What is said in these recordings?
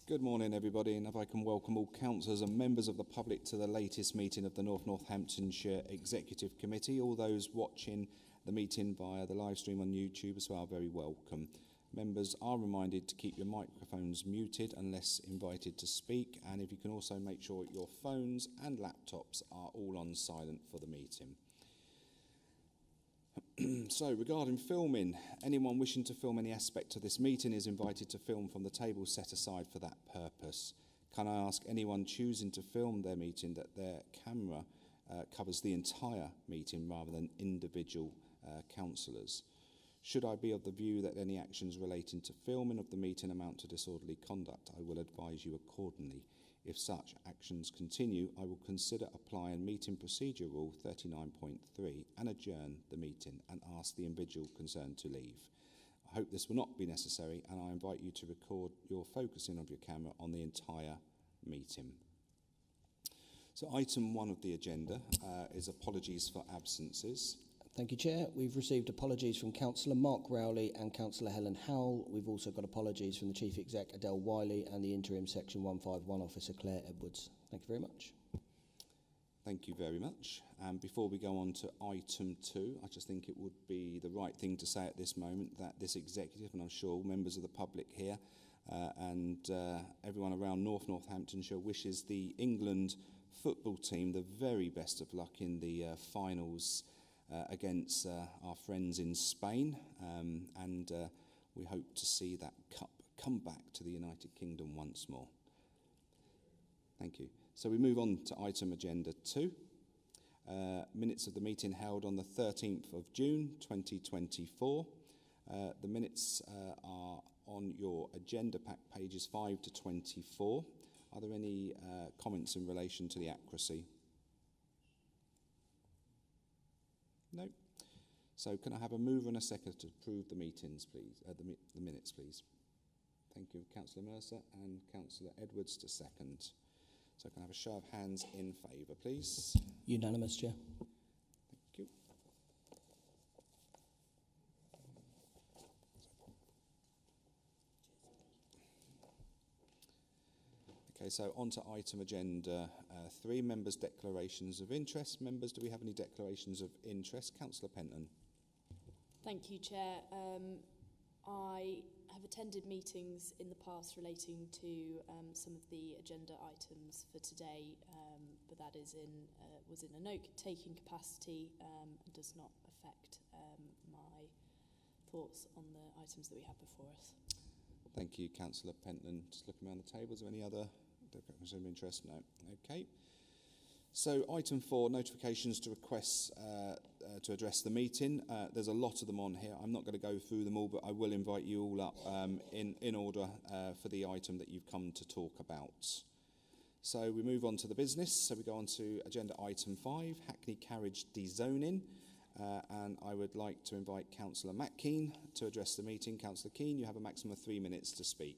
Good morning, everybody, and if I can welcome all councillors and members of the public to the latest meeting of the North Northamptonshire Executive Committee. All those watching the meeting via the live stream on YouTube as well are very welcome. Members are reminded to keep your microphones muted unless invited to speak, and if you can also make sure your phones and laptops are all on silent for the meeting. So, regarding filming, anyone wishing to film any aspect of this meeting is invited to film from the table set aside for that purpose. Can I ask anyone choosing to film their meeting that their camera covers the entire meeting rather than individual councillors? Should I be of the view that any actions relating to filming of the meeting amount to disorderly conduct, I will advise you accordingly. If such actions continue, I will consider applying Meeting Procedure Rule 39.3 and adjourn the meeting and ask the individual concerned to leave. I hope this will not be necessary, and I invite you to record your focusing of your camera on the entire meeting. So item 1 of the agenda is apologies for absences. Thank you, Chair. We've received apologies from Councillor Mark Rowley and Councillor Helen Howell. We've also got apologies from the Chief Exec Adele Wiley and the Interim Section 151 Officer Claire Edwards. Thank you very much. Thank you very much. Before we go on to item 2, I just think it would be the right thing to say at this moment that this executive, and I'm sure members of the public here and everyone around North Northamptonshire wishes the England football team the very best of luck in the finals against our friends in Spain, and we hope to see that cup come back to the United Kingdom once more. Thank you. So we move on to item agenda 2. Minutes of the meeting held on the 13th of June 2024. The minutes are on your agenda pack, pages 5 to 24. Are there any comments in relation to the accuracy? No. So can I have a mover and a second to approve the meetings, please? The minutes, please. Thank you, Councillor Mercer and Councillor Edwards to second. So can I have a show of hands in favour, please? Unanimous, Chair. Thank you. Okay, so on to item agenda 3, members' declarations of interest. Members, do we have any declarations of interest? Councillor Penton. Thank you, Chair. I have attended meetings in the past relating to some of the agenda items for today, but that is was in a note-taking capacity and does not affect my thoughts on the items that we have before us. Thank you, Councillor Penton. Just looking around the table, is there any other declarations of interest? No. Okay. So item 4, notifications to requests to address the meeting. There's a lot of them on here. I'm not going to go through them all, but I will invite you all up in order for the item that you've come to talk about. So we move on to the business. So we go on to agenda item 5, Hackney Carriage dezoning. And I would like to invite Councillor Matt Keane to address the meeting. Councillor Keane, you have a maximum of 3 minutes to speak.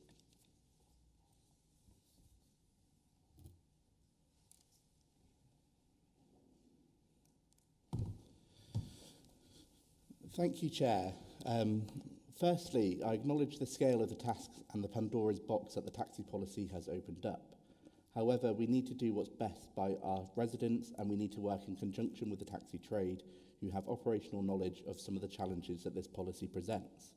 Thank you, Chair. Firstly, I acknowledge the scale of the task and the Pandora's box that the taxi policy has opened up. However, we need to do what's best by our residents, and we need to work in conjunction with the taxi trade, who have operational knowledge of some of the challenges that this policy presents.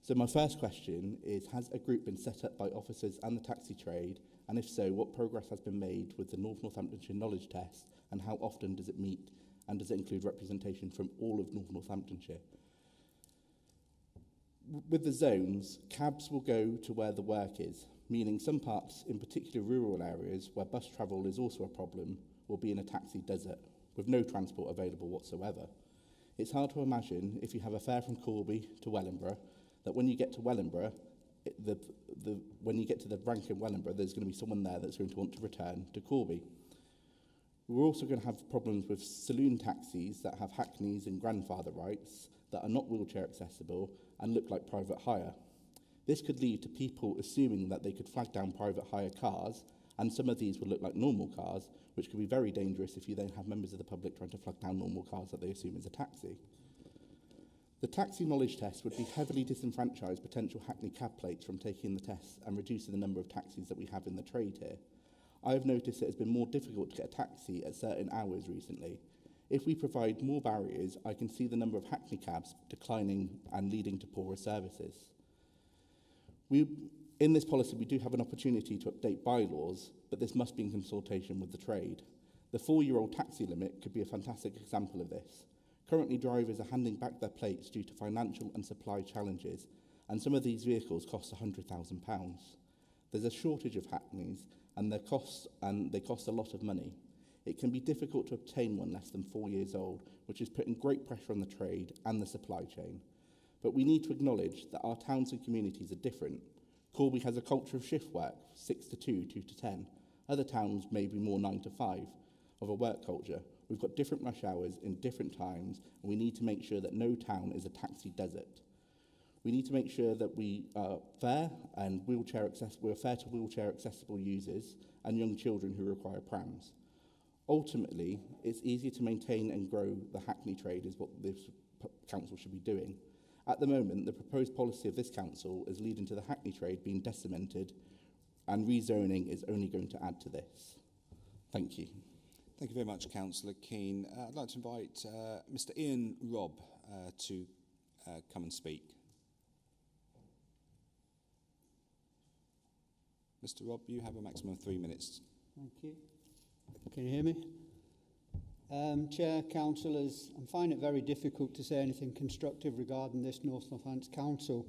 So my first question is, has a group been set up by officers and the taxi trade? And if so, what progress has been made with the North Northamptonshire Knowledge Test, and how often does it meet? And does it include representation from all of North Northamptonshire? With the zones, cabs will go to where the work is, meaning some parts, in particular rural areas, where bus travel is also a problem, will be in a taxi desert, with no transport available whatsoever. It's hard to imagine, if you have a fare from Corby to Wellingborough, that when you get to Wellingborough, when you get to the rank in Wellingborough, there's going to be someone there that's going to want to return to Corby. We're also going to have problems with saloon taxis that have hackneys and grandfather rights that are not wheelchair accessible and look like private hire. This could lead to people assuming that they could flag down private hire cars, and some of these would look like normal cars, which could be very dangerous if you then have members of the public trying to flag down normal cars that they assume is a taxi. The taxi knowledge test would be heavily disenfranchise potential Hackney cab plates from taking the test and reducing the number of taxis that we have in the trade here. I have noticed it has been more difficult to get a taxi at certain hours recently. If we provide more barriers, I can see the number of Hackney cabs declining and leading to poorer services. In this policy, we do have an opportunity to update bylaws, but this must be in consultation with the trade. The 4-year-old taxi limit could be a fantastic example of this. Currently, drivers are handing back their plates due to financial and supply challenges, and some of these vehicles cost £100,000. There's a shortage of Hackneys, and they cost a lot of money. It can be difficult to obtain one less than 4 years old, which is putting great pressure on the trade and the supply chain. But we need to acknowledge that our towns and communities are different. Corby has a culture of shift work, 6 to 2, 2 to 10. Other towns may be more 9 to 5 of a work culture. We've got different rush hours in different times, and we need to make sure that no town is a taxi desert. We need to make sure that we are fair and we're fair to wheelchair accessible users and young children who require prams. Ultimately, it's easier to maintain and grow the Hackney trade is what this council should be doing. At the moment, the proposed policy of this council is leading to the Hackney trade being decimated, and rezoning is only going to add to this. Thank you. Thank you very much, Councillor Keane. I'd like to invite Mr Ian Robb to come and speak. Mr Robb, you have a maximum of 3 minutes. Thank you. Can you hear me? Chair, councillors, I find it very difficult to say anything constructive regarding this North Northants Council.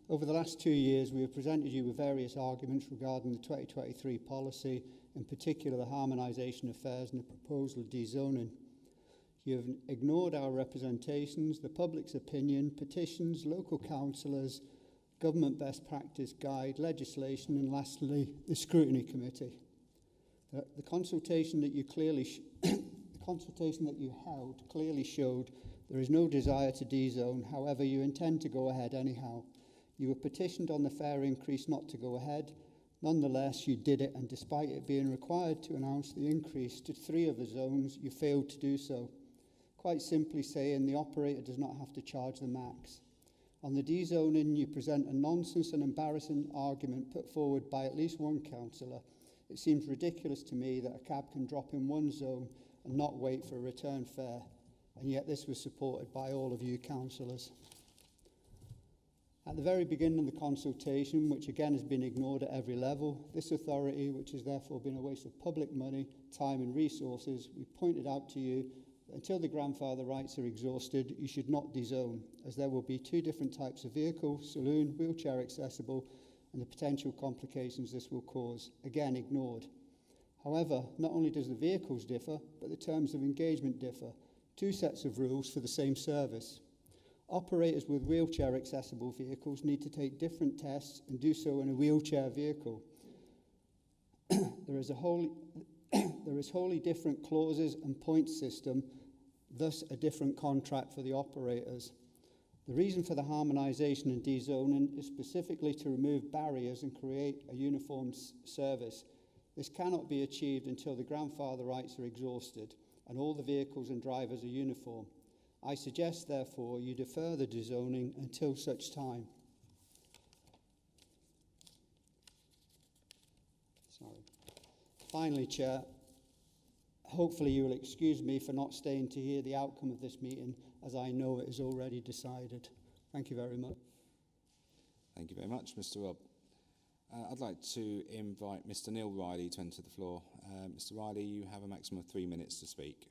Over the last 2 years, we have presented you with various arguments regarding the 2023 policy, in particular the harmonisation of fares and the proposal of dezoning. You have ignored our representations, the public's opinion, petitions, local councillors, government best practice guide, legislation, and lastly, the scrutiny committee. The consultation that you held clearly showed there is no desire to dezone. However, you intend to go ahead anyhow. You were petitioned on the fare increase not to go ahead. Nonetheless, you did it, and despite it being required to announce the increase to 3 of the zones, you failed to do so. Quite simply saying the operator does not have to charge the max. On the dezoning, you present a nonsense and embarrassing argument put forward by at least one councillor. It seems ridiculous to me that a cab can drop in one zone and not wait for a return fare, and yet this was supported by all of you councillors. At the very beginning of the consultation, which again has been ignored at every level, this authority, which has therefore been a waste of public money, time and resources, we pointed out to you that until the grandfather rights are exhausted, you should not dezone, as there will be 2 different types of vehicle, saloon, wheelchair accessible, and the potential complications this will cause, again ignored. However, not only does the vehicles differ, but the terms of engagement differ. 2 sets of rules for the same service. Operators with wheelchair accessible vehicles need to take different tests and do so in a wheelchair vehicle. There is wholly different clauses and points system, thus a different contract for the operators. The reason for the harmonisation and dezoning is specifically to remove barriers and create a uniform service. This cannot be achieved until the grandfather rights are exhausted and all the vehicles and drivers are uniform. I suggest, therefore, you defer the dezoning until such time. Finally, Chair, hopefully you will excuse me for not staying to hear the outcome of this meeting, as I know it is already decided. Thank you very much. Thank you very much, Mr Robb. I'd like to invite Mr Neil Riley to enter the floor. Mr Riley, you have a maximum of 3 minutes to speak.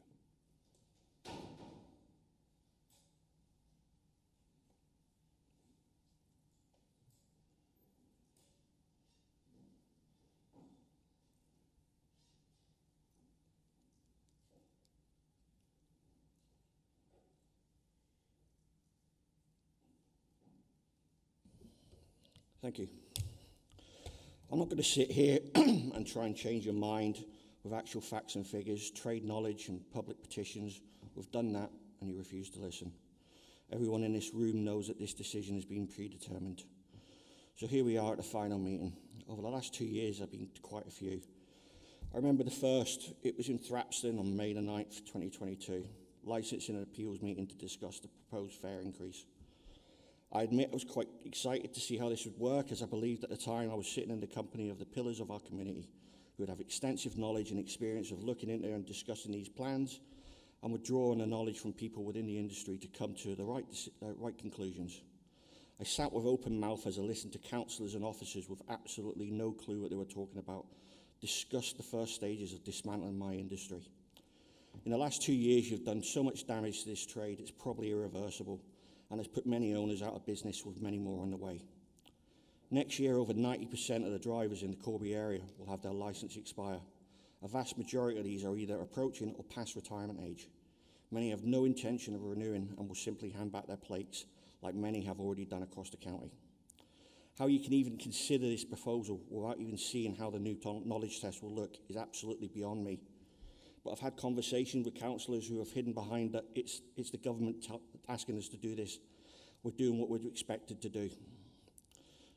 Thank you. I'm not going to sit here and try and change your mind with actual facts and figures, trade knowledge and public petitions. We've done that and you refuse to listen. Everyone in this room knows that this decision has been predetermined. So here we are at the final meeting. Over the last 2 years, I've been to quite a few. I remember the first, it was in Thrapston on May the 9th, 2022. Licensing and appeals meeting to discuss the proposed fare increase. I admit I was quite excited to see how this would work, as I believed at the time I was sitting in the company of the pillars of our community, who would have extensive knowledge and experience of looking into and discussing these plans, and would draw on the knowledge from people within the industry to come to the right conclusions. I sat with open mouth as I listened to councillors and officers with absolutely no clue what they were talking about, discuss the first stages of dismantling my industry. In the last 2 years, you've done so much damage to this trade, it's probably irreversible, and has put many owners out of business with many more on the way. Next year, over 90% of the drivers in the Corby area will have their licence expire. A vast majority of these are either approaching or past retirement age. Many have no intention of renewing and will simply hand back their plates, like many have already done across the county. How you can even consider this proposal without even seeing how the new knowledge test will look is absolutely beyond me. But I've had conversations with councillors who have hidden behind that it's the government asking us to do this. We're doing what we're expected to do.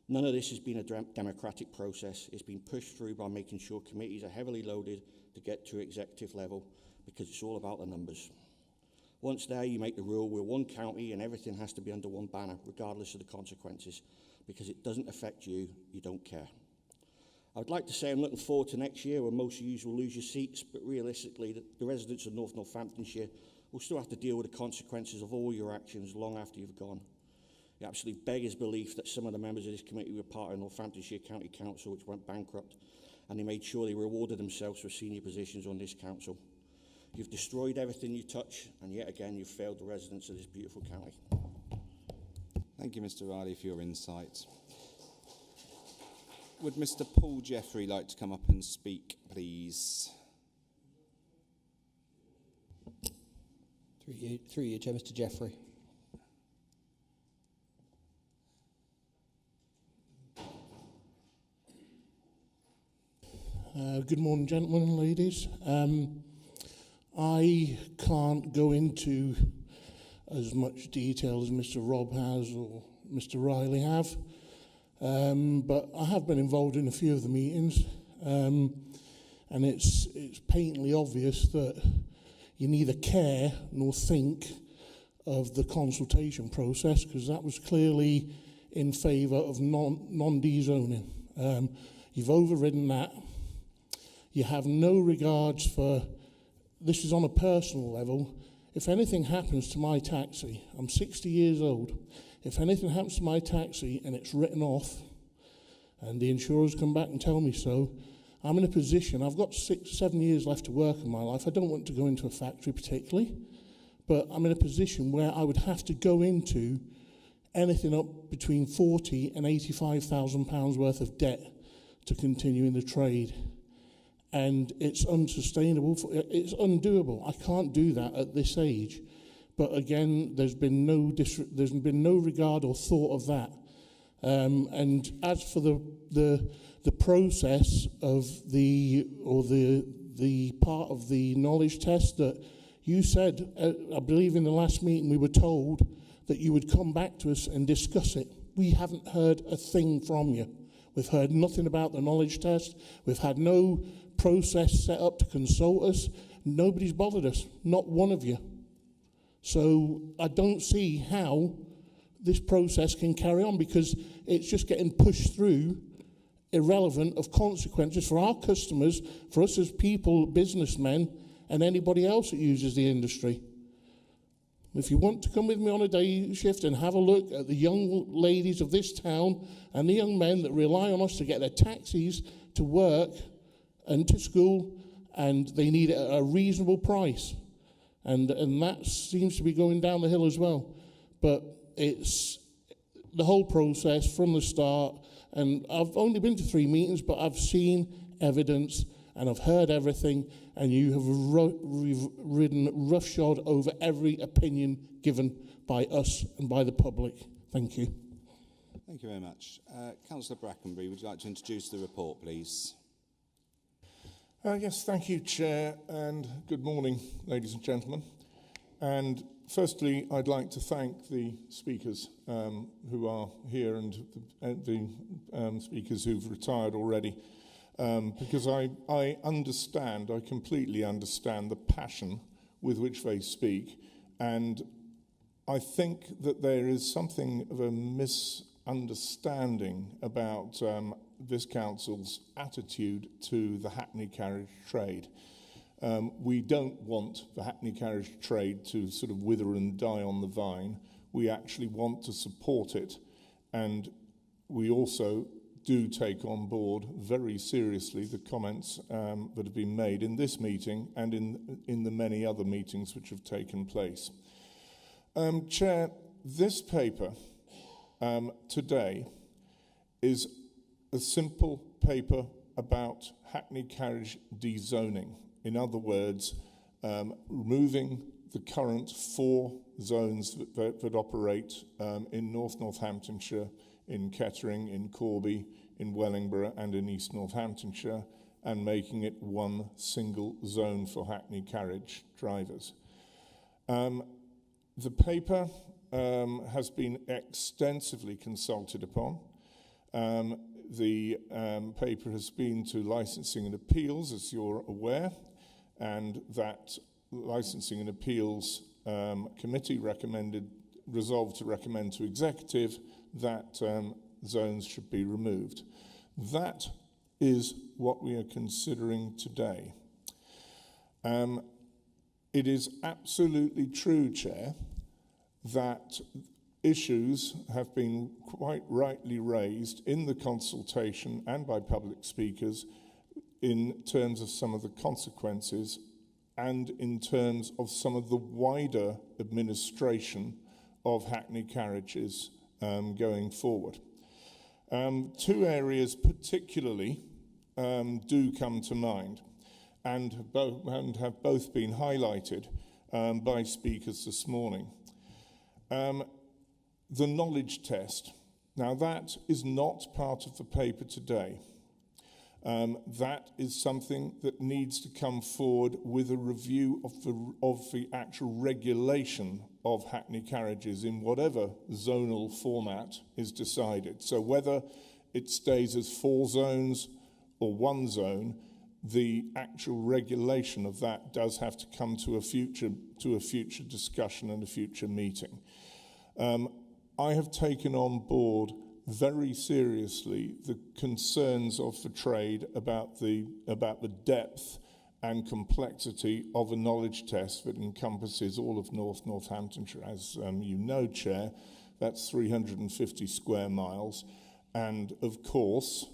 None of this has been a democratic process. It's been pushed through by making sure committees are heavily loaded to get to executive level, because it's all about the numbers. Once there, you make the rule, we're one county and everything has to be under one banner, regardless of the consequences, because it doesn't affect you, you don't care. I would like to say I'm looking forward to next year, where most of you will lose your seats, but realistically, the residents of North Northamptonshire will still have to deal with the consequences of all your actions long after you've gone. It absolutely beggars belief that some of the members of this committee were part of Northamptonshire County Council, which went bankrupt, and they made sure they rewarded themselves for senior positions on this council. You've destroyed everything you touch, and yet again, you've failed the residents of this beautiful county. Thank you, Mr. Riley, for your insight. Would Mr. Paul Jeffrey like to come up and speak, please? Through you, Chair, Mr. Jeffrey. Good morning, gentlemen and ladies. I can't go into as much detail as Mr. Rob has or Mr. Riley have, but I have been involved in a few of the meetings, and it's patently obvious that you neither care nor think of the consultation process, because that was clearly in favour of non-dezoning. You've overridden that. You have no regards for, this is on a personal level, if anything happens to my taxi, I'm 60 years old, if anything happens to my taxi and it's written off, and the insurers come back and tell me so, I'm in a position, I've got 6-7 years left to work in my life. I don't want to go into a factory particularly, but I'm in a position where I would have to go into anything up between £40,000 and £85,000 worth of debt to continue in the trade. And it's unsustainable, it's undoable. I can't do that at this age. But again, there's been no regard or thought of that. And as for the process of the part of the knowledge test that you said, I believe in the last meeting we were told that you would come back to us and discuss it. We haven't heard a thing from you. We've heard nothing about the knowledge test. We've had no process set up to consult us. Nobody's bothered us, not one of you. So I don't see how this process can carry on, because it's just getting pushed through, irrelevant of consequences for our customers, for us as people, businessmen, and anybody else that uses the industry. If you want to come with me on a day shift and have a look at the young ladies of this town and the young men that rely on us to get their taxis to work and to school, and they need it at a reasonable price. And that seems to be going down the hill as well. But it's the whole process from the start, and I've only been to 3 meetings, but I've seen evidence and I've heard everything, and you have ridden roughshod over every opinion given by us and by the public. Thank you. Thank you very much. Councillor Brackenbury, would you like to introduce the report, please? Yes, thank you, Chair, and good morning, ladies and gentlemen. And firstly, I'd like to thank the speakers who are here and the speakers who've retired already, because I understand, I completely understand the passion with which they speak, and I think that there is something of a misunderstanding about this council's attitude to the Hackney carriage trade. We don't want the Hackney carriage trade to sort of wither and die on the vine. We actually want to support it, and we also do take on board very seriously the comments that have been made in this meeting and in the many other meetings which have taken place. Chair, this paper today is a simple paper about Hackney carriage dezoning. In other words, removing the current 4 zones that operate in North Northamptonshire, in Kettering, in Corby, in Wellingborough and in East Northamptonshire, and making it one single zone for Hackney carriage drivers. The paper has been extensively consulted upon. The paper has been to Licensing and Appeals, as you're aware, and that Licensing and Appeals Committee resolved to recommend to Executive that zones should be removed. That is what we are considering today. It is absolutely true, Chair, that issues have been quite rightly raised in the consultation and by public speakers in terms of some of the consequences and in terms of some of the wider administration of Hackney carriages going forward. 2 areas particularly do come to mind and have both been highlighted by speakers this morning. The knowledge test. Now, that is not part of the paper today. That is something that needs to come forward with a review of the actual regulation of Hackney carriages in whatever zonal format is decided. So whether it stays as 4 zones or 1 zone, the actual regulation of that does have to come to a future discussion and a future meeting. I have taken on board very seriously the concerns of the trade about the depth and complexity of a knowledge test that encompasses all of North Northamptonshire. As you know, Chair, that's 350 square miles, and of course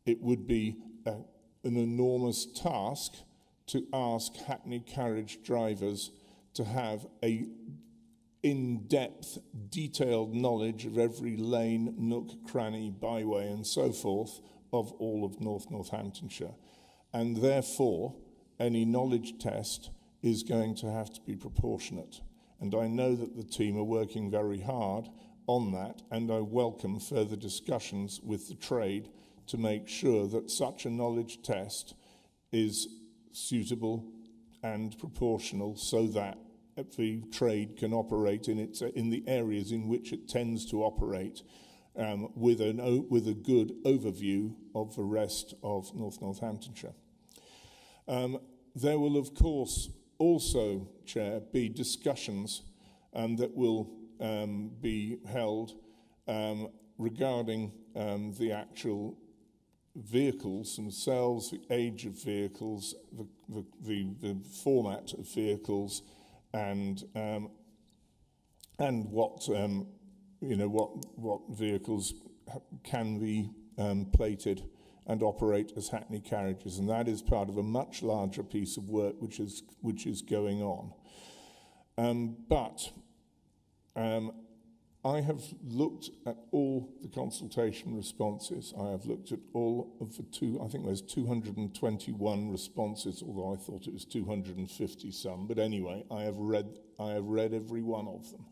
it would be an enormous task to ask Hackney carriage drivers to have a in-depth, detailed knowledge of every lane, nook, cranny, byway and so forth of all of North Northamptonshire. And therefore, any knowledge test is going to have to be proportionate. And I know that the team are working very hard on that, and I welcome further discussions with the trade to make sure that such a knowledge test is suitable and proportional so that the trade can operate in the areas in which it tends to operate with a good overview of the rest of North Northamptonshire. There will, of course, also, Chair, be discussions that will be held regarding the actual vehicles themselves, the age of vehicles, the format of vehicles, and what what vehicles can be plated and operate as Hackney carriages, and that is part of a much larger piece of work which is going on. But I have looked at all the consultation responses. I have looked at all of the I think there's 221 responses, although I thought it was 250 some. But anyway, I have read every one of them.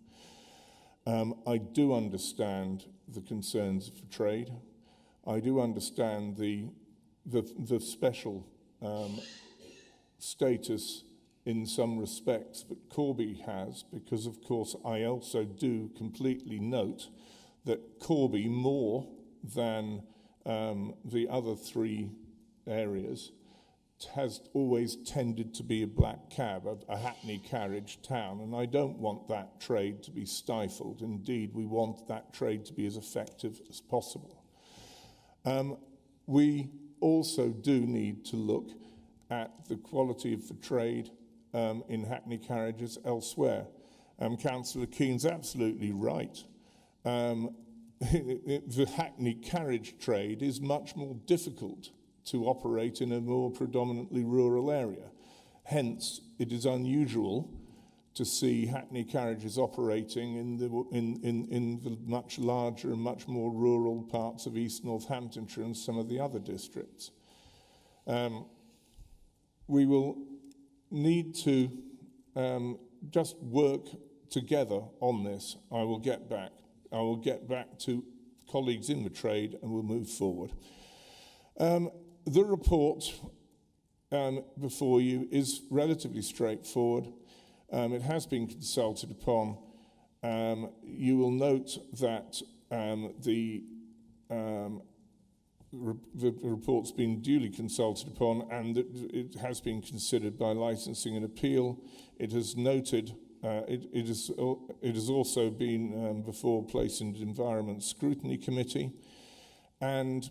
I do understand the concerns of the trade. I do understand the special status in some respects that Corby has, because of course I also do completely note that Corby, more than the other 3 areas, has always tended to be a black cab, a hackney carriage town, and I don't want that trade to be stifled. Indeed, we want that trade to be as effective as possible. We also do need to look at the quality of the trade in hackney carriages elsewhere. Councillor Keane's absolutely right. The hackney carriage trade is much more difficult to operate in a more predominantly rural area. Hence, it is unusual to see hackney carriages operating in the much larger and much more rural parts of East Northamptonshire and some of the other districts. We will need to just work together on this. I will get back to colleagues in the trade and we'll move forward. The report before you is relatively straightforward. It has been consulted upon. You will note that the report's been duly consulted upon and that it has been considered by licensing and appeal. It has noted, it has also been before Place and Environment Scrutiny Committee, and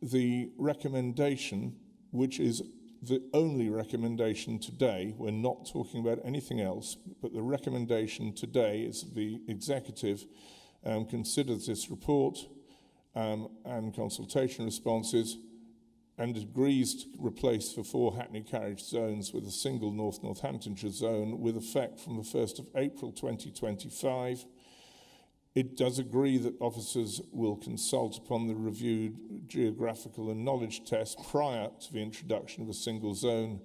the recommendation, which is the only recommendation today, we're not talking about anything else, but the recommendation today is the executive considers this report and consultation responses and agrees to replace the 4 hackney carriage zones with a single North Northamptonshire zone with effect from the 1st of April 2025. It does agree that officers will consult upon the reviewed geographical and knowledge test prior to the introduction of a single zone,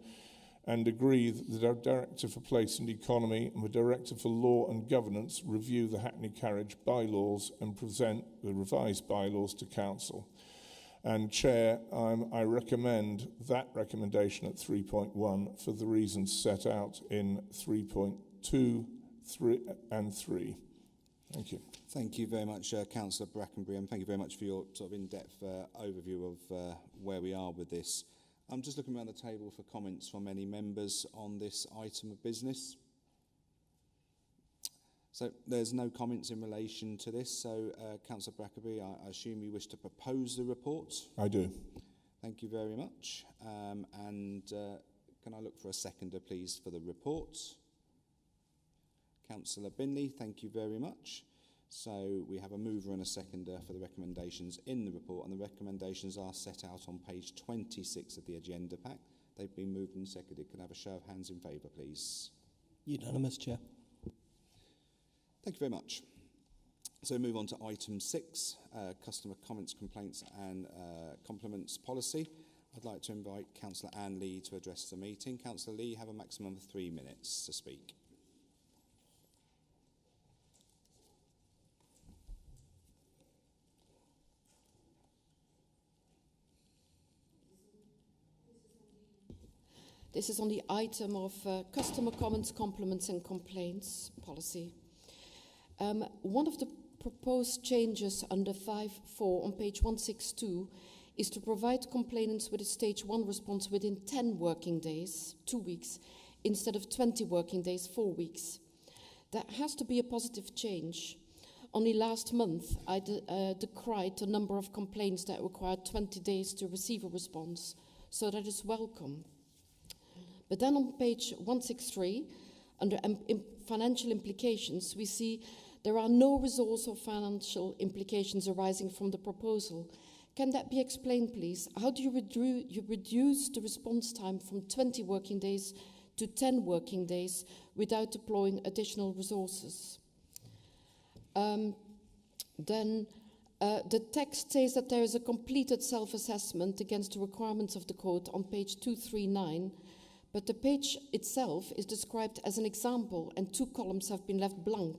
and agree that the Director for Place and Economy and the Director for Law and Governance review the hackney carriage bylaws and present the revised bylaws to Council. And Chair, I recommend that recommendation at 3.1 for the reasons set out in 3.2, 3 and 3. Thank you. Thank you very much, Councillor Brackenbury, and thank you very much for your sort of in-depth overview of where we are with this. I'm just looking around the table for comments from any members on this item of business. So there's no comments in relation to this. So, Councillor Brackenbury, I assume you wish to propose the report? I do. Thank you very much. Can I look for a seconder, please, for the report? Councillor Binley, thank you very much. So we have a mover and a seconder for the recommendations in the report, and the recommendations are set out on page 26 of the agenda pack. They've been moved and seconded. Can I have a show of hands in favour, please? Unanimous, Chair. Thank you very much. So we move on to item 6, customer comments, complaints and compliments policy. I'd like to invite Councillor Anne Lee to address the meeting. Councillor Lee, you have a maximum of 3 minutes to speak. This is on the item of customer comments, compliments and complaints policy. One of the proposed changes under 5.4 on page 162 is to provide complainants with a stage 1 response within 10 working days, 2 weeks, instead of 20 working days, 4 weeks. That has to be a positive change. Only last month I decried the number of complaints that required 20 days to receive a response, so that is welcome. But then on page 163, under financial implications, we see there are no resource or financial implications arising from the proposal. Can that be explained, please? How do you reduce the response time from 20 working days to 10 working days without deploying additional resources? The text says that there is a completed self-assessment against the requirements of the code on page 239, but the page itself is described as an example and 2 columns have been left blank.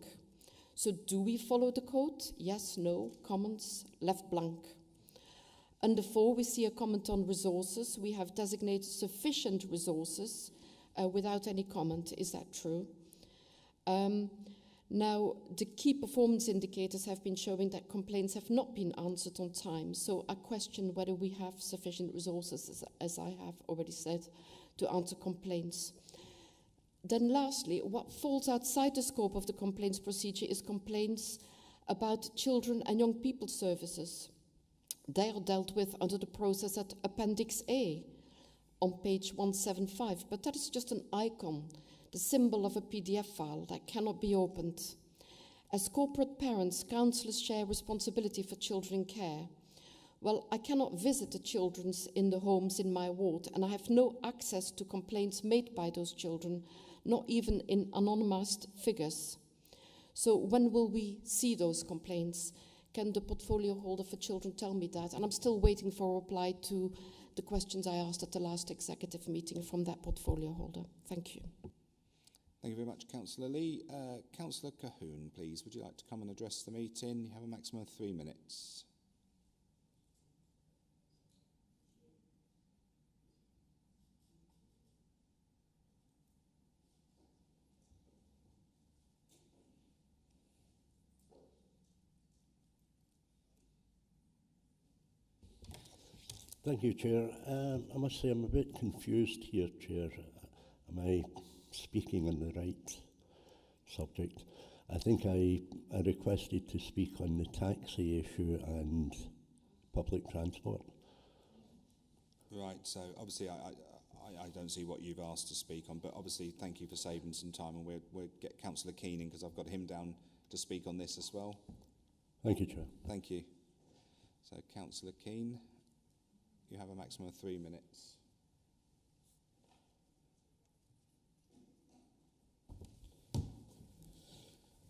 So do we follow the code? Yes, no, comments, left blank. Under 4, we see a comment on resources. We have designated sufficient resources without any comment. Is that true? Now, the key performance indicators have been showing that complaints have not been answered on time, so I question whether we have sufficient resources, as I have already said, to answer complaints. Then lastly, what falls outside the scope of the complaints procedure is complaints about children and young people services. They are dealt with under the process at Appendix A on page 175, but that is just an icon, the symbol of a PDF file that cannot be opened. As corporate parents, councillors share responsibility for children in care. Well, I cannot visit the children in the homes in my ward, and I have no access to complaints made by those children, not even in anonymized figures. So when will we see those complaints? Can the portfolio holder for children tell me that? And I'm still waiting for a reply to the questions I asked at the last executive meeting from that portfolio holder. Thank you. Thank you very much, Councillor Lee. Councillor Cahoon, please, would you like to come and address the meeting? You have a maximum of 3 minutes. Thank you, Chair. I must say I'm a bit confused here, Chair. Am I speaking on the right subject? I think I requested to speak on the taxi issue and public transport. Right, so obviously I don't see what you've asked to speak on, but obviously thank you for saving some time, and we'll get Councillor Keane in because I've got him down to speak on this as well. Thank you, Chair. Thank you. So Councillor Keane, you have a maximum of 3 minutes.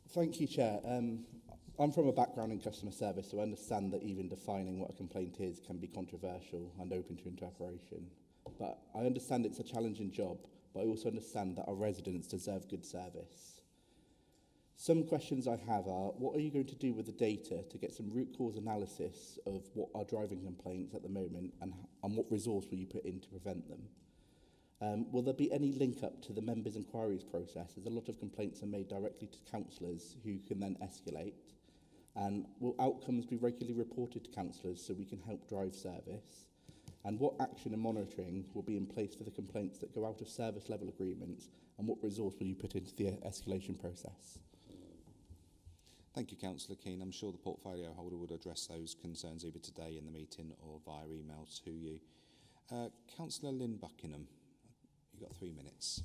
Thank you, Chair. I'm from a background in customer service, so I understand that even defining what a complaint is can be controversial and open to interpretation. But I understand it's a challenging job, but I also understand that our residents deserve good service. Some questions I have are, what are you going to do with the data to get some root cause analysis of what are driving complaints at the moment, and what resource will you put in to prevent them? Will there be any link up to the members' inquiries process, as a lot of complaints are made directly to councillors who can then escalate? And will outcomes be regularly reported to councillors so we can help drive service? And what action and monitoring will be in place for the complaints that go out of service level agreements, and what resource will you put into the escalation process? Thank you, Councillor Keane. I'm sure the portfolio holder would address those concerns either today in the meeting or via email to you. Councillor Lynn Buckingham, you've got 3 minutes.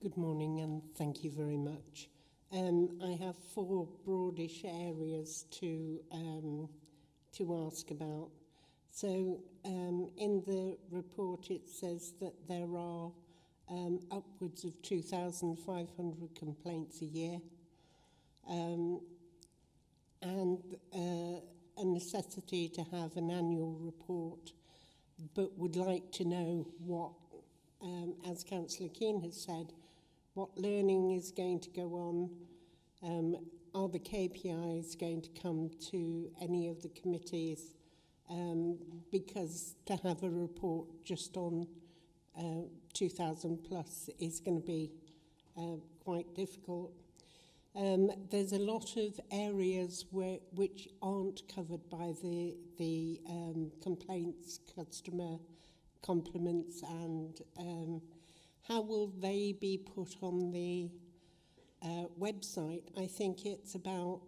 Good morning and thank you very much. I have 4 broadish areas to ask about. So in the report it says that there are upwards of 2,500 complaints a year. And a necessity to have an annual report, but would like to know what, as Councillor Keane has said, what learning is going to go on. Are the KPIs going to come to any of the committees? Because to have a report just on 2,000 plus is going to be quite difficult. There's a lot of areas which aren't covered by the complaints, customer compliments, and how will they be put on the website? I think it's about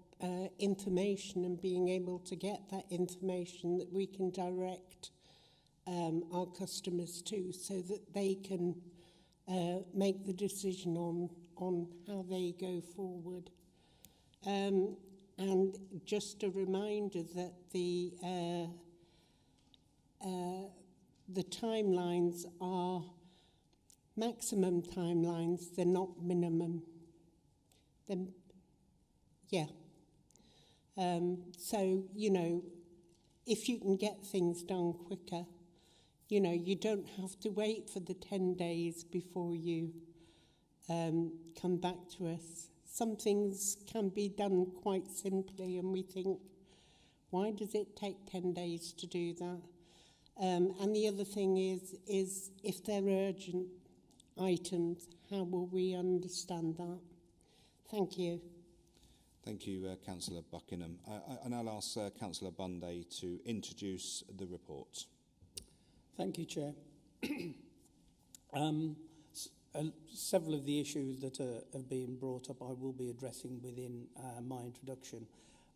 information and being able to get that information that we can direct our customers to, so that they can make the decision on how they go forward. And just a reminder that the timelines are maximum timelines, they're not minimum. So, you know, if you can get things done quicker, you know, you don't have to wait for the 10 days before you come back to us. Some things can be done quite simply, and we think, why does it take 10 days to do that? And the other thing is if they're urgent items, how will we understand that? Thank you. Thank you, Councillor Buckingham. And I'll ask Councillor Bunday to introduce the report. Thank you, Chair. Several of the issues that have been brought up I will be addressing within my introduction.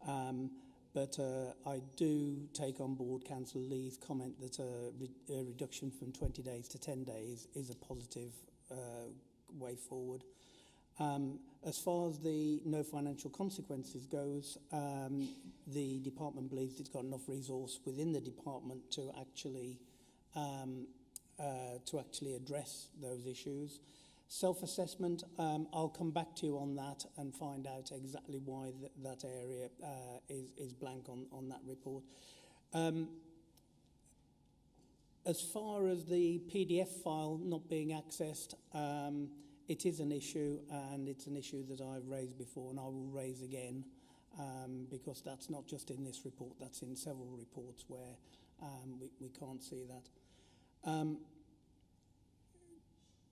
But I do take on board Councillor Lee's comment that a reduction from 20 days to 10 days is a positive way forward. As far as the no financial consequences goes, the department believes it's got enough resource within the department to actually address those issues. Self-assessment, I'll come back to you on that and find out exactly why that area is blank on that report. As far as the PDF file not being accessed, it is an issue, and it's an issue that I've raised before and I will raise again, because that's not just in this report, that's in several reports where we can't see that.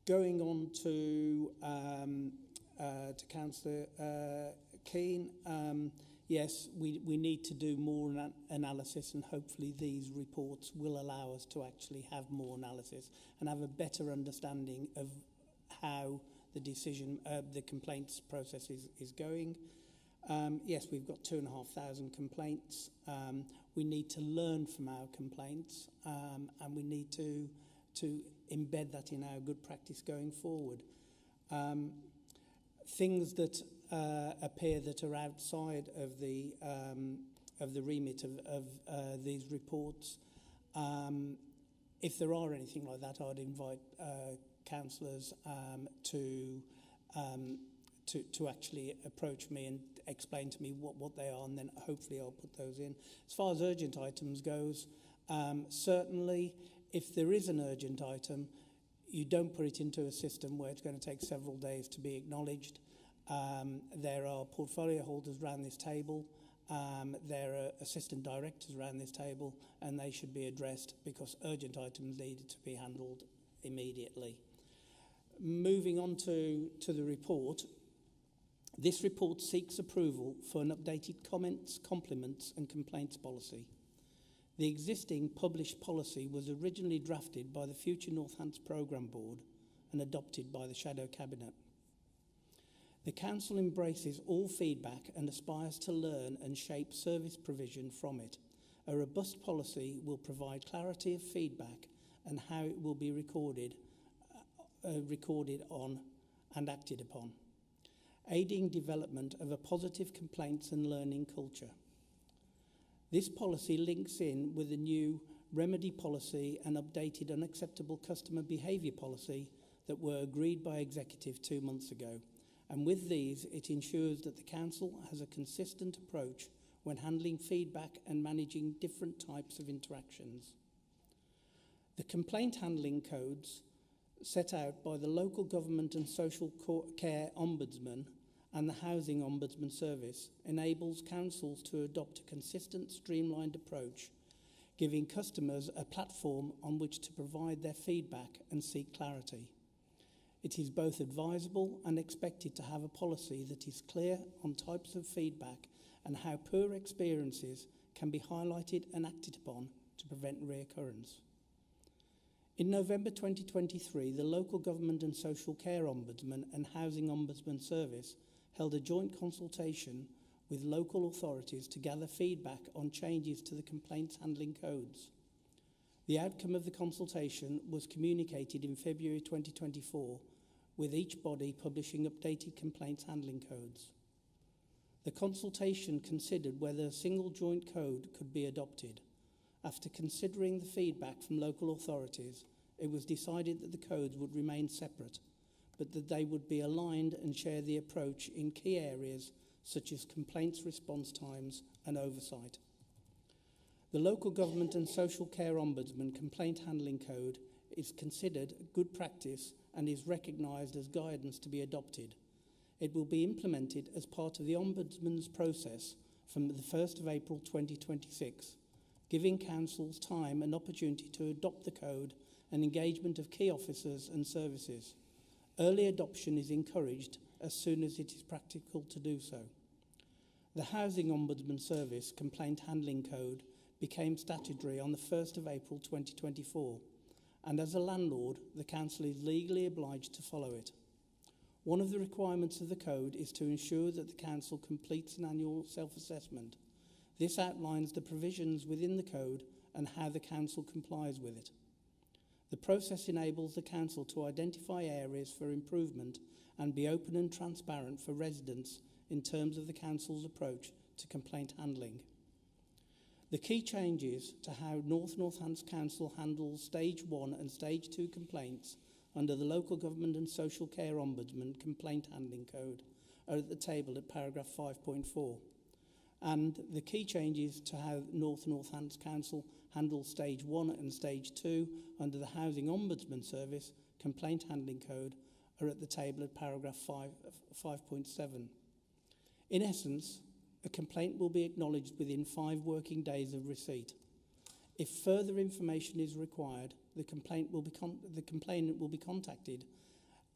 Going on to Councillor Keane, yes, we need to do more analysis, and hopefully these reports will allow us to actually have more analysis and have a better understanding of how the complaints process is going. Yes, we've got 2,500 complaints. We need to learn from our complaints, and we need to embed that in our good practice going forward. Things that appear that are outside of the remit of these reports, if there are anything like that, I'd invite councillors to actually approach me and explain to me what they are, and then hopefully I'll put those in. As far as urgent items goes, certainly if there is an urgent item, you don't put it into a system where it's going to take several days to be acknowledged. There are portfolio holders around this table. There are assistant directors around this table, and they should be addressed because urgent items need to be handled immediately. Moving on to the report, this report seeks approval for an updated comments, compliments and complaints policy. The existing published policy was originally drafted by the Future Northants Programme Board and adopted by the Shadow Cabinet. The Council embraces all feedback and aspires to learn and shape service provision from it. A robust policy will provide clarity of feedback and how it will be recorded on and acted upon, aiding development of a positive complaints and learning culture. This policy links in with the new remedy policy and updated unacceptable customer behaviour policy that were agreed by Executive 2 months ago. And with these, it ensures that the Council has a consistent approach when handling feedback and managing different types of interactions. The complaint handling codes set out by the Local Government and Social Care Ombudsman and the Housing Ombudsman Service enables councils to adopt a consistent, streamlined approach, giving customers a platform on which to provide their feedback and seek clarity. It is both advisable and expected to have a policy that is clear on types of feedback and how poor experiences can be highlighted and acted upon to prevent reoccurrence. In November 2023, the Local Government and Social Care Ombudsman and Housing Ombudsman Service held a joint consultation with local authorities to gather feedback on changes to the complaints handling codes. The outcome of the consultation was communicated in February 2024, with each body publishing updated complaints handling codes. The consultation considered whether a single joint code could be adopted. After considering the feedback from local authorities, it was decided that the codes would remain separate, but that they would be aligned and share the approach in key areas such as complaints response times and oversight. The Local Government and Social Care Ombudsman Complaint Handling Code is considered good practice and is recognised as guidance to be adopted. It will be implemented as part of the Ombudsman's process from the 1st of April 2026, giving councils time and opportunity to adopt the code and engagement of key officers and services. Early adoption is encouraged as soon as it is practical to do so. The Housing Ombudsman Service Complaint Handling Code became statutory on the 1st of April 2024, and as a landlord, the council is legally obliged to follow it. One of the requirements of the code is to ensure that the council completes an annual self-assessment. This outlines the provisions within the code and how the council complies with it. The process enables the council to identify areas for improvement and be open and transparent for residents in terms of the council's approach to complaint handling. The key changes to how North Northants Council handles Stage 1 and Stage 2 complaints under the Local Government and Social Care Ombudsman Complaint Handling Code are at the table at paragraph 5.4. And the key changes to how North Northants Council handles Stage 1 and Stage 2 under the Housing Ombudsman Service Complaint Handling Code are at the table at paragraph 5.7. In essence, a complaint will be acknowledged within 5 working days of receipt. If further information is required, the complainant will be contacted.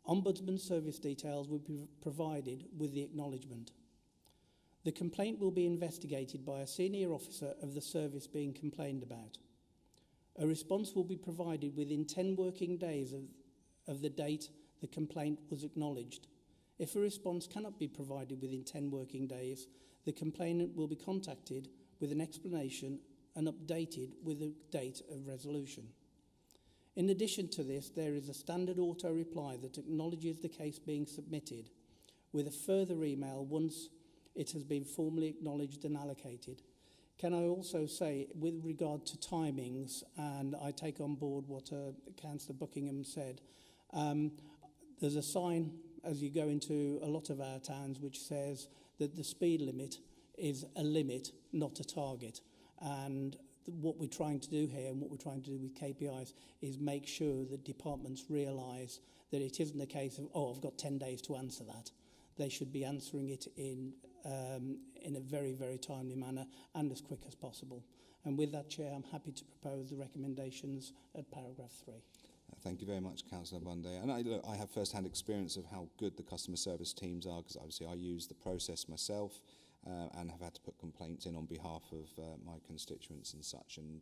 Ombudsman service details will be provided with the acknowledgement. The complaint will be investigated by a senior officer of the service being complained about. A response will be provided within 10 working days of the date the complaint was acknowledged. If a response cannot be provided within 10 working days, the complainant will be contacted with an explanation and updated with a date of resolution. In addition to this, there is a standard auto-reply that acknowledges the case being submitted, with a further email once it has been formally acknowledged and allocated. Can I also say, with regard to timings, and I take on board what Councillor Buckingham said, there's a sign as you go into a lot of our towns which says that the speed limit is a limit, not a target. And what we're trying to do here and what we're trying to do with KPIs is make sure that departments realise that it isn't a case of, oh, I've got 10 days to answer that. They should be answering it in a very, very timely manner and as quick as possible. And with that, Chair, I'm happy to propose the recommendations at paragraph 3. Thank you very much, Councillor Bunday. And I have first-hand experience of how good the customer service teams are, because obviously I use the process myself and have had to put complaints in on behalf of my constituents and such. And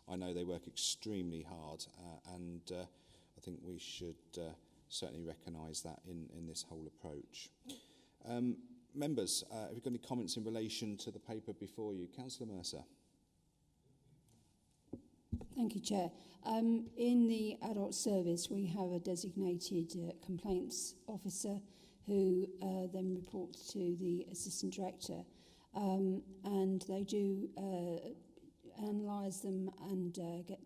I know they work extremely hard, and I think we should certainly recognise that in this whole approach. Members, have you got any comments in relation to the paper before you? Councillor Mercer. Thank you, Chair. In the adult service, we have a designated complaints officer who then reports to the assistant director, and they do analyse them and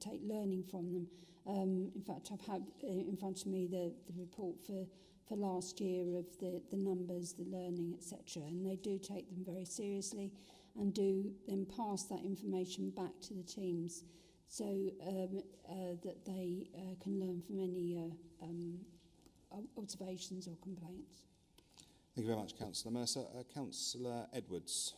take learning from them. In fact, I've had in front of me the report for last year of the numbers, the learning, etc., and they do take them very seriously and do then pass that information back to the teams, so that they can learn from any observations or complaints. Thank you very much, Councillor Mercer. Councillor Edwards.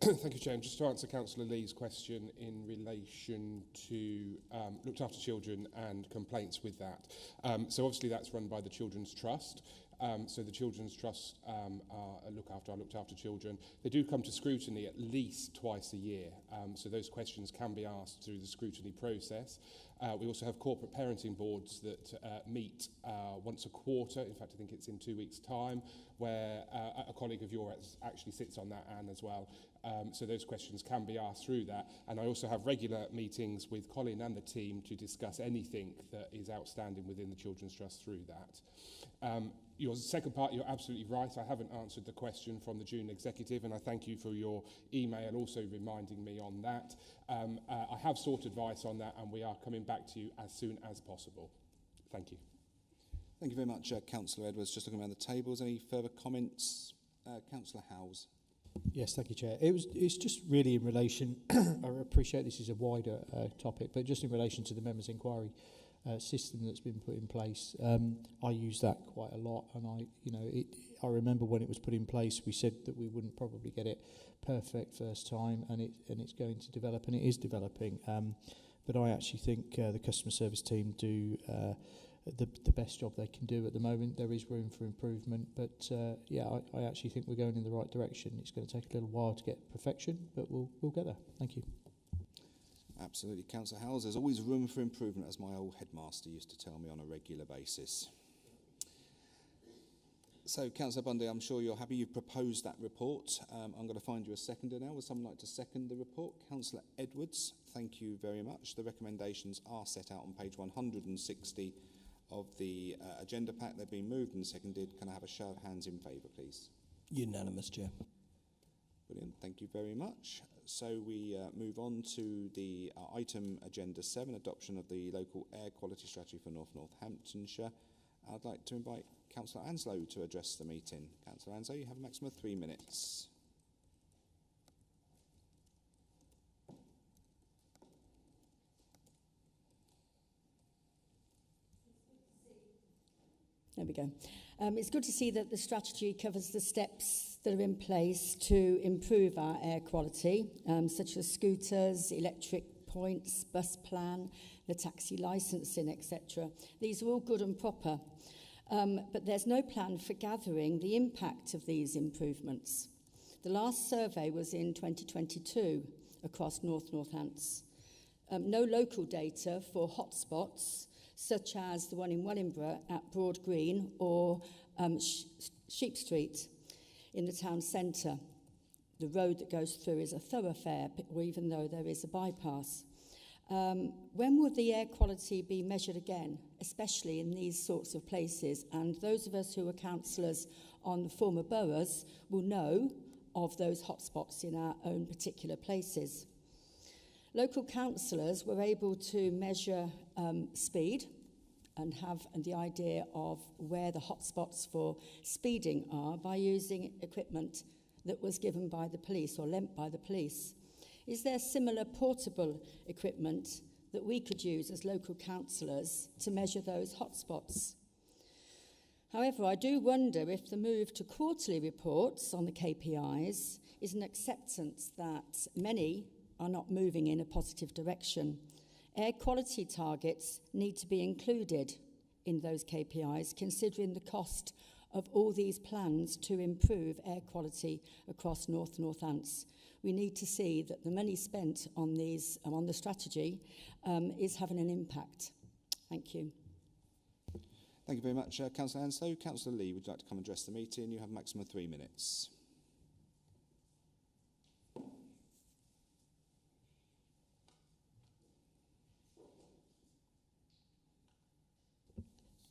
Thank you, Chair. And just to answer Councillor Lee's question in relation to looked after children and complaints with that. So obviously that's run by the Children's Trust. So the Children's Trust are looked after children. They do come to scrutiny at least twice a year. So those questions can be asked through the scrutiny process. We also have corporate parenting boards that meet once a quarter. In fact, I think it's in 2 weeks' time, where a colleague of yours actually sits on that, Anne, as well. So those questions can be asked through that. And I also have regular meetings with Colin and the team to discuss anything that is outstanding within the Children's Trust through that. Your second part, you're absolutely right. I haven't answered the question from the June executive, and I thank you for your email also reminding me on that. I have sought advice on that, and we are coming back to you as soon as possible. Thank you. Thank you very much, Councillor Edwards. Just looking around the tables, any further comments? Councillor Howes. Yes, thank you, Chair. It's just really in relation, I appreciate this is a wider topic, but just in relation to the members' inquiry system that's been put in place. I use that quite a lot, and I remember when it was put in place, we said that we wouldn't probably get it perfect first time, and it's going to develop, and it is developing. But I actually think the customer service team do the best job they can do at the moment. There is room for improvement, but yeah, I actually think we're going in the right direction. It's going to take a little while to get perfection, but we'll get there. Thank you. Absolutely, Councillor Howells. There's always room for improvement, as my old headmaster used to tell me on a regular basis. So, Councillor Bundy, I'm sure you're happy you've proposed that report. I'm going to find you a seconder now. Would someone like to second the report? Councillor Edwards, thank you very much. The recommendations are set out on page 160 of the agenda pack. They've been moved and seconded. Can I have a show of hands in favour, please? Unanimous, Chair. Brilliant, thank you very much. So we move on to the item agenda 7, adoption of the local air quality strategy for North Northamptonshire. I'd like to invite Councillor Anslow to address the meeting. Councillor Anslow, you have a maximum of 3 minutes. There we go. It's good to see that the strategy covers the steps that are in place to improve our air quality, such as scooters, electric points, bus plan, the taxi licensing, etc. These are all good and proper, but there's no plan for gathering the impact of these improvements. The last survey was in 2022 across North Northants. No local data for hotspots, such as the one in Wellingborough at Broad Green or Sheep Street in the town centre. The road that goes through is a thoroughfare, or even though there is a bypass. When will the air quality be measured again, especially in these sorts of places? And those of us who are councillors on the former boroughs will know of those hotspots in our own particular places. Local councillors were able to measure speed and have the idea of where the hotspots for speeding are by using equipment that was given by the police or lent by the police. Is there similar portable equipment that we could use as local councillors to measure those hotspots? However, I do wonder if the move to quarterly reports on the KPIs is an acceptance that many are not moving in a positive direction. Air quality targets need to be included in those KPIs, considering the cost of all these plans to improve air quality across North Northants. We need to see that the money spent on these on the strategy is having an impact. Thank you. Thank you very much, Councillor Anslow. Councillor Lee, would you like to come and address the meeting? You have a maximum of 3 minutes.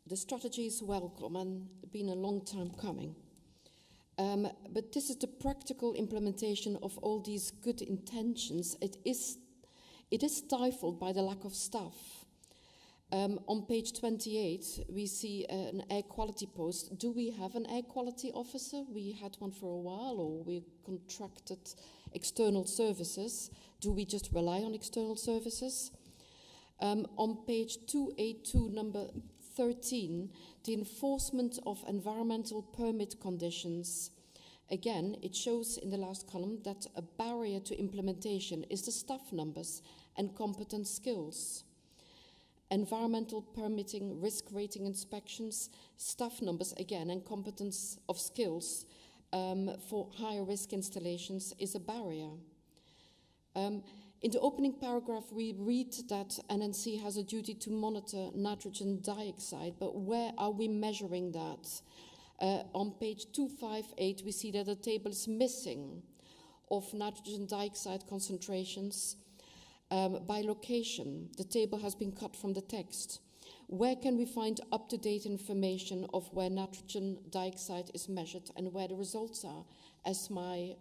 The strategy is welcome and been a long time coming. But this is the practical implementation of all these good intentions. It is stifled by the lack of staff. On page 28, we see an air quality post. Do we have an air quality officer? We had one for a while, or we contracted external services. Do we just rely on external services? On page 282, number 13, the enforcement of environmental permit conditions. Again, it shows in the last column that a barrier to implementation is the staff numbers and competent skills. Environmental permitting, risk rating inspections, staff numbers again, and competence of skills for higher risk installations is a barrier. In the opening paragraph, we read that NNC has a duty to monitor nitrogen dioxide, but where are we measuring that? On page 258, we see that the table is missing of nitrogen dioxide concentrations by location. The table has been cut from the text. Where can we find up-to-date information of where nitrogen dioxide is measured and where the results are, as my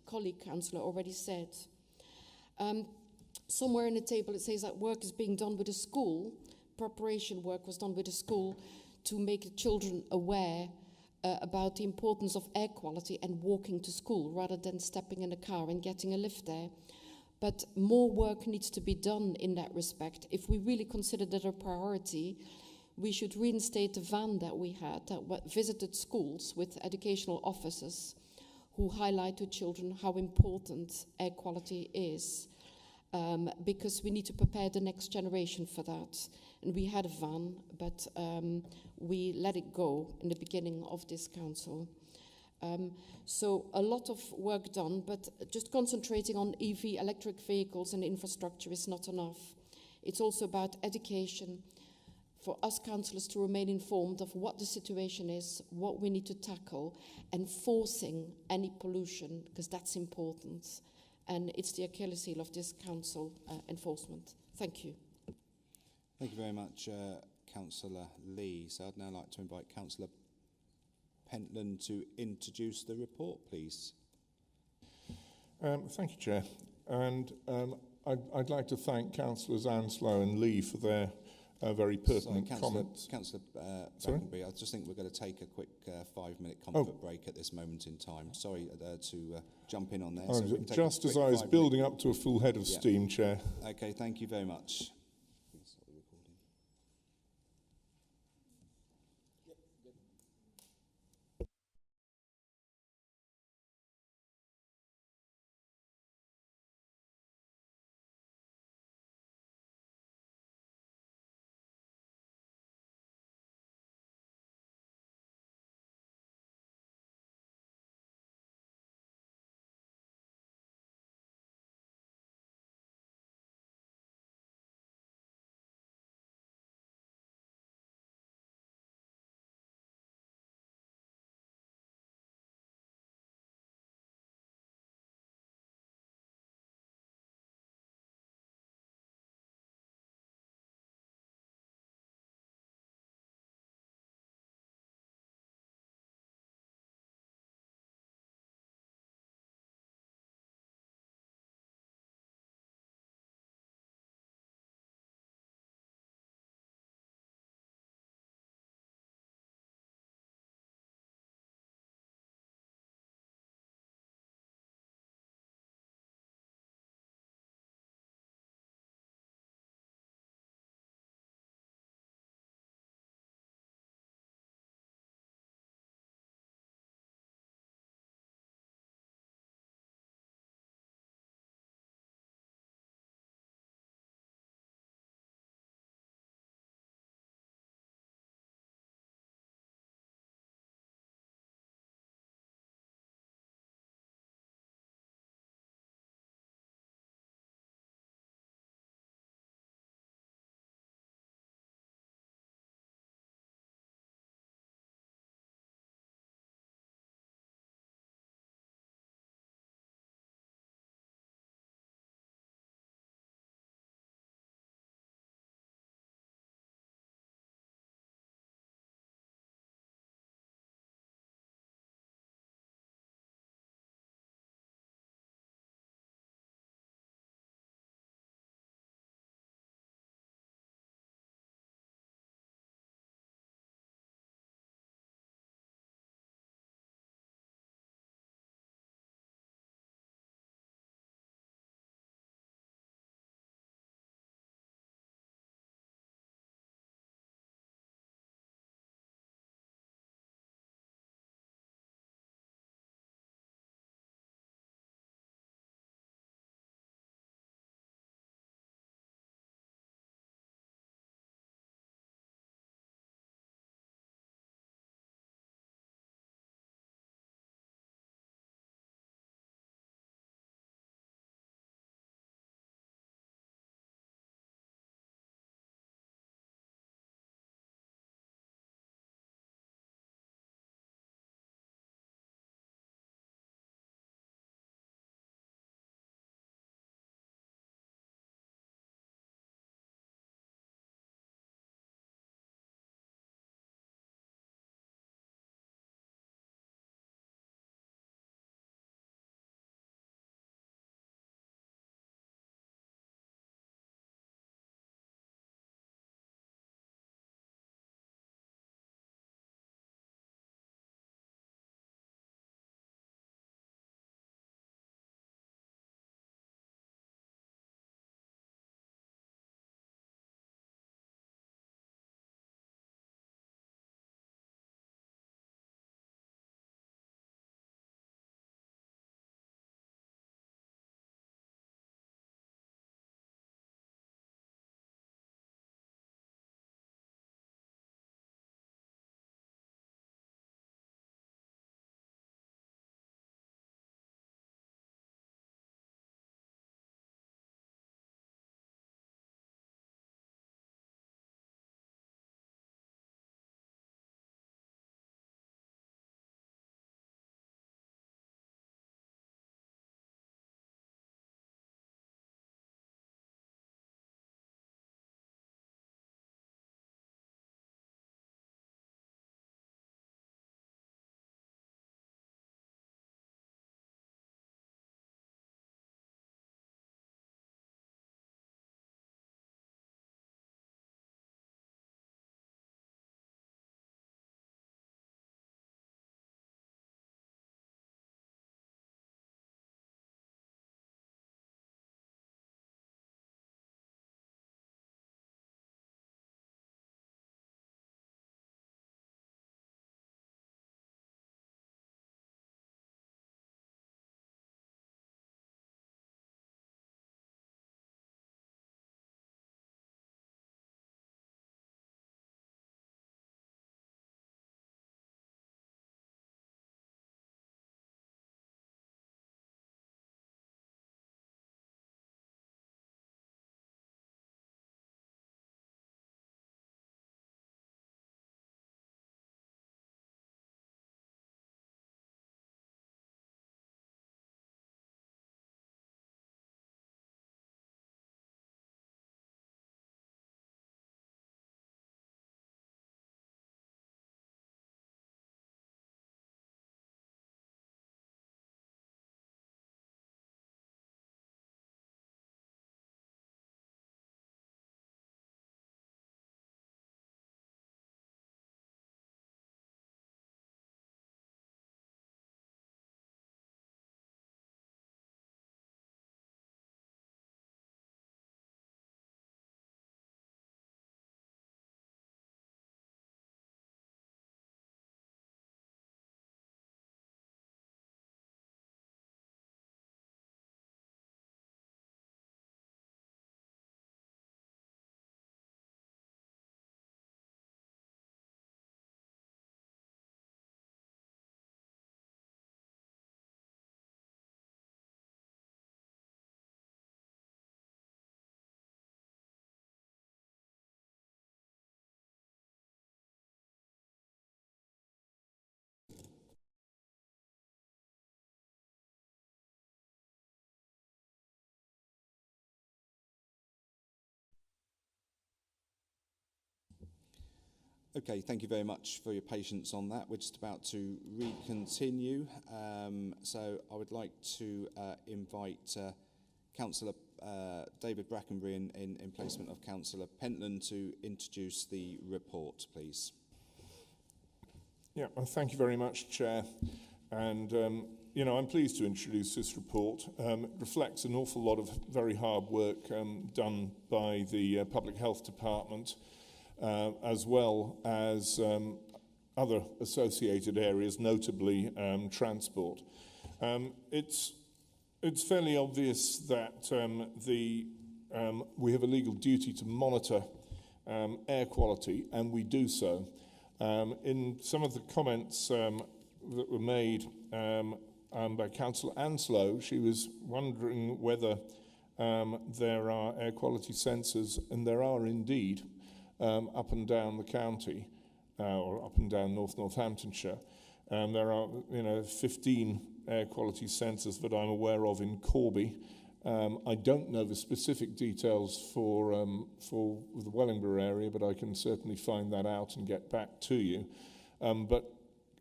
colleague councillor already said? Somewhere in the table it says that work is being done with the school, preparation work was done with the school to make the children aware about the importance of air quality and walking to school rather than stepping in a car and getting a lift there. But more work needs to be done in that respect. If we really consider that a priority, we should reinstate the van that we had that visited schools with educational officers who highlight to children how important air quality is. because we need to prepare the next generation for that. And we had a van, but we let it go in the beginning of this council. So a lot of work done, but just concentrating on EV, electric vehicles and infrastructure is not enough. It's also about education for us councillors to remain informed of what the situation is, what we need to tackle, and forcing any pollution, because that's important. And it's the Achilles heel of this council, enforcement. Thank you. Thank you very much, Councillor Lee. So I'd now like to invite Councillor Pentland to introduce the report, please. Thank you, Chair. And I'd like to thank Councillors Anslow and Lee for their very pertinent comments. Councillor Brackenbury, I just think we're going to take a quick 5-minute comfort break at this moment in time. Sorry to jump in on there. So just as I was building up to a full head of steam, Chair. Okay, thank you very much. Okay, thank you very much for your patience on that. We're just about to recontinue. So I would like to invite Councillor David Brackenbury in placement of Councillor Pentland to introduce the report, please. Yeah, well, thank you very much, Chair. And, you know, I'm pleased to introduce this report. It reflects an awful lot of very hard work done by the Public Health Department, as well as other associated areas, notably transport. It's fairly obvious that we have a legal duty to monitor air quality, and we do so. In some of the comments that were made by Councillor Anslow, she was wondering whether there are air quality sensors, and there are indeed, up and down the county, or up and down Northamptonshire. There are, 15 air quality sensors that I'm aware of in Corby. I don't know the specific details for the Wellingborough area, but I can certainly find that out and get back to you. But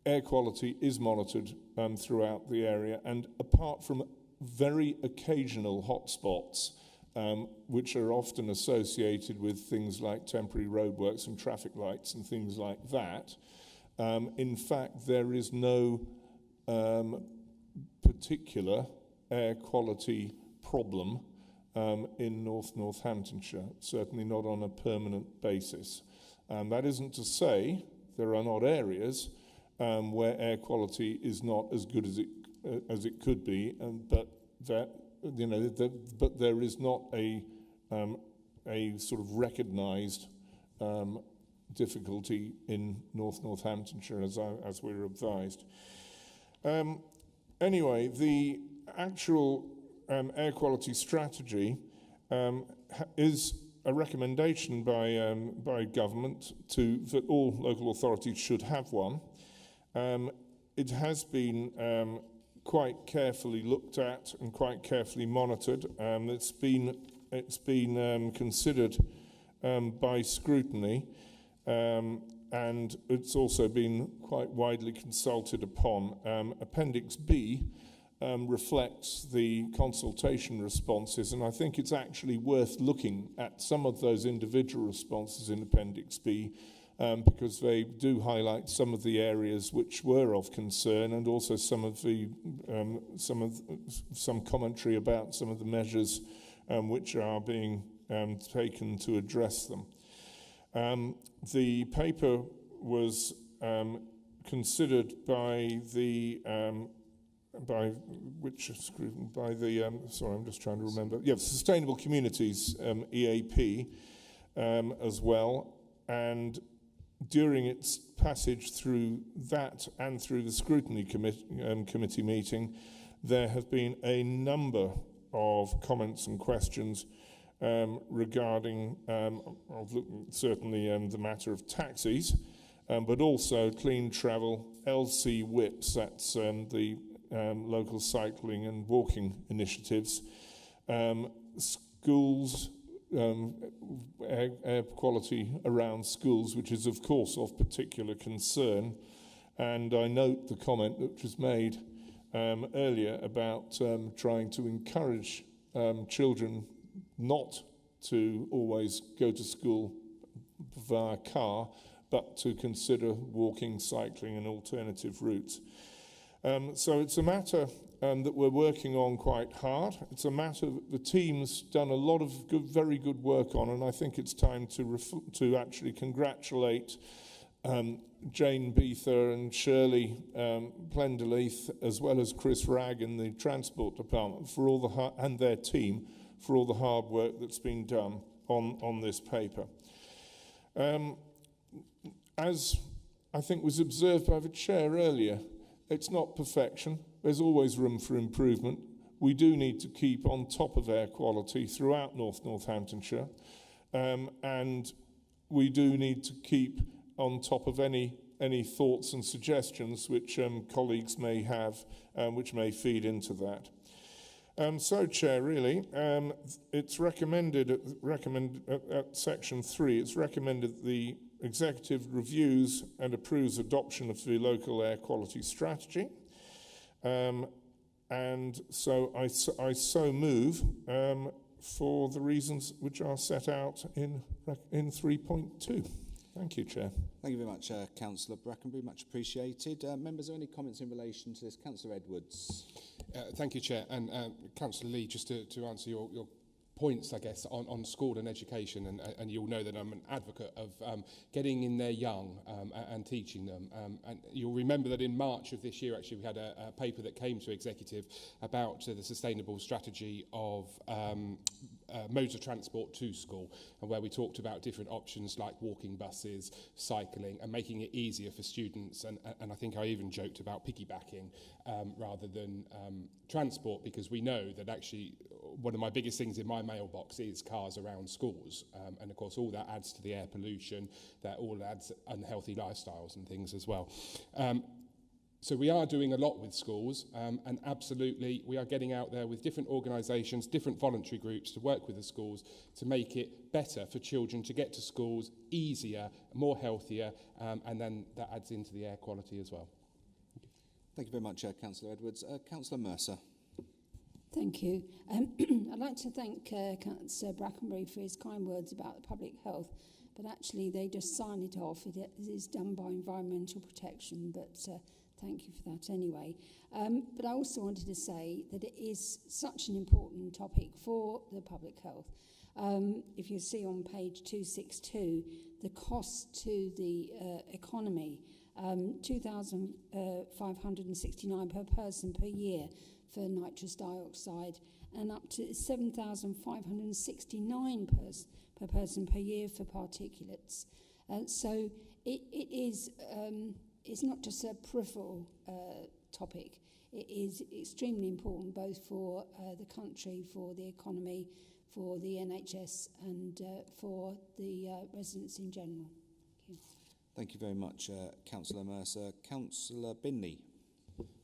air quality is monitored throughout the area, and apart from very occasional hotspots, which are often associated with things like temporary roadworks and traffic lights and things like that, in fact, there is no particular air quality problem in Northamptonshire, certainly not on a permanent basis. That isn't to say there are not areas where air quality is not as good as it could be, but there is not a sort of recognised difficulty in Northamptonshire, as we're advised. Anyway, the actual air quality strategy is a recommendation by government that all local authorities should have one. It has been quite carefully looked at and quite carefully monitored. It's been considered by scrutiny, and it's also been quite widely consulted upon. Appendix B reflects the consultation responses, and I think it's actually worth looking at some of those individual responses in Appendix B, because they do highlight some of the areas which were of concern, and also some commentary about some of the measures which are being taken to address them. The paper was considered by the Sustainable Communities EAP as well, and during its passage through that and through the scrutiny committee meeting, there have been a number of comments and questions regarding certainly the matter of taxis, but also clean travel, LC WIPs, that's the local cycling and walking initiatives, schools, air quality around schools, which is of course of particular concern. And I note the comment that was made earlier about trying to encourage children not to always go to school via car, but to consider walking, cycling and alternative routes. So it's a matter that we're working on quite hard. It's a matter that the team's done a lot of very good work on, and I think it's time to actually congratulate Jane Beether and Shirley Plenderleith, as well as Chris Ragg in the Transport Department for all and their team for all the hard work that's been done on this paper. As I think was observed by the Chair earlier, it's not perfection. There's always room for improvement. We do need to keep on top of air quality throughout Northamptonshire, and we do need to keep on top of any thoughts and suggestions which colleagues may have, which may feed into that. So, Chair, really, it's recommended at Section 3, it's recommended the Executive reviews and approves adoption of the local air quality strategy. And so I so move for the reasons which are set out in 3.2. Thank you, Chair. Thank you very much, Councillor Brackenbury. Much appreciated. Members, are there any comments in relation to this? Councillor Edwards. Thank you, Chair. And Councillor Lee, just to answer your points, I guess, on school and education, and you'll know that I'm an advocate of getting in there young and teaching them. And you'll remember that in March of this year, actually, we had a paper that came to Executive about the sustainable strategy of modes of transport to school, and where we talked about different options like walking buses, cycling, and making it easier for students. And I think I even joked about piggybacking rather than transport, because we know that actually one of my biggest things in my mailbox is cars around schools. And of course, all that adds to the air pollution, that all adds unhealthy lifestyles and things as well. So we are doing a lot with schools, and absolutely we are getting out there with different organisations, different voluntary groups to work with the schools to make it better for children to get to schools, easier, more healthier, and then that adds into the air quality as well. Thank you very much, Councillor Edwards. Councillor Mercer. Thank you. I'd like to thank Councillor Brackenbury for his kind words about the public health, but actually they just sign it off. It is done by environmental protection, but thank you for that anyway. But I also wanted to say that it is such an important topic for the public health. If you see on page 262, the cost to the economy, 2,569 per person per year for nitrous dioxide, and up to 7,569 per person per year for particulates. So it is... it's not just a peripheral topic. It is extremely important both for the country, for the economy, for the NHS and for the residents in general. Thank you. Thank you very much, Councillor Mercer. Councillor Binley.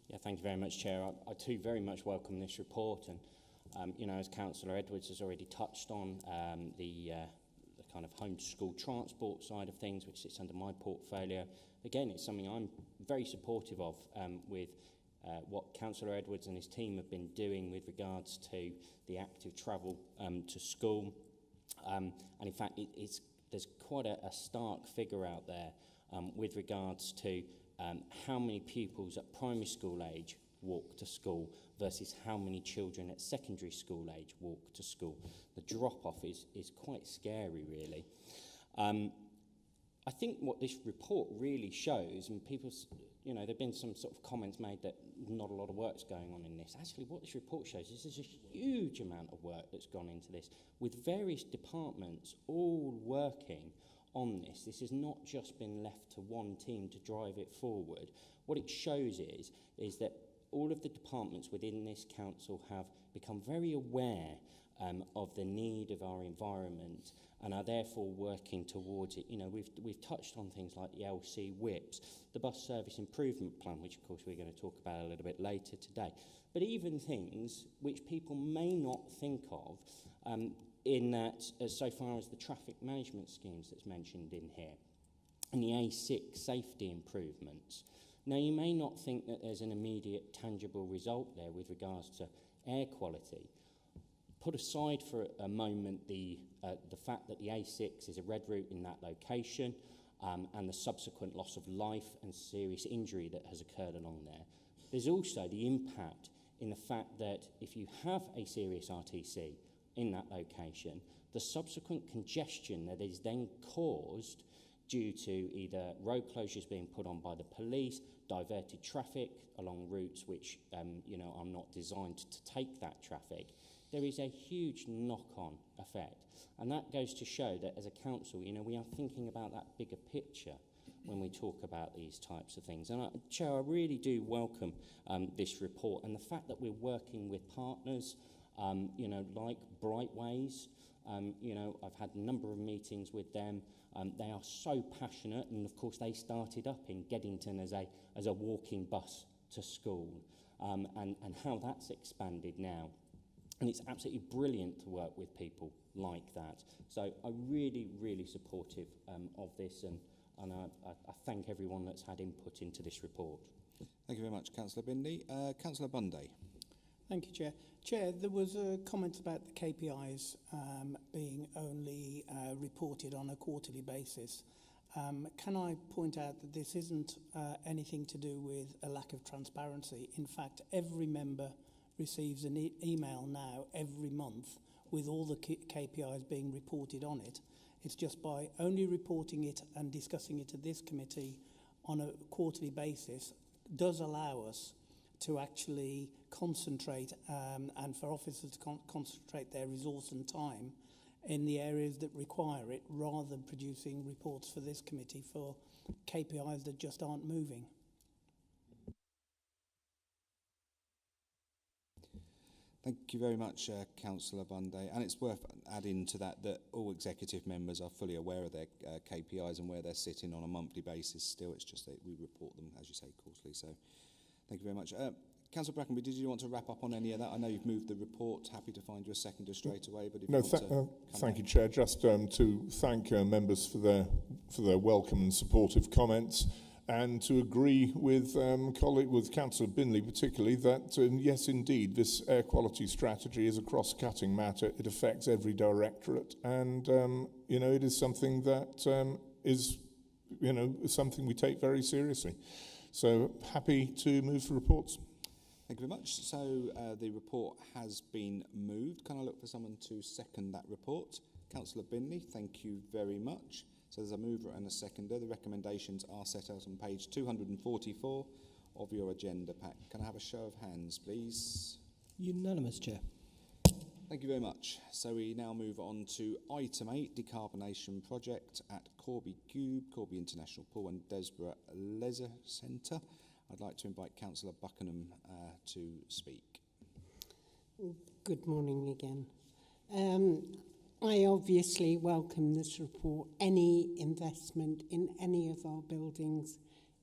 Yeah, thank you very much, Chair. I too very much welcome this report, and you know, as Councillor Edwards has already touched on, the kind of home to school transport side of things, which sits under my portfolio. Again, it's something I'm very supportive of with what Councillor Edwards and his team have been doing with regards to the active travel to school. And in fact, there's quite a stark figure out there with regards to how many pupils at primary school age walk to school versus how many children at secondary school age walk to school. The drop-off is quite scary, really. I think what this report really shows, and people, you know, there have been some sort of comments made that not a lot of work's going on in this. Actually, what this report shows is there's a huge amount of work that's gone into this, with various departments all working on this. This has not just been left to one team to drive it forward. What it shows is that all of the departments within this council have become very aware of the need of our environment and are therefore working towards it. You know, we've touched on things like the LC WIPs, the bus service improvement plan, which of course we're going to talk about a little bit later today, but even things which people may not think of in that, so far as the traffic management schemes that's mentioned in here, and the A6 safety improvements. Now, you may not think that there's an immediate tangible result there with regards to air quality. Put aside for a moment the fact that the A6 is a red route in that location and the subsequent loss of life and serious injury that has occurred along there. There's also the impact in the fact that if you have a serious RTC in that location, the subsequent congestion that is then caused due to either road closures being put on by the police, diverted traffic along routes which you know, are not designed to take that traffic, there is a huge knock-on effect. And that goes to show that as a council, you know, we are thinking about that bigger picture when we talk about these types of things. And Chair, I really do welcome this report, and the fact that we're working with partners, you know, like Brightways. You know, I've had a number of meetings with them. They are so passionate, and of course they started up in Geddington as a walking bus to school, and how that's expanded now And it's absolutely brilliant to work with people like that. So I'm really, really supportive of this, and I thank everyone that's had input into this report. Thank you very much, Councillor Bindley. Councillor Bunday. Thank you, Chair. Chair, there was a comment about the KPIs being only reported on a quarterly basis. Can I point out that this isn't anything to do with a lack of transparency? In fact, every member receives an email now every month with all the KPIs being reported on it. It's just by only reporting it and discussing it at this committee on a quarterly basis does allow us to actually concentrate and for officers to concentrate their resource and time in the areas that require it, rather than producing reports for this committee for KPIs that just aren't moving. Thank you very much, Councillor Bunday. And it's worth adding to that that all executive members are fully aware of their KPIs and where they're sitting on a monthly basis still. It's just that we report them, as you say, quarterly. So thank you very much. Councillor Brackenby, did you want to wrap up on any of that? I know you've moved the report. Happy to find you a seconder straight away. But if no, you want to thank you, Chair. Just to thank members for their welcome and supportive comments, and to agree with Councillor Bindley particularly that yes, indeed, this air quality strategy is a cross-cutting matter. It affects every directorate, and it is something that is something we take very seriously. So happy to move for reports. Thank you very much. So the report has been moved. Can I look for someone to second that report? Councillor Bindley, thank you very much. So there's a mover and a seconder. The recommendations are set out on page 244 of your agenda pack. Can I have a show of hands, please? Unanimous, Chair. Thank you very much. So we now move on to item 8, decarbonisation project at Corby Cube, Corby International Pool and Desborough Leisure Centre. I'd like to invite Councillor Buckingham to speak. Good morning again. I obviously welcome this report. Any investment in any of our buildings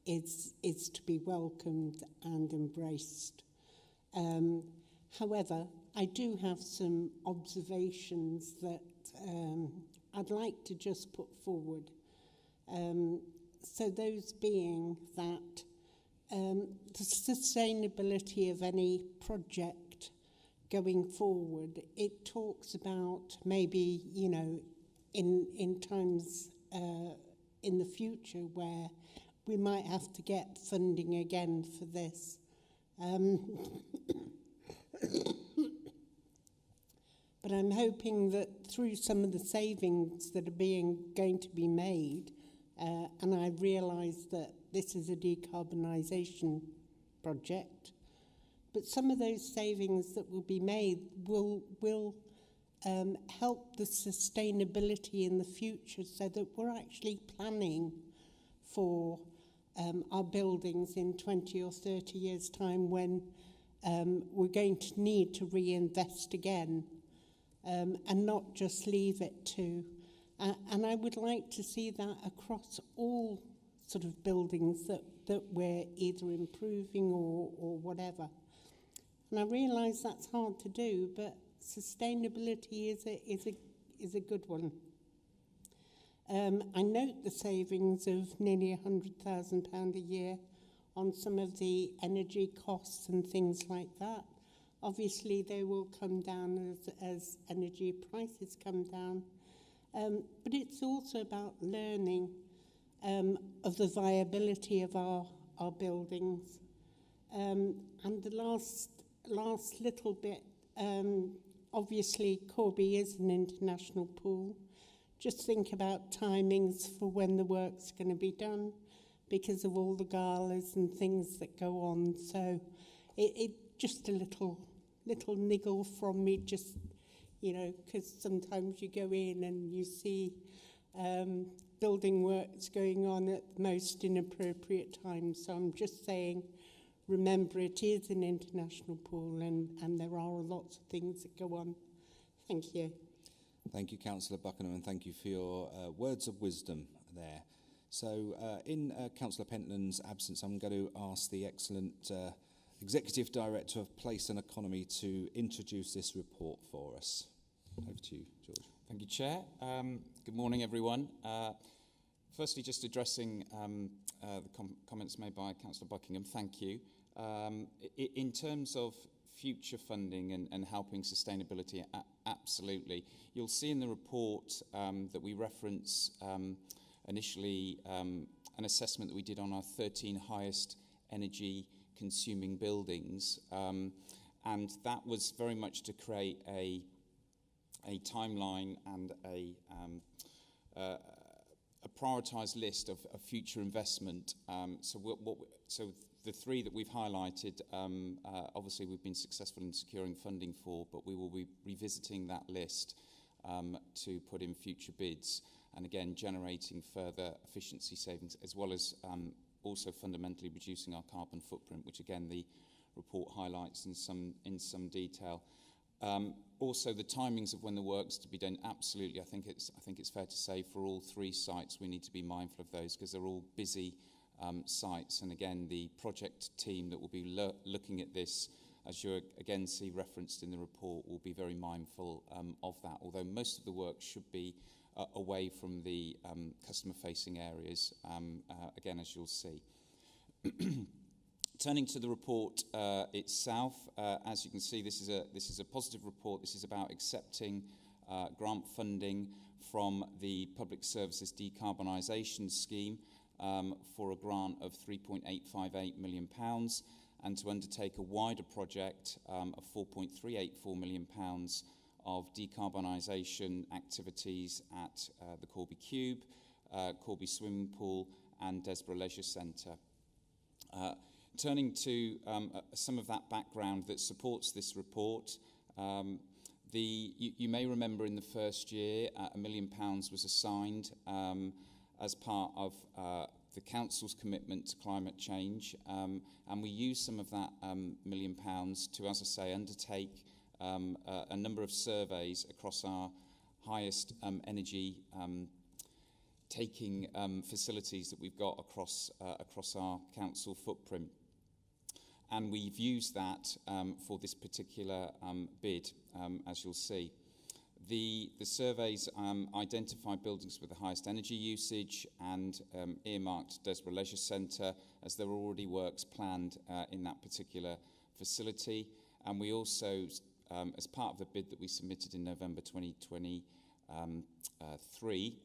is to be welcomed and embraced. However, I do have some observations that I'd like to just put forward. So those being that the sustainability of any project going forward, it talks about maybe, in times in the future where we might have to get funding again for this. But I'm hoping that through some of the savings that are going to be made, and I realise that this is a decarbonisation project, but some of those savings that will be made will help the sustainability in the future, so that we're actually planning for our buildings in 20 or 30 years' time when we're going to need to reinvest again, and not just leave it to. And I would like to see that across all sort of buildings that we're either improving or whatever. And I realise that's hard to do, but sustainability is a good one. I note the savings of nearly £100,000 a year on some of the energy costs and things like that. Obviously, they will come down as energy prices come down. But it's also about learning of the viability of our buildings. And the last little bit, obviously Corby is an international pool. Just think about timings for when the work's going to be done because of all the galas and things that go on. So it just a little niggle from me, just, because sometimes you go in and you see building works going on at most inappropriate times. So I'm just saying, remember, it is an international pool and there are lots of things that go on. Thank you. Thank you, Councillor Buckingham, and thank you for your words of wisdom there. So in Councillor Pentland's absence, I'm going to ask the excellent Executive Director of Place and Economy to introduce this report for us. Over to you, George. Thank you, Chair. Good morning, everyone. Firstly, just addressing the comments made by Councillor Buckingham, thank you. In terms of future funding and helping sustainability, absolutely. You'll see in the report that we reference initially an assessment that we did on our 13 highest energy consuming buildings, and that was very much to create a timeline and a prioritised list of future investment. So the three that we've highlighted, obviously we've been successful in securing funding for, but we will be revisiting that list to put in future bids, and again generating further efficiency savings, as well as also fundamentally reducing our carbon footprint, which again the report highlights in some detail. Also, the timings of when the work's to be done, absolutely. I think it's fair to say for all three sites we need to be mindful of those, because they're all busy sites. And again, the project team that will be looking at this, as you again see referenced in the report, will be very mindful of that. Although most of the work should be away from the customer-facing areas, again, as you'll see. Turning to the report itself, as you can see, this is a positive report. This is about accepting grant funding from the Public Services Decarbonisation Scheme for a grant of £3.858 million, and to undertake a wider project of £4.384 million of decarbonisation activities at the Corby Cube, Corby Swimming Pool and Desborough Leisure Centre. Turning to some of that background that supports this report, you may remember in the first year £1 million was assigned as part of the Council's commitment to climate change, and we used some of that £1 million to, as I say, undertake a number of surveys across our highest energy taking facilities that we've got across our council footprint. And we've used that for this particular bid, as you'll see. The surveys identify buildings with the highest energy usage and earmarked Desborough Leisure Centre, as there are already works planned in that particular facility. And we also, as part of the bid that we submitted in November 2023,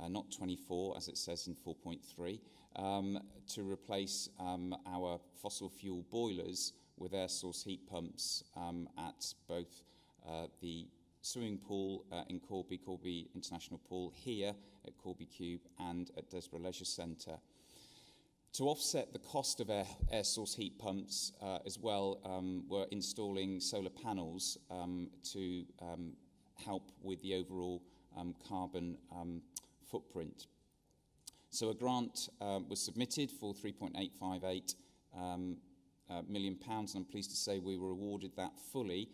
not 24 as it says in 4.3, to replace our fossil fuel boilers with air source heat pumps at both the swimming pool in Corby International Pool, here at Corby Cube, and at Desborough Leisure Centre. To offset the cost of air source heat pumps as well, we're installing solar panels to help with the overall carbon footprint. So a grant was submitted for £3.858 million, and I'm pleased to say we were awarded that fully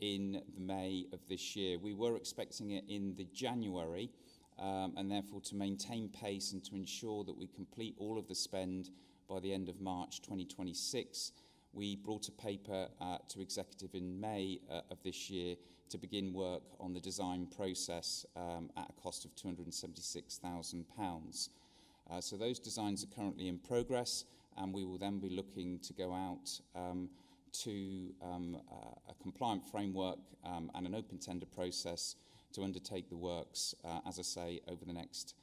in May of this year. We were expecting it in the January, and therefore to maintain pace and to ensure that we complete all of the spend by the end of March 2026, we brought a paper to Executive in May of this year to begin work on the design process at a cost of £276,000. So those designs are currently in progress, and we will then be looking to go out to a compliant framework and an open tender process to undertake the works, as I say, over the next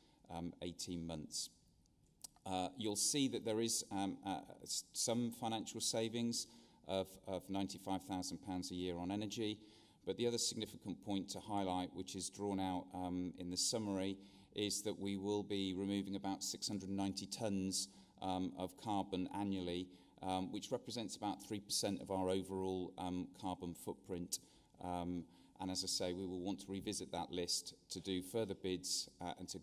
18 months. You'll see that there is some financial savings of £95,000 a year on energy, but the other significant point to highlight, which is drawn out in the summary, is that we will be removing about 690 tonnes of carbon annually, which represents about 3% of our overall carbon footprint. And as I say, we will want to revisit that list to do further bids and to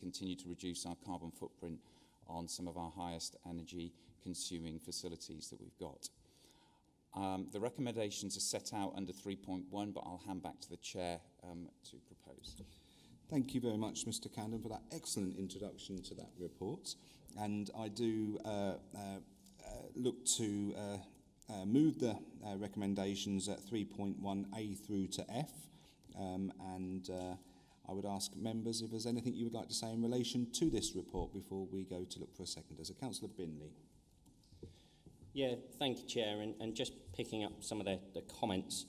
continue to reduce our carbon footprint on some of our highest energy consuming facilities that we've got. The recommendations are set out under 3.1, but I'll hand back to the Chair to propose. Thank you very much, Mr. Camden, for that excellent introduction to that report. And I do look to move the recommendations at 3.1A through to F, and I would ask members if there's anything you would like to say in relation to this report before we go to look for a seconder. So Councillor Binley. Yeah, thank you, Chair. And just picking up some of the comments,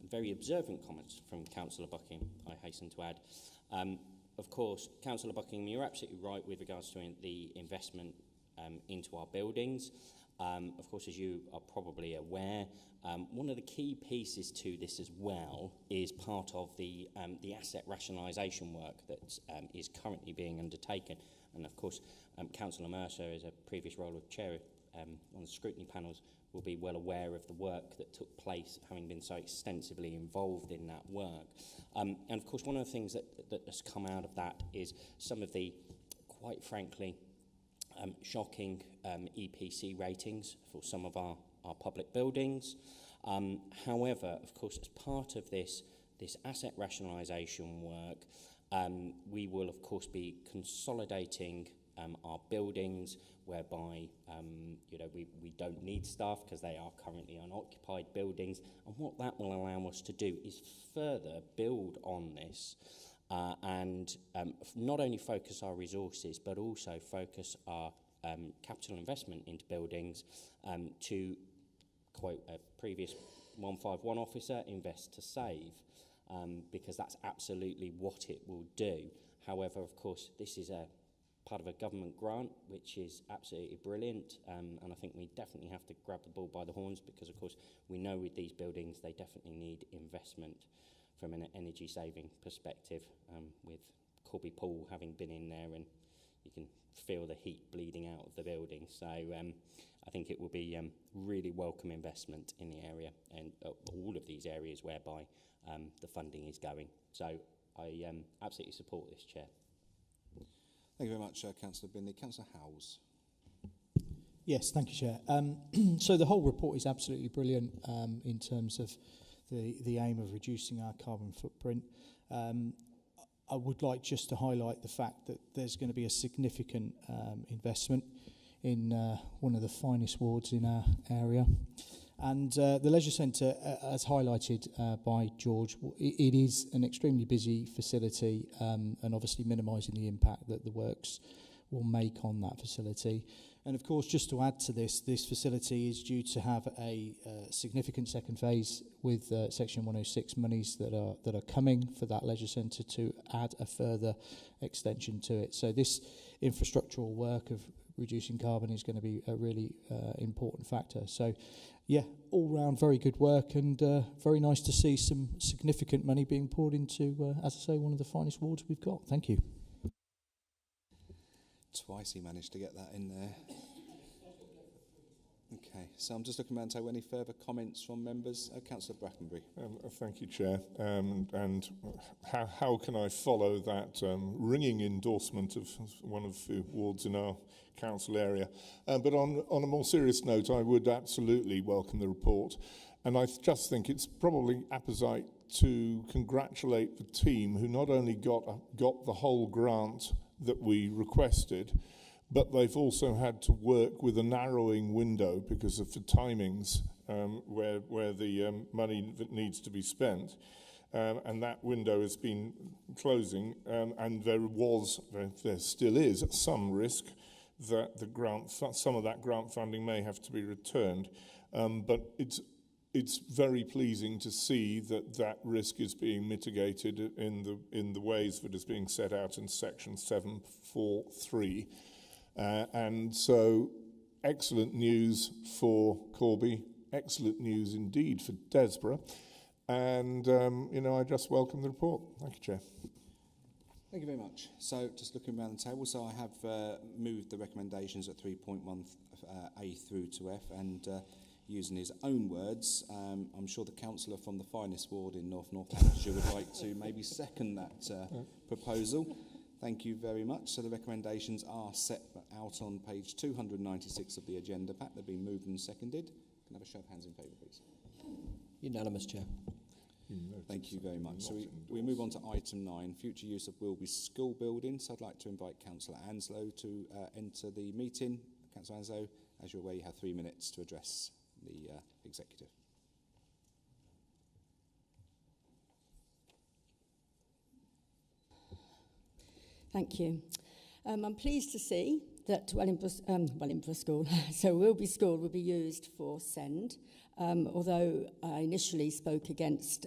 very observant comments from Councillor Buckingham, I hasten to add. Of course, Councillor Buckingham, you're absolutely right with regards to the investment into our buildings. Of course, as you are probably aware, one of the key pieces to this as well is part of the asset rationalisation work that is currently being undertaken. And of course, Councillor Mercer, as a previous role of chair on the scrutiny panels, will be well aware of the work that took place, having been so extensively involved in that work. And of course, one of the things that has come out of that is some of the, quite frankly, shocking EPC ratings for some of our public buildings. However, of course, as part of this asset rationalisation work, we will, of course, be consolidating our buildings, whereby we don't need staff because they are currently unoccupied buildings. And what that will allow us to do is further build on this and not only focus our resources, but also focus our capital investment into buildings to, quote a previous 151 officer, invest to save, because that's absolutely what it will do. However, of course, this is a part of a government grant, which is absolutely brilliant, and I think we definitely have to grab the bull by the horns, because, of course, we know with these buildings they definitely need investment from an energy saving perspective, with Corby Pool having been in there, and you can feel the heat bleeding out of the building. So I think it will be really welcome investment in the area, and all of these areas whereby the funding is going. So I absolutely support this, Chair. Thank you very much, Councillor Binley. Councillor Howells. Yes, thank you, Chair. So the whole report is absolutely brilliant in terms of the aim of reducing our carbon footprint. I would like just to highlight the fact that there's going to be a significant investment in one of the finest wards in our area. And the Leisure Centre, as highlighted by George, it is an extremely busy facility, and obviously minimising the impact that the works will make on that facility. And of course, just to add to this facility is due to have a significant second phase with Section 106 monies that are coming for that Leisure Centre to add a further extension to it. So this infrastructural work of reducing carbon is going to be a really important factor. So yeah, all round very good work, and very nice to see some significant money being poured into, as I say, one of the finest wards we've got. Thank you. Twice he managed to get that in there. Okay, so I'm just looking around to any further comments from members. Councillor Brackenbury. Thank you, Chair. And how can I follow that ringing endorsement of one of the wards in our council area? But on a more serious note, I would absolutely welcome the report. And I just think it's probably apposite to congratulate the team who not only got the whole grant that we requested, but they've also had to work with a narrowing window because of the timings where the money that needs to be spent. And that window has been closing, and there still is some risk that some of that grant funding may have to be returned. But it's very pleasing to see that risk is being mitigated in the ways that is being set out in Section 743. And so, excellent news for Corby, excellent news indeed for Desborough, and I just welcome the report. Thank you, Chair. Thank you very much. So, just looking around the table, so I have moved the recommendations at 3.1A through to F, and using his own words, I'm sure the councillor from the finest ward in Northamptonshire would like to maybe second that proposal. Thank you very much. So the recommendations are set out on page 296 of the agenda pack. They've been moved and seconded. Can I have a show of hands in favour, please? Unanimous, Chair. Thank you very much. So we move on to item 9, future use of Wilby School buildings. I'd like to invite Councillor Anslow to enter the meeting. Councillor Anslow, as you're aware, you have 3 minutes to address the executive. Thank you. I'm pleased to see that Wellingborough School, so Wilby School will be used for SEND, although I initially spoke against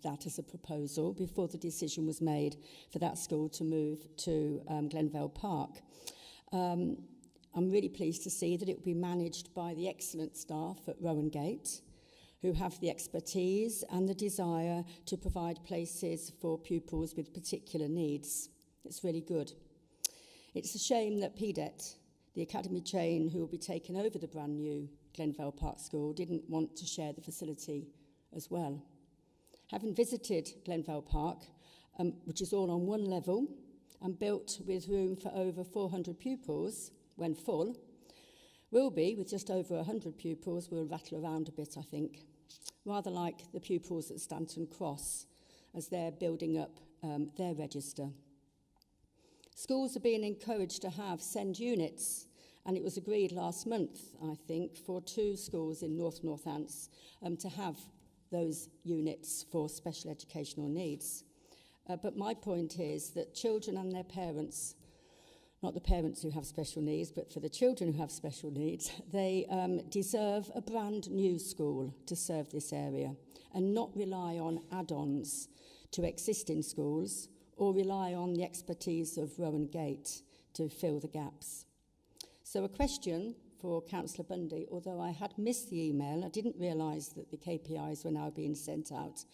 that as a proposal before the decision was made for that school to move to Glenvale Park. I'm really pleased to see that it will be managed by the excellent staff at Rowan Gate, who have the expertise and the desire to provide places for pupils with particular needs. It's really good. It's a shame that PDET, the academy chain who will be taking over the brand new Glenvale Park School, didn't want to share the facility as well. Having visited Glenvale Park, which is all on one level and built with room for over 400 pupils when full, Wilby, with just over 100 pupils, will rattle around a bit, I think, rather like the pupils at Stanton Cross as they're building up their register. Schools are being encouraged to have SEND units, and it was agreed last month, I think, for 2 schools in North Northants to have those units for special educational needs. But my point is that children and their parents, not the parents who have special needs, but for the children who have special needs, they deserve a brand new school to serve this area and not rely on add-ons to existing schools or rely on the expertise of Rowan Gate to fill the gaps. So a question for Councillor Bundy, although I had missed the email, I didn't realise that the KPIs were now being sent out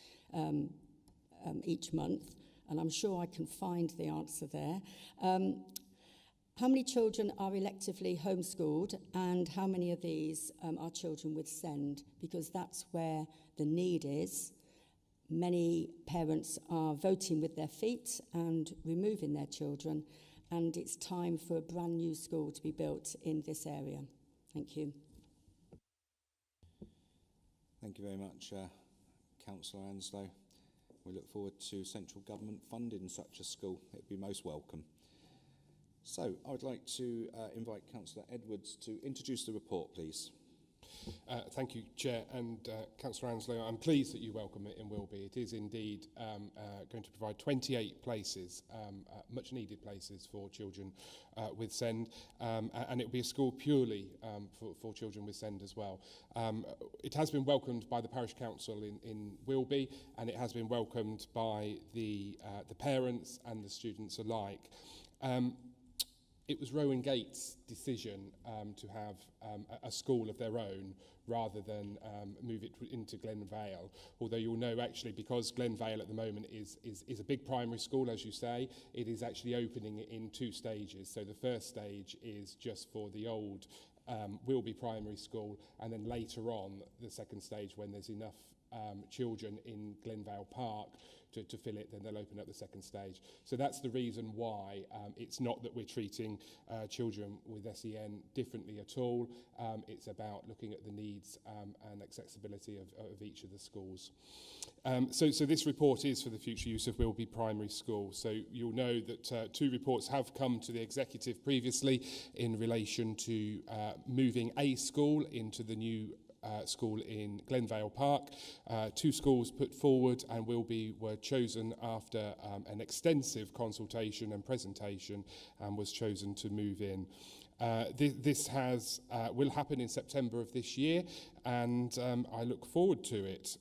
each month, and I'm sure I can find the answer there. How many children are electively homeschooled, and how many of these are children with SEND? Because that's where the need is. Many parents are voting with their feet and removing their children, and it's time for a brand new school to be built in this area. Thank you. Thank you very much, Councillor Anslow. We look forward to central government funding such a school. It would be most welcome. So I would like to invite Councillor Edwards to introduce the report, please. Thank you, Chair, and Councillor Anslow. I'm pleased that you welcome it in Wilby. It is indeed going to provide 28 places, much needed places for children with SEND, and it will be a school purely for children with SEND as well. It has been welcomed by the Parish Council in Wilby, and it has been welcomed by the parents and the students alike. It was Rowan Gate's decision to have a school of their own rather than move it into Glenvale. Although you'll know actually, because Glenvale at the moment is a big primary school, as you say, it is actually opening in 2 stages. So the first stage is just for the old Wilby Primary School, and then later on the second stage, when there's enough children in Glenvale Park to fill it, then they'll open up the second stage. So that's the reason why it's not that we're treating children with SEN differently at all. It's about looking at the needs and accessibility of each of the schools. So this report is for the future use of Wilby Primary School. So you'll know that 2 reports have come to the executive previously in relation to moving a school into the new school in Glenvale Park. 2 schools put forward and were chosen after an extensive consultation and presentation, and was chosen to move in. This will happen in September of this year, and I look forward to it.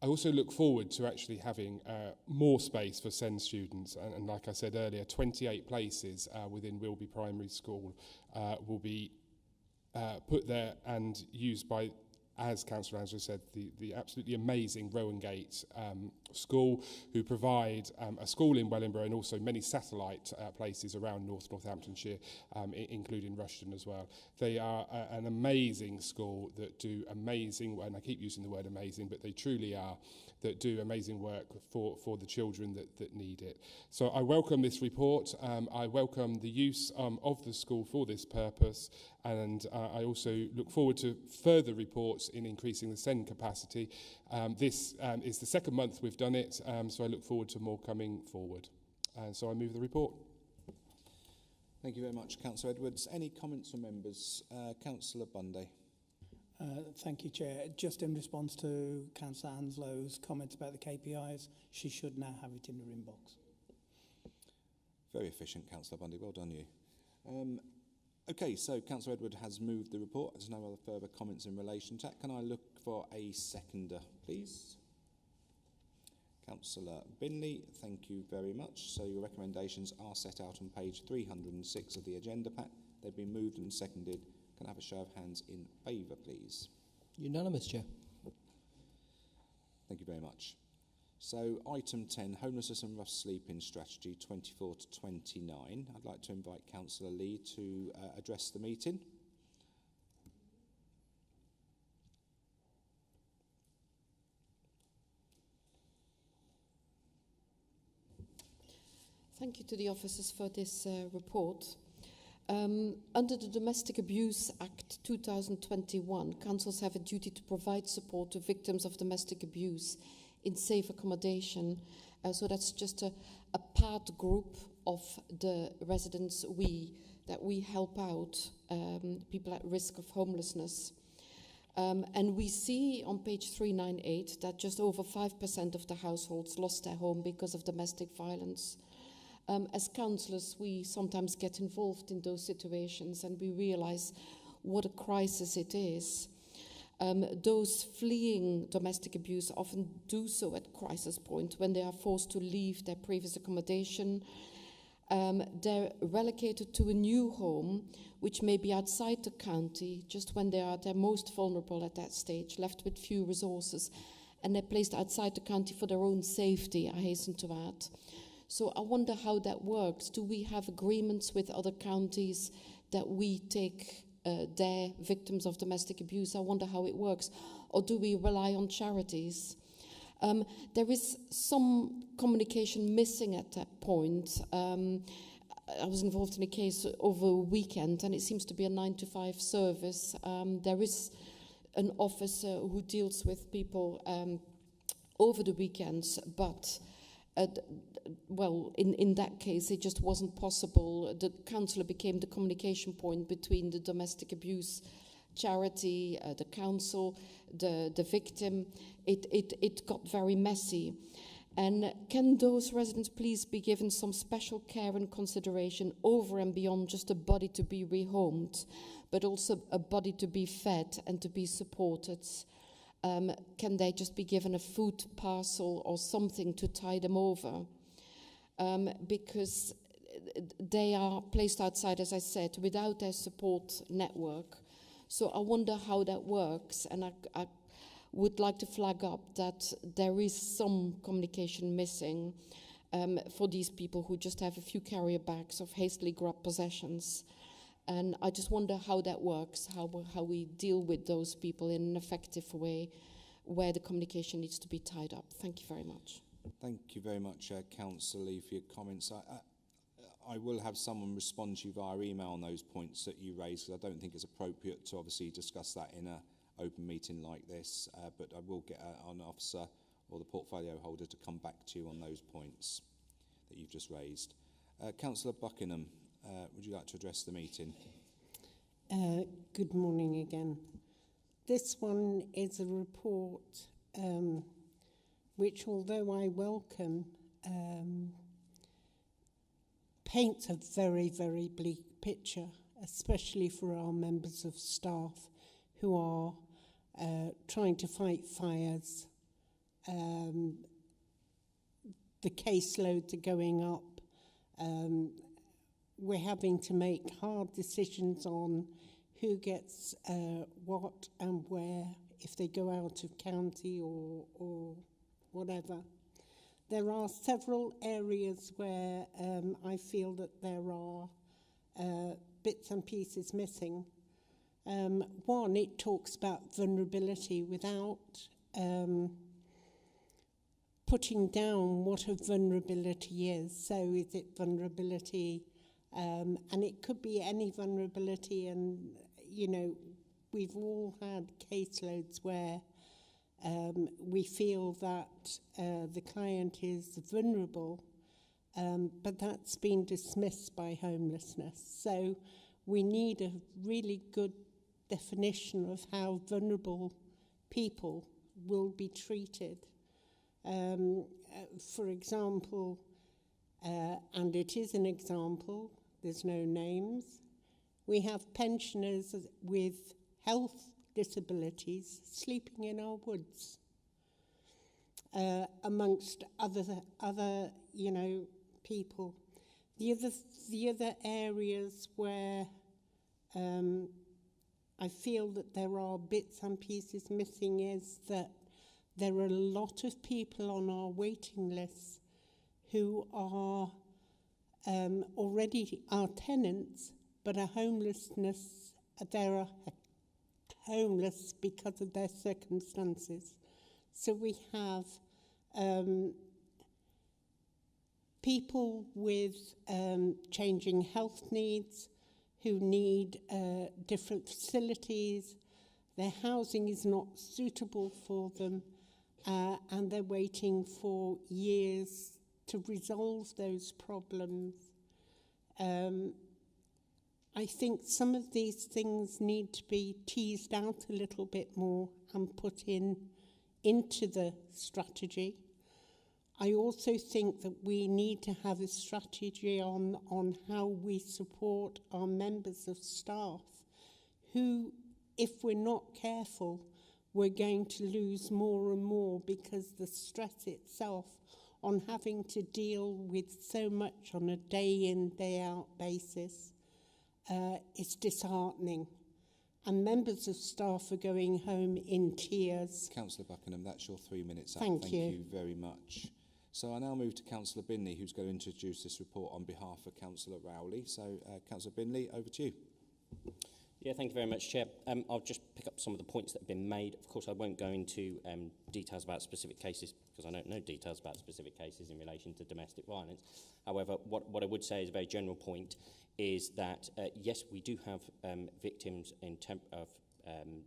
I also look forward to actually having more space for SEND students, and like I said earlier, 28 places within Wilby Primary School will be put there and used by, as Councillor Anslow said, the absolutely amazing Rowan Gate School, who provide a school in Wellingborough and also many satellite places around Northamptonshire, including Rushden as well. They are an amazing school that do amazing, and I keep using the word amazing, but they truly are, that do amazing work for the children that need it. So I welcome this report. I welcome the use of the school for this purpose, and I also look forward to further reports in increasing the SEND capacity. This is the second month we've done it, so I look forward to more coming forward. And so I move the report. Thank you very much, Councillor Edwards. Any comments from members? Councillor Bunday. Thank you, Chair. Just in response to Councillor Anslow's comments about the KPIs, she should now have it in her inbox. Very efficient, Councillor Bundy. Well done, you. Okay, so Councillor Edward has moved the report. There's no other further comments in relation to that. Can I look for a seconder, please? Councillor Binley, thank you very much. So your recommendations are set out on page 306 of the agenda pack. They've been moved and seconded. Can I have a show of hands in favour, please? Unanimous, Chair. Thank you very much. So item 10, homelessness and rough sleeping strategy 24 to 29. I'd like to invite Councillor Lee to address the meeting. Thank you to the officers for this report. Under the Domestic Abuse Act 2021, councils have a duty to provide support to victims of domestic abuse in safe accommodation. So that's just a part group of the residents that we help out, people at risk of homelessness. And we see on page 398 that just over 5% of the households lost their home because of domestic violence. As councillors, we sometimes get involved in those situations and we realise what a crisis it is. Those fleeing domestic abuse often do so at crisis point when they are forced to leave their previous accommodation. They're relocated to a new home, which may be outside the county, just when they are their most vulnerable at that stage, left with few resources, and they're placed outside the county for their own safety, I hasten to add. So I wonder how that works. Do we have agreements with other counties that we take their victims of domestic abuse? I wonder how it works. Or do we rely on charities? There is some communication missing at that point. I was involved in a case over a weekend, and it seems to be a 9-to-5 service. There is an officer who deals with people over the weekends, but well, in that case, it just wasn't possible. The councillor became the communication point between the domestic abuse charity, the council, the victim. It got very messy. And can those residents please be given some special care and consideration over and beyond just a body to be rehomed, but also a body to be fed and to be supported? Can they just be given a food parcel or something to tide them over? Because they are placed outside, as I said, without their support network. So I wonder how that works, and I would like to flag up that there is some communication missing for these people who just have a few carrier bags of hastily grabbed possessions. And I just wonder how that works, how we deal with those people in an effective way where the communication needs to be tied up. Thank you very much. Thank you very much, Councillor Lee, for your comments. I will have someone respond to you via email on those points that you raised, because I don't think it's appropriate to obviously discuss that in an open meeting like this, but I will get an officer or the portfolio holder to come back to you on those points that you've just raised. Councillor Buckingham, would you like to address the meeting? Good morning again. This one is a report which, although I welcome, paints a very, very bleak picture, especially for our members of staff who are trying to fight fires. The caseloads are going up. We're having to make hard decisions on who gets what and where, if they go out of county or whatever. There are several areas where I feel that there are bits and pieces missing. One, it talks about vulnerability without putting down what a vulnerability is. So is it vulnerability? And it could be any vulnerability, and, you know, we've all had caseloads where we feel that the client is vulnerable, but that's been dismissed by homelessness. So we need a really good definition of how vulnerable people will be treated. For example, and it is an example, there's no names, we have pensioners with health disabilities sleeping in our woods, amongst other people. The other areas where I feel that there are bits and pieces missing is that there are a lot of people on our waiting lists who are already our tenants, but are they're homeless because of their circumstances. So we have people with changing health needs who need different facilities. Their housing is not suitable for them, and they're waiting for years to resolve those problems. I think some of these things need to be teased out a little bit more and put into the strategy. I also think that we need to have a strategy on how we support our members of staff who, if we're not careful, we're going to lose more and more because the stress itself on having to deal with so much on a day-in, day-out basis is disheartening. And members of staff are going home in tears. Councillor Buckingham, that's your 3 minutes up. Thank you. Thank you very much. So I now move to Councillor Binley, who's going to introduce this report on behalf of Councillor Rowley. So, Councillor Binley, over to you. Yeah, thank you very much, Chair. I'll just pick up some of the points that have been made. Of course, I won't go into details about specific cases because I don't know details about specific cases in relation to domestic violence. However, what I would say is a very general point is that, yes, we do have victims of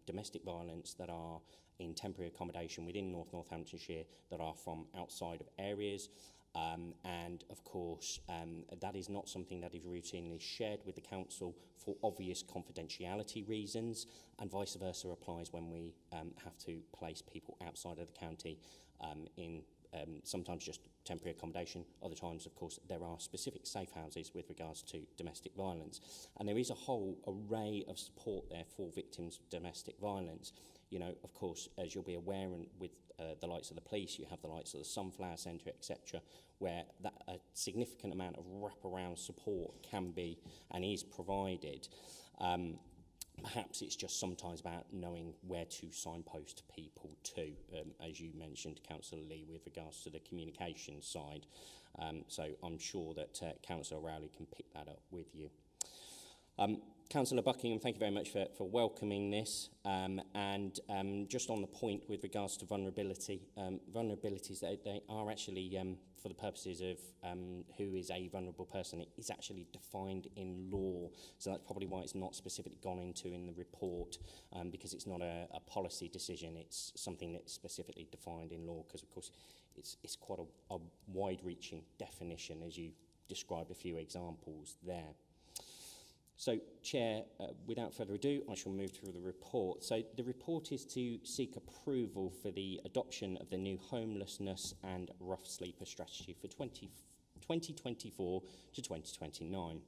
domestic violence that are in temporary accommodation within North Northamptonshire that are from outside of areas. And of course, that is not something that is routinely shared with the council for obvious confidentiality reasons, and vice versa applies when we have to place people outside of the county in sometimes just temporary accommodation. Other times, of course, there are specific safe houses with regards to domestic violence. And there is a whole array of support there for victims of domestic violence. You know, of course, as you'll be aware, and with the likes of the police, you have the likes of the Sunflower Centre, etc., where a significant amount of wraparound support can be and is provided. Perhaps it's just sometimes about knowing where to signpost people to, as you mentioned, Councillor Lee, with regards to the communication side. So I'm sure that Councillor Rowley can pick that up with you. Councillor Buckingham, thank you very much for welcoming this. Just on the point with regards to vulnerability, vulnerabilities, they are actually, for the purposes of who is a vulnerable person, it is actually defined in law. So that's probably why it's not specifically gone into in the report, because it's not a policy decision. It's something that's specifically defined in law, because, of course, it's quite a wide-reaching definition, as you described a few examples there. So, Chair, without further ado, I shall move through the report. So the report is to seek approval for the adoption of the new homelessness and rough sleeper strategy for 2024 to 2029.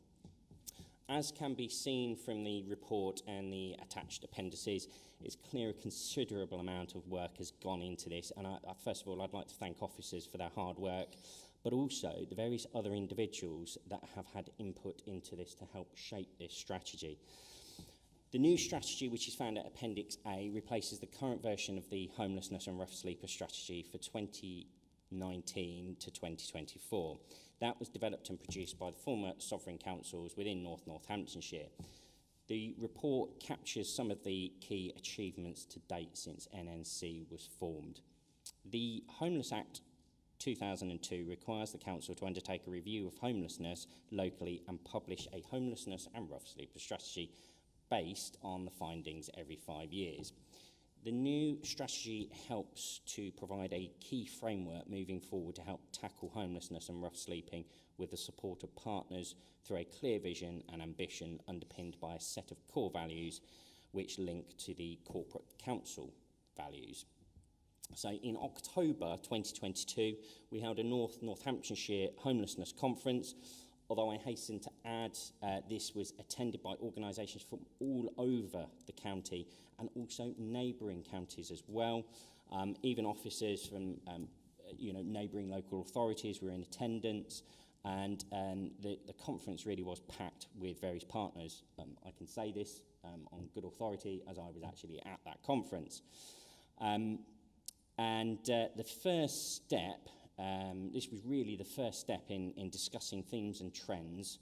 As can be seen from the report and the attached appendices, it's clear a considerable amount of work has gone into this. And first of all, I'd like to thank officers for their hard work, but also the various other individuals that have had input into this to help shape this strategy. The new strategy, which is found at Appendix A, replaces the current version of the homelessness and rough sleeper strategy for 2019 to 2024. That was developed and produced by the former Sovereign Councils within North Northamptonshire. The report captures some of the key achievements to date since NNC was formed. The Homeless Act 2002 requires the council to undertake a review of homelessness locally and publish a homelessness and rough sleeper strategy based on the findings every 5 years. The new strategy helps to provide a key framework moving forward to help tackle homelessness and rough sleeping with the support of partners through a clear vision and ambition underpinned by a set of core values which link to the corporate council values. So in October 2022, we held a Northamptonshire Homelessness Conference. Although I hasten to add, this was attended by organisations from all over the county and also neighbouring counties as well. Even officers from neighbouring local authorities were in attendance, and the conference really was packed with various partners. I can say this on good authority, as I was actually at that conference. The first step, this was really the first step in discussing themes and trends,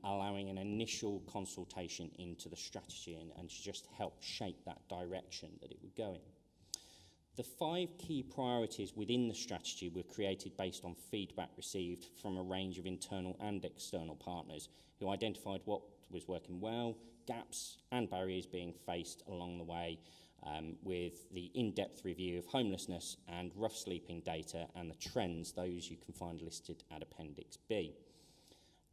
allowing an initial consultation into the strategy and to just help shape that direction that it would go in. The 5 key priorities within the strategy were created based on feedback received from a range of internal and external partners who identified what was working well, gaps and barriers being faced along the way, with the in-depth review of homelessness and rough sleeping data and the trends, those you can find listed at Appendix B.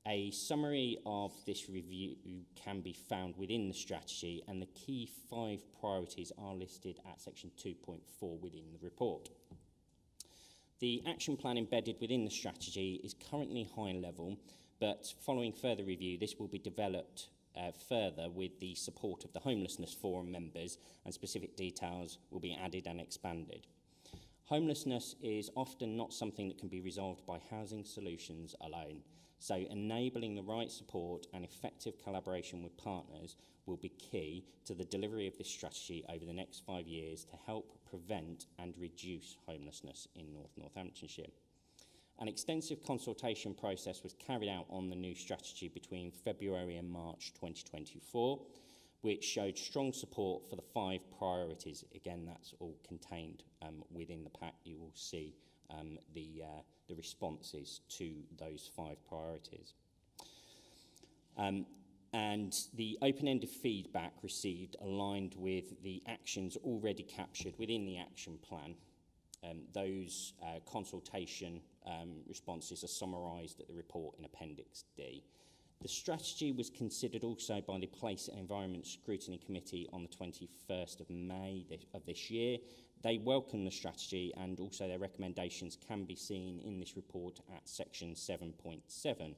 A summary of this review can be found within the strategy, and the key 5 priorities are listed at section 2.4 within the report. The action plan embedded within the strategy is currently high level, but following further review, this will be developed further with the support of the Homelessness Forum members, and specific details will be added and expanded. Homelessness is often not something that can be resolved by housing solutions alone, so enabling the right support and effective collaboration with partners will be key to the delivery of this strategy over the next 5 years to help prevent and reduce homelessness in Northamptonshire. An extensive consultation process was carried out on the new strategy between February and March 2024, which showed strong support for the 5 priorities. Again, that's all contained within the pack. You will see the responses to those 5 priorities. And the open-ended feedback received aligned with the actions already captured within the action plan. Those consultation responses are summarised at the report in Appendix D. The strategy was considered also by the Place and Environment Scrutiny Committee on the 21st of May of this year. They welcome the strategy, and also their recommendations can be seen in this report at section 7.7.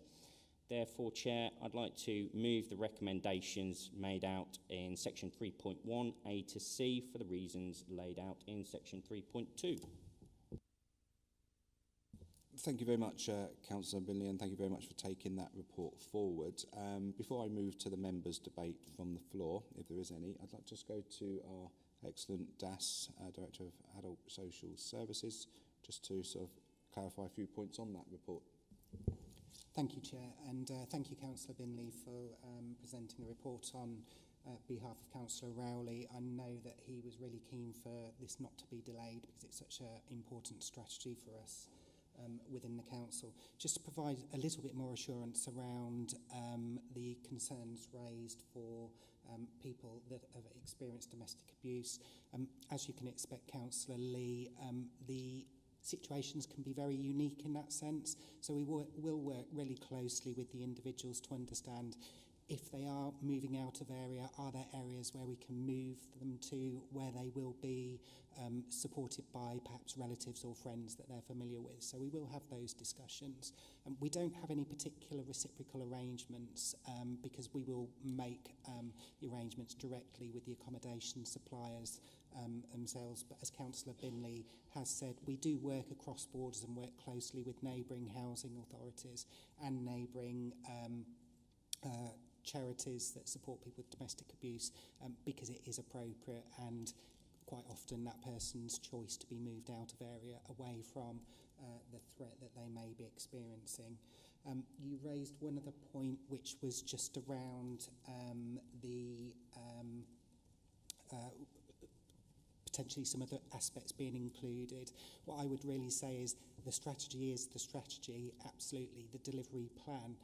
Therefore, Chair, I'd like to move the recommendations made out in section 3.1 A to C for the reasons laid out in section 3.2. Thank you very much, Councillor Binley, and thank you very much for taking that report forward. Before I move to the members' debate from the floor, if there is any, I'd like to just go to our excellent DAS, Director of Adult Social Services, just to sort of clarify a few points on that report. Thank you, Chair, and thank you, Councillor Binley, for presenting the report on behalf of Councillor Rowley. I know that he was really keen for this not to be delayed because it's such an important strategy for us within the council. Just to provide a little bit more assurance around the concerns raised for people that have experienced domestic abuse. As you can expect, Councillor Lee, the situations can be very unique in that sense. So we will work really closely with the individuals to understand if they are moving out of area, are there areas where we can move them to where they will be supported by perhaps relatives or friends that they're familiar with. So we will have those discussions. We don't have any particular reciprocal arrangements because we will make the arrangements directly with the accommodation suppliers themselves. But as Councillor Binley has said, we do work across borders and work closely with neighbouring housing authorities and neighbouring charities that support people with domestic abuse because it is appropriate and quite often that person's choice to be moved out of area away from the threat that they may be experiencing. You raised one other point which was just around the potentially some other aspects being included. What I would really say is the strategy is the strategy, absolutely. The delivery plan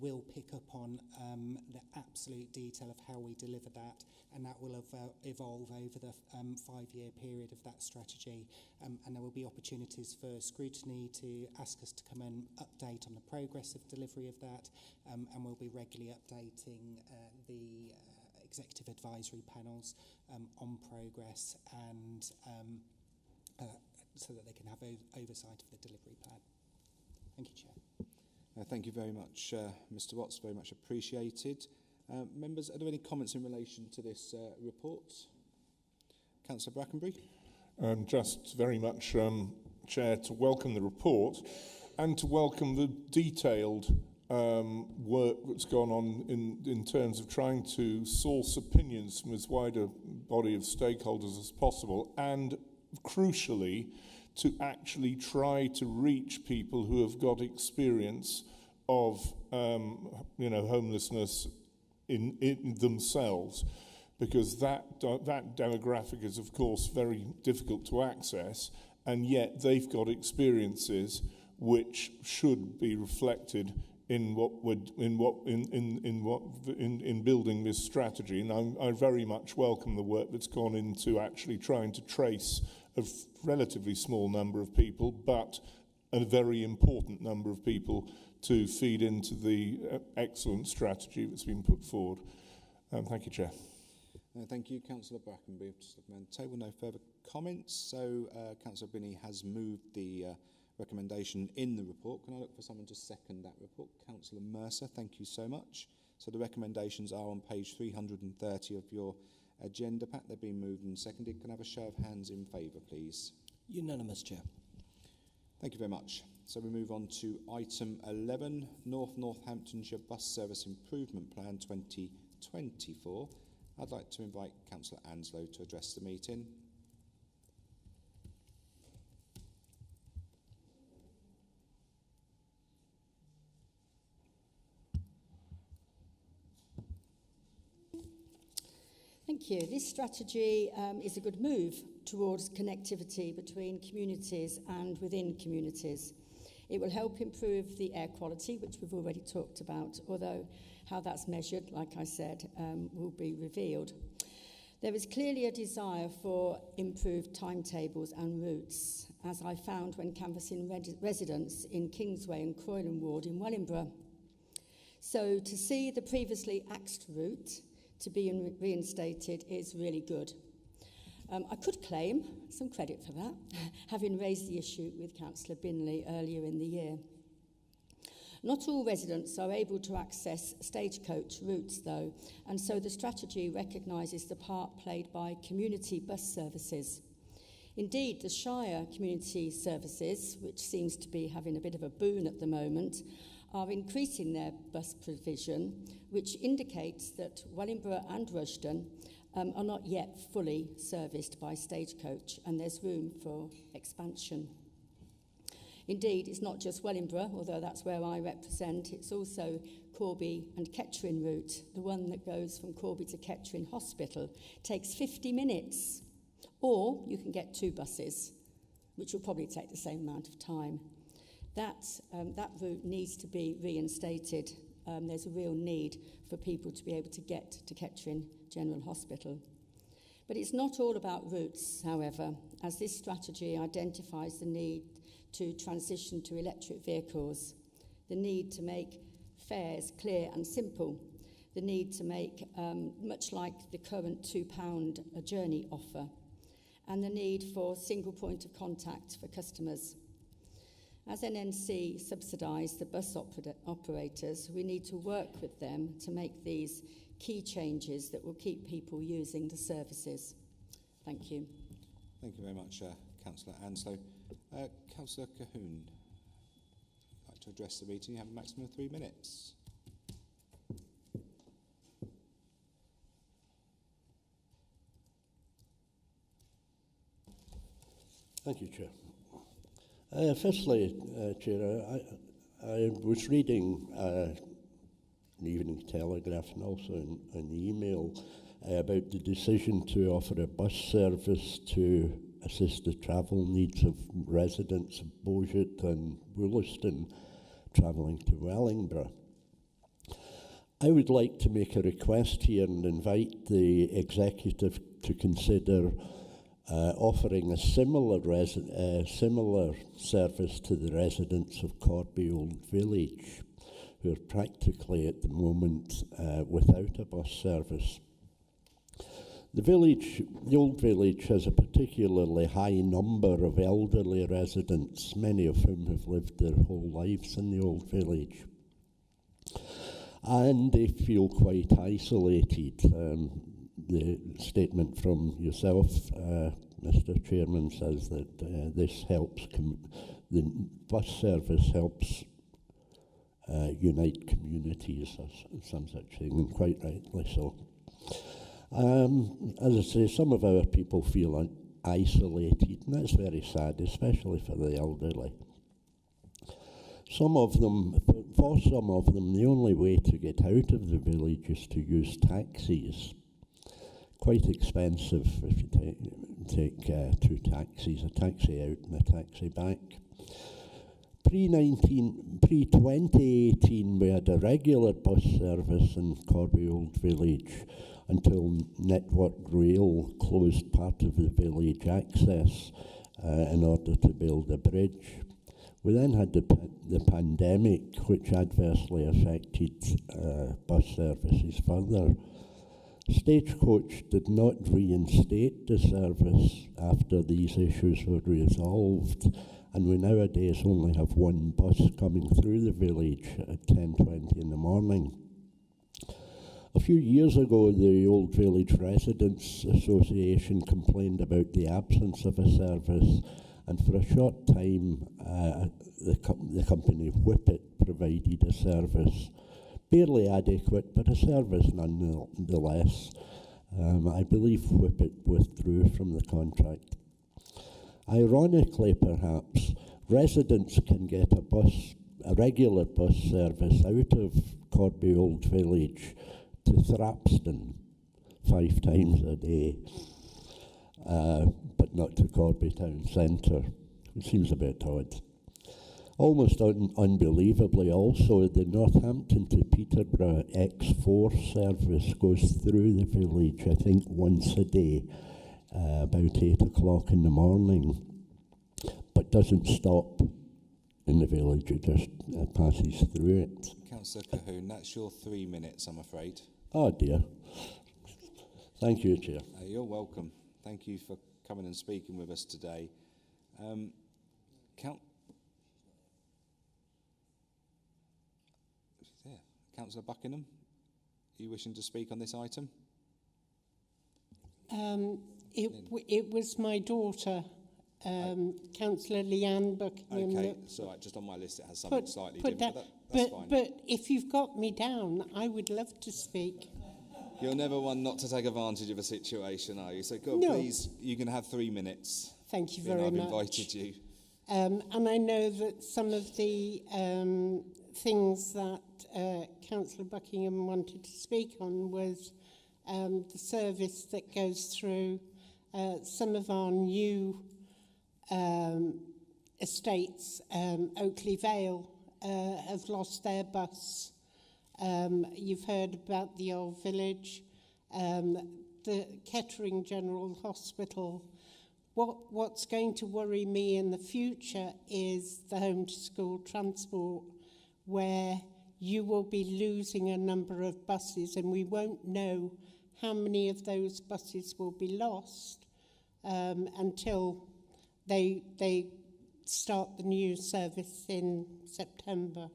will pick up on the absolute detail of how we deliver that, and that will evolve over the 5-year period of that strategy. And there will be opportunities for scrutiny to ask us to come and update on the progress of delivery of that, and we'll be regularly updating the executive advisory panels on progress and so that they can have oversight of the delivery plan. Thank you, Chair. Thank you very much, Mr Watts, very much appreciated. Members, are there any comments in relation to this report? Councillor Brackenbury. Just very much, Chair, to welcome the report and to welcome the detailed work that's gone on in terms of trying to source opinions from as wide a body of stakeholders as possible, and crucially to actually try to reach people who have got experience of homelessness in themselves, because that demographic is of course very difficult to access, and yet they've got experiences which should be reflected in building this strategy. And I very much welcome the work that's gone into actually trying to trace a relatively small number of people, but a very important number of people to feed into the excellent strategy that's been put forward. Thank you, Chair. Thank you, Councillor Brackenbury. Just looking around the table, no further comments. So Councillor Binney has moved the recommendation in the report. Can I look for someone to second that report? Councillor Mercer, thank you so much. So the recommendations are on page 330 of your agenda pack. They're being moved and seconded. Can I have a show of hands in favour, please? Unanimous, Chair. Thank you very much. So we move on to item 11, North Northamptonshire Bus Service Improvement Plan 2024. I'd like to invite Councillor Anslow to address the meeting. Thank you. This strategy is a good move towards connectivity between communities and within communities. It will help improve the air quality, which we've already talked about, although how that's measured, like I said, will be revealed. There is clearly a desire for improved timetables and routes, as I found when canvassing residents in Kingsway and Croydon Ward in Wellingborough. So to see the previously axed route to be reinstated is really good. I could claim some credit for that, having raised the issue with Councillor Binley earlier in the year. Not all residents are able to access stagecoach routes, though, and so the strategy recognises the part played by community bus services. Indeed, the Shire Community Services, which seems to be having a bit of a boon at the moment, are increasing their bus provision, which indicates that Wellingborough and Rushden are not yet fully serviced by stagecoach, and there's room for expansion. Indeed, it's not just Wellingborough, although that's where I represent, it's also Corby and Kettering route. The one that goes from Corby to Kettering Hospital takes 50 minutes, or you can get 2 buses, which will probably take the same amount of time. That route needs to be reinstated. There's a real need for people to be able to get to Kettering General Hospital. But it's not all about routes, however, as this strategy identifies the need to transition to electric vehicles, the need to make fares clear and simple, the need to make, much like the current £2 a journey offer, and the need for single point of contact for customers. As NNC subsidise the bus operators, we need to work with them to make these key changes that will keep people using the services. Thank you. Thank you very much, Councillor Anslow. Councillor Cahoon, I'd like to address the meeting. You have a maximum of 3 minutes. Thank you, Chair. Firstly, Chair, I was reading the Evening Telegraph and also in the email about the decision to offer a bus service to assist the travel needs of residents of Beaujut and Wollaston travelling to Wellingborough. I would like to make a request here and invite the executive to consider offering a similar service to the residents of Corby Old Village, who are practically at the moment without a bus service. The Old Village has a particularly high number of elderly residents, many of whom have lived their whole lives in the Old Village. And they feel quite isolated. The statement from yourself, Mr. Chairman, says that this helps, the bus service helps unite communities, or some such thing, and quite rightly so. As I say, some of our people feel isolated, and that's very sad, especially for the elderly. For some of them, the only way to get out of the village is to use taxis. Quite expensive if you take two taxis, a taxi out and a taxi back. Pre-2018, we had a regular bus service in Corby Old Village until Network Rail closed part of the village access in order to build a bridge. We then had the pandemic, which adversely affected bus services further. Stagecoach did not reinstate the service after these issues were resolved, and we nowadays only have one bus coming through the village at 10:20 in the morning. A few years ago, the Old Village Residents Association complained about the absence of a service, and for a short time, the company Whippet provided a service. Barely adequate, but a service nonetheless. I believe Whippet withdrew from the contract. Ironically, perhaps, residents can get a regular bus service out of Corby Old Village to Thrapston 5 times a day, but not to Corby Town Centre. It seems a bit odd. Almost unbelievably also, the Northampton to Peterborough X4 service goes through the village, I think, once a day, about 8 o'clock in the morning, but doesn't stop in the village, it just passes through it. Councillor Cahoon, that's your 3 minutes, I'm afraid. Oh dear. Thank you, Chair. You're welcome. Thank you for coming and speaking with us today. Councillor Buckingham, are you wishing to speak on this item? It was my daughter, Councillor Leanne Buckingham. Okay, so just on my list it has something slightly different, that's fine. But if you've got me down, I would love to speak. You're never one not to take advantage of a situation, are you? So go, No. please, you can have 3 minutes. Thank you very much. I've invited you. And I know that some of the things that Councillor Buckingham wanted to speak on was the service that goes through some of our new estates. Oakley Vale have lost their bus. You've heard about the Old Village, the Kettering General Hospital. What's going to worry me in the future is the home to school transport, where you will be losing a number of buses, and we won't know how many of those buses will be lost until they start the new service in September.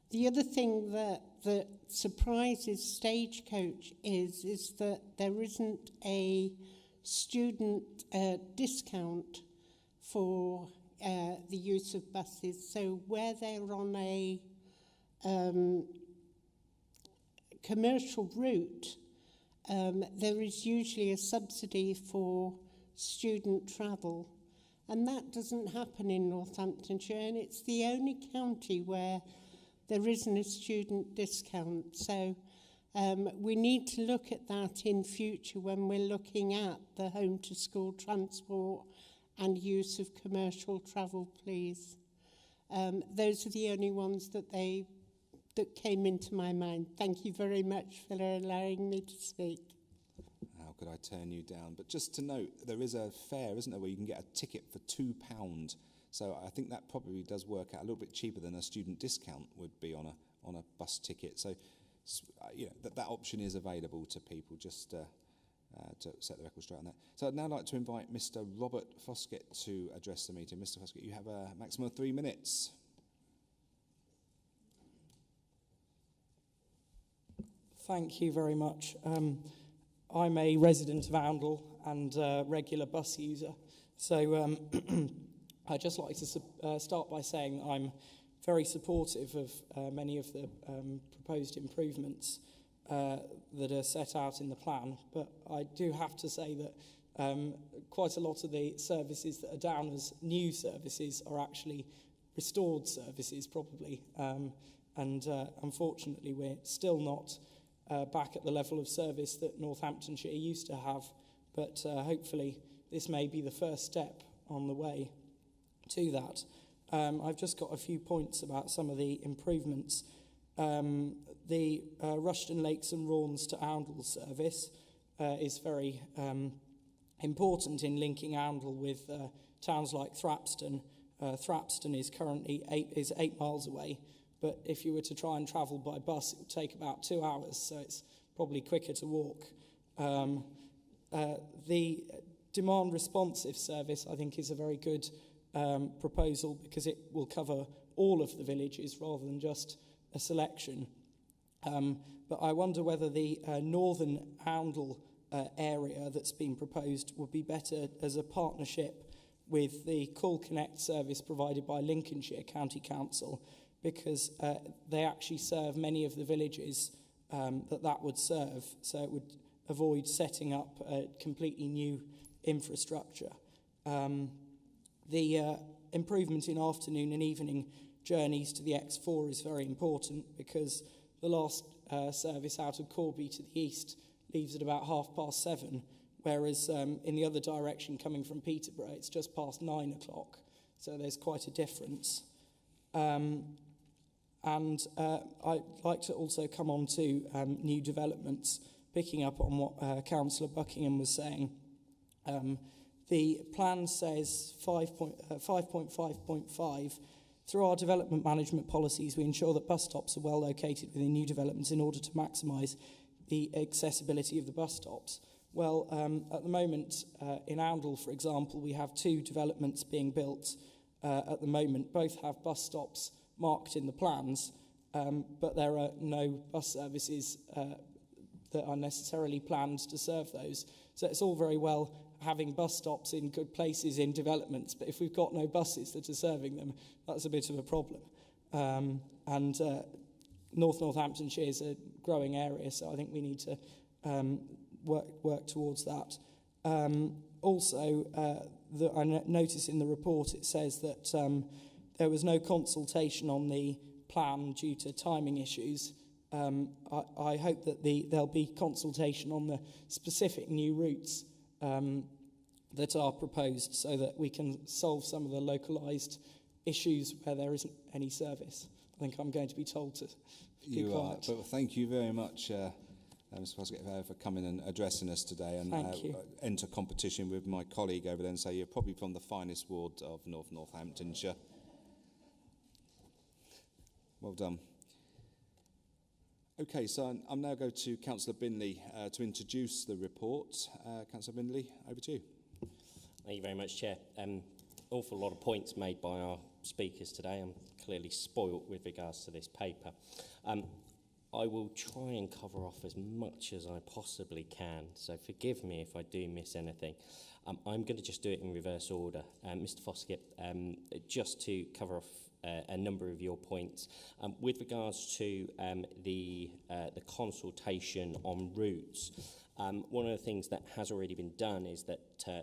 The other thing that surprises Stagecoach is that there isn't a student discount for the use of buses. So where they're on a commercial route, there is usually a subsidy for student travel, and that doesn't happen in Northamptonshire, and it's the only county where there isn't a student discount. So We need to look at that in future when we're looking at the home to school transport and use of commercial travel, please. Those are the only ones that came into my mind. Thank you very much for allowing me to speak. How could I turn you down? But just to note, there is a fare, isn't there, where you can get a ticket for £2. So I think that probably does work out a little bit cheaper than a student discount would be on a bus ticket. So that option is available to people, just to set the record straight on that. So I'd now like to invite Mr. Robert Foskett to address the meeting. Mr. Foskett, you have a maximum of 3 minutes. Thank you very much. I'm a resident of Oundle and a regular bus user. So I'd just like to start by saying that I'm very supportive of many of the proposed improvements that are set out in the plan. But I do have to say that quite a lot of the services that are down as new services are actually restored services, probably. And unfortunately, we're still not back at the level of service that Northamptonshire used to have. But hopefully, this may be the first step on the way to that. I've just got a few points about some of the improvements. The Rushton Lakes and Rawns to Oundle service is very important in linking Oundle with towns like Thrapston. Thrapston is currently 8 miles away, but if you were to try and travel by bus, it would take about 2 hours, so it's probably quicker to walk. The demand responsive service, I think, is a very good proposal because it will cover all of the villages rather than just a selection. But I wonder whether the northern Oundle area that's been proposed would be better as a partnership with the Call Connect service provided by Lincolnshire County Council, because they actually serve many of the villages that would serve, so it would avoid setting up a completely new infrastructure. The improvement in afternoon and evening journeys to the X4 is very important because the last service out of Corby to the east leaves at about 7:30, whereas in the other direction coming from Peterborough it's just past 9 o'clock, so there's quite a difference. And I'd like to also come on to new developments, picking up on what Councillor Buckingham was saying. The plan says 5.5.5. Through our development management policies, we ensure that bus stops are well located within new developments in order to maximise the accessibility of the bus stops. Well, at the moment, in Oundle, for example, we have 2 developments being built at the moment. Both have bus stops marked in the plans, but there are no bus services that are necessarily planned to serve those. So it's all very well having bus stops in good places in developments, but if we've got no buses that are serving them, that's a bit of a problem. Northamptonshire is a growing area, so I think we need to work towards that. Also, I notice in the report it says that there was no consultation on the plan due to timing issues. I hope that there'll be consultation on the specific new routes that are proposed so that we can solve some of the localised issues where there isn't any service. I think I'm going to be told to be quiet. But thank you very much, Mr. Foskett, for coming and addressing us today, and enter competition with my colleague over there and say you're probably from the finest ward of Northamptonshire. Well done. Okay, so I'm now going to Councillor Binley to introduce the report. Councillor Binley, over to you. Thank you very much, Chair. Awful lot of points made by our speakers today. I'm clearly spoilt with regards to this paper. I will try and cover off as much as I possibly can, so forgive me if I do miss anything. I'm going to just do it in reverse order. Mr. Foskett, just to cover off a number of your points. With regards to the consultation on routes, One of the things that has already been done is that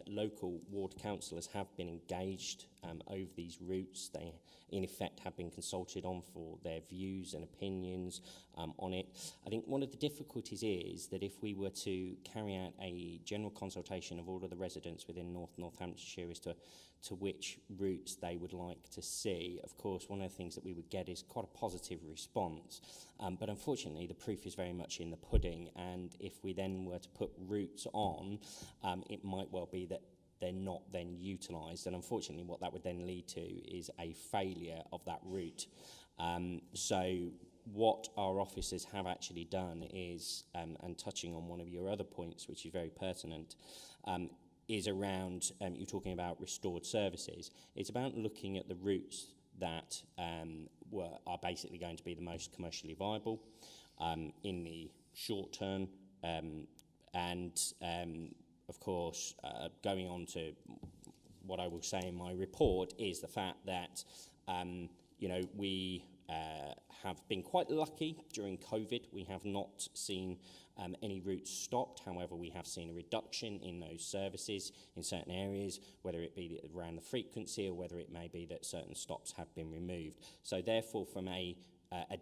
local ward councillors have been engaged over these routes. They, in effect, have been consulted on for their views and opinions on it. I think one of the difficulties is that if we were to carry out a general consultation of all of the residents within Northamptonshire as to which routes they would like to see, of course, one of the things that we would get is quite a positive response. But unfortunately, the proof is very much in the pudding, and if we then were to put routes on, it might well be that they're not then utilised, and unfortunately what that would then lead to is a failure of that route. So what our officers have actually done is, and touching on one of your other points, which is very pertinent, is around, you're talking about restored services. It's about looking at the routes that are basically going to be the most commercially viable in the short term, of course, going on to what I will say in my report is the fact that, we have been quite lucky during COVID. We have not seen any routes stopped. However, we have seen a reduction in those services in certain areas, whether it be around the frequency or whether it may be that certain stops have been removed. So therefore, from a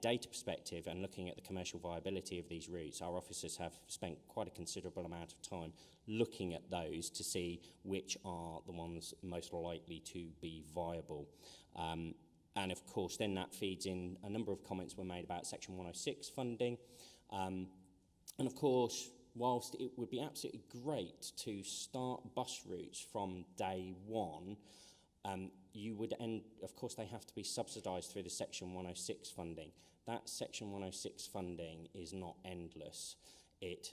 data perspective and looking at the commercial viability of these routes, our officers have spent quite a considerable amount of time looking at those to see which are the ones most likely to be viable. And of course, then that feeds in a number of comments were made about Section 106 funding. And of course, whilst it would be absolutely great to start bus routes from day one, you would end, of course, they have to be subsidised through the Section 106 funding. That Section 106 funding is not endless. It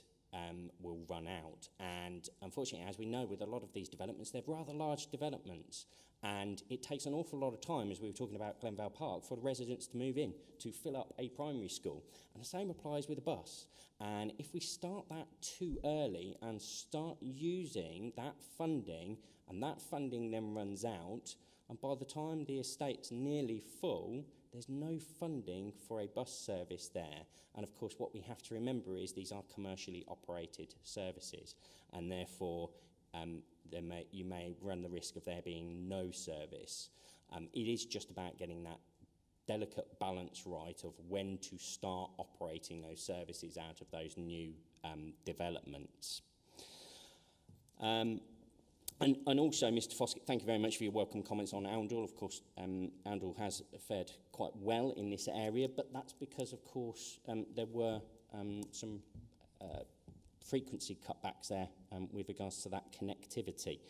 will run out. And unfortunately, as we know with a lot of these developments, they're rather large developments. And it takes an awful lot of time, as we were talking about Glenvale Park, for the residents to move in, to fill up a primary school. And the same applies with a bus. And if we start that too early and start using that funding, and that funding then runs out, and by the time the estate's nearly full, there's no funding for a bus service there. And of course, what we have to remember is these are commercially operated services, and therefore you may run the risk of there being no service. It is just about getting that delicate balance right of when to start operating those services out of those new developments. And also, Mr Foskett, thank you very much for your welcome comments on Oundle. Of course, Oundle has fared quite well in this area, but that's because, of course, there were some frequency cutbacks there with regards to that connectivity.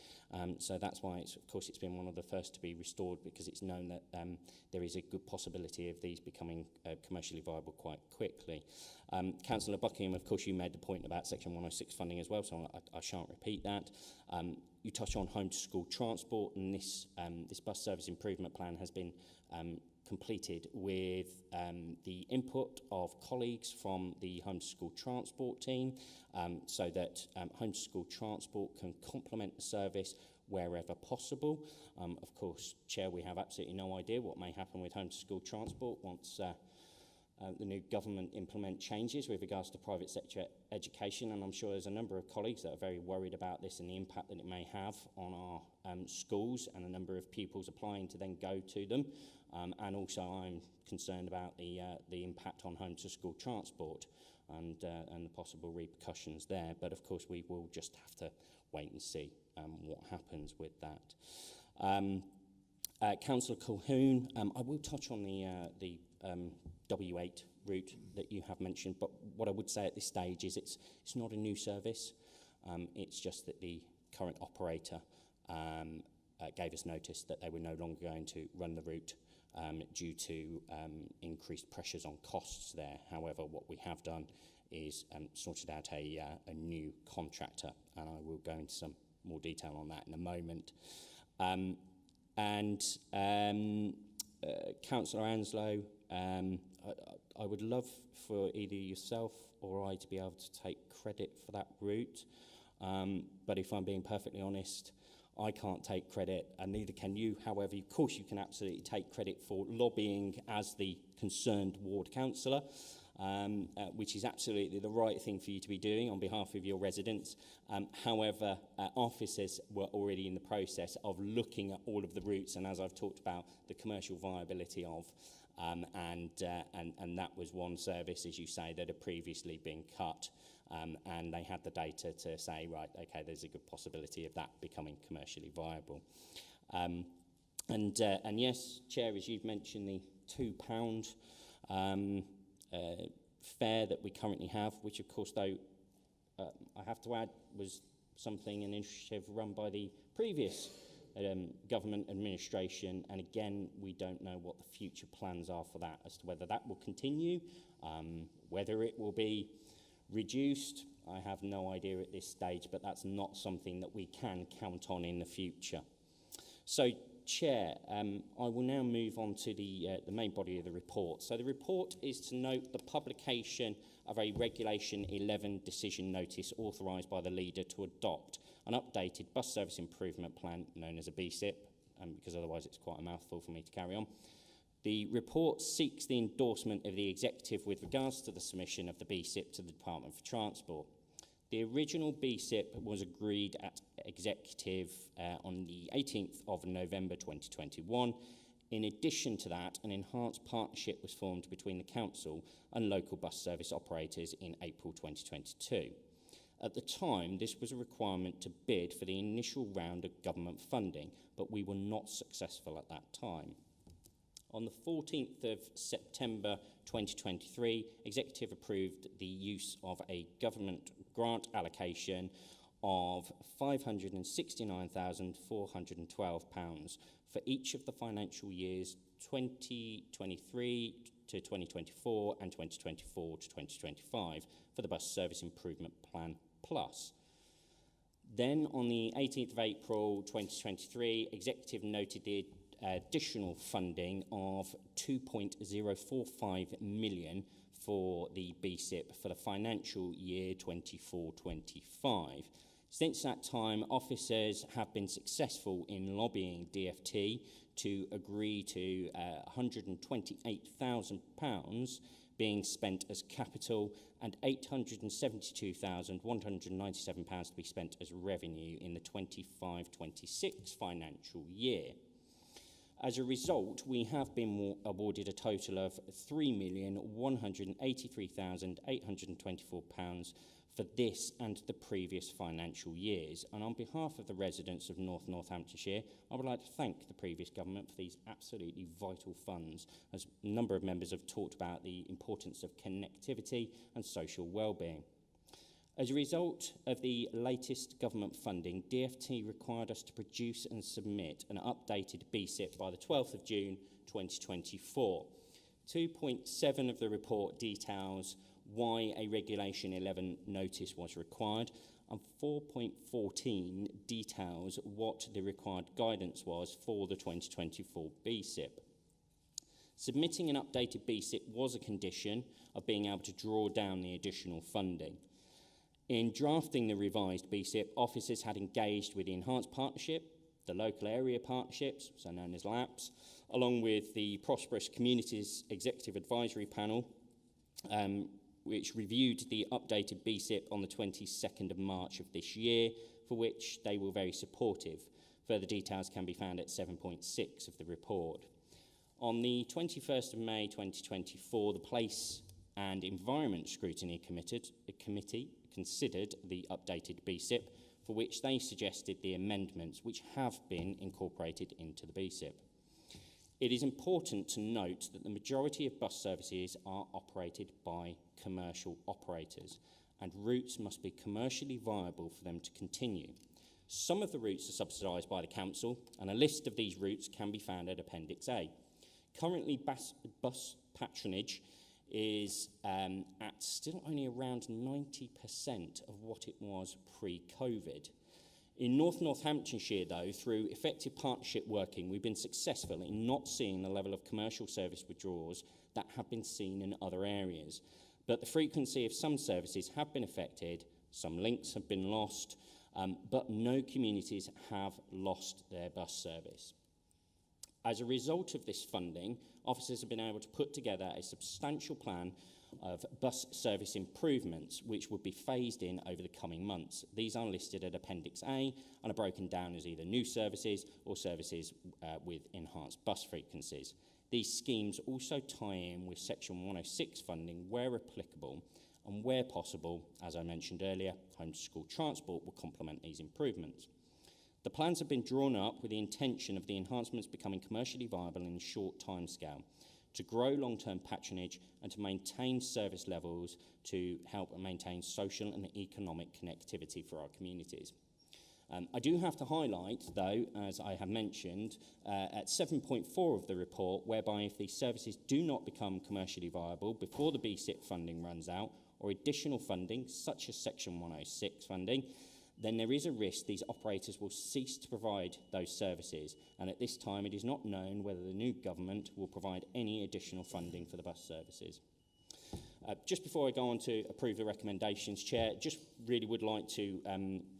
So that's why, of course, it's been one of the first to be restored, because it's known that there is a good possibility of these becoming commercially viable quite quickly. Councillor Buckingham, of course, you made the point about Section 106 funding as well, so I shan't repeat that. You touch on home-to-school transport, and this bus service improvement plan has been completed with the input of colleagues from the home-to-school transport team, so that home-to-school transport can complement the service wherever possible. Of course, Chair, we have absolutely no idea what may happen with home-to-school transport once the new government implement changes with regards to private sector education, and I'm sure there's a number of colleagues that are very worried about this and the impact that it may have on our schools and a number of pupils applying to then go to them. And also I'm concerned about the impact on home-to-school transport and the possible repercussions there. But of course, we will just have to wait and see what happens with that. Councillor Colquhoun, I will touch on the W8 route that you have mentioned, but what I would say at this stage is it's not a new service. It's just that the current operator gave us notice that they were no longer going to run the route due to increased pressures on costs there. However, what we have done is sorted out a new contractor, and I will go into some more detail on that in a moment. Councillor Anslow, I would love for either yourself or I to be able to take credit for that route, but if I'm being perfectly honest, I can't take credit, and neither can you. However, of course, you can absolutely take credit for lobbying as the concerned ward councillor. which is absolutely the right thing for you to be doing on behalf of your residents. However, officers were already in the process of looking at all of the routes, and as I've talked about, the commercial viability of, and that was one service, as you say, that had previously been cut. And they had the data to say, right, okay, there's a good possibility of that becoming commercially viable. And yes, Chair, as you've mentioned, the £2 fare that we currently have, which of course, though, I have to add, was something, an initiative run by the previous government administration, and again, we don't know what the future plans are for that, as to whether that will continue, whether it will be reduced. I have no idea at this stage, but that's not something that we can count on in the future. So, Chair, I will now move on to the main body of the report. So the report is to note the publication of a Regulation 11 decision notice authorised by the leader to adopt an updated bus service improvement plan, known as a BSIP, because otherwise it's quite a mouthful for me to carry on. The report seeks the endorsement of the Executive with regards to the submission of the BSIP to the Department for Transport. The original BSIP was agreed at Executive on the 18th of November 2021. In addition to that, an enhanced partnership was formed between the Council and local bus service operators in April 2022. At the time, this was a requirement to bid for the initial round of government funding, but we were not successful at that time. On the 14th of September 2023, Executive approved the use of a government grant allocation of £569,412 for each of the financial years 2023 to 2024 and 2024 to 2025 for the Bus Service Improvement Plan Plus. Then, on the 18th of April 2023, Executive noted the additional funding of £2.045 million for the BSIP for the financial year 24-25. Since that time, officers have been successful in lobbying DfT to agree to £128,000 being spent as capital and £872,197 to be spent as revenue in the 25-26 financial year. As a result, we have been awarded a total of £3,183,824 for this and the previous financial years. And on behalf of the residents of North Northamptonshire, I would like to thank the previous government for these absolutely vital funds, as a number of members have talked about the importance of connectivity and social well-being. As a result of the latest government funding, DfT required us to produce and submit an updated BSIP by the 12th of June 2024. 2.7 of the report details why a Regulation 11 notice was required, and 4.14 details what the required guidance was for the 2024 BSIP. Submitting an updated BSIP was a condition of being able to draw down the additional funding. In drafting the revised BSIP, officers had engaged with the Enhanced Partnership, the Local Area Partnerships, so known as LAPs, along with the Prosperous Communities Executive Advisory Panel, which reviewed the updated BSIP on the 22nd of March of this year, for which they were very supportive. Further details can be found at 7.6 of the report. On the 21st of May 2024, the Place and Environment Scrutiny Committee considered the updated BSIP, for which they suggested the amendments which have been incorporated into the BSIP. It is important to note that the majority of bus services are operated by commercial operators, and routes must be commercially viable for them to continue. Some of the routes are subsidised by the council, and a list of these routes can be found at Appendix A. Currently, bus patronage is at still only around 90% of what it was pre-COVID. In North Northamptonshire, though, through effective partnership working, we've been successful in not seeing the level of commercial service withdrawals that have been seen in other areas. But the frequency of some services have been affected, some links have been lost, but no communities have lost their bus service. As a result of this funding, officers have been able to put together a substantial plan of bus service improvements, which would be phased in over the coming months. These are listed at Appendix A and are broken down as either new services or services with enhanced bus frequencies. These schemes also tie in with Section 106 funding where applicable, and where possible, as I mentioned earlier, home to school transport will complement these improvements. The plans have been drawn up with the intention of the enhancements becoming commercially viable in a short timescale, to grow long-term patronage and to maintain service levels to help maintain social and economic connectivity for our communities. I do have to highlight, though, as I have mentioned, at 7.4 of the report, whereby if these services do not become commercially viable before the BSIP funding runs out, or additional funding, such as Section 106 funding, then there is a risk these operators will cease to provide those services, and at this time it is not known whether the new government will provide any additional funding for the bus services. Just before I go on to approve the recommendations, Chair, just really would like to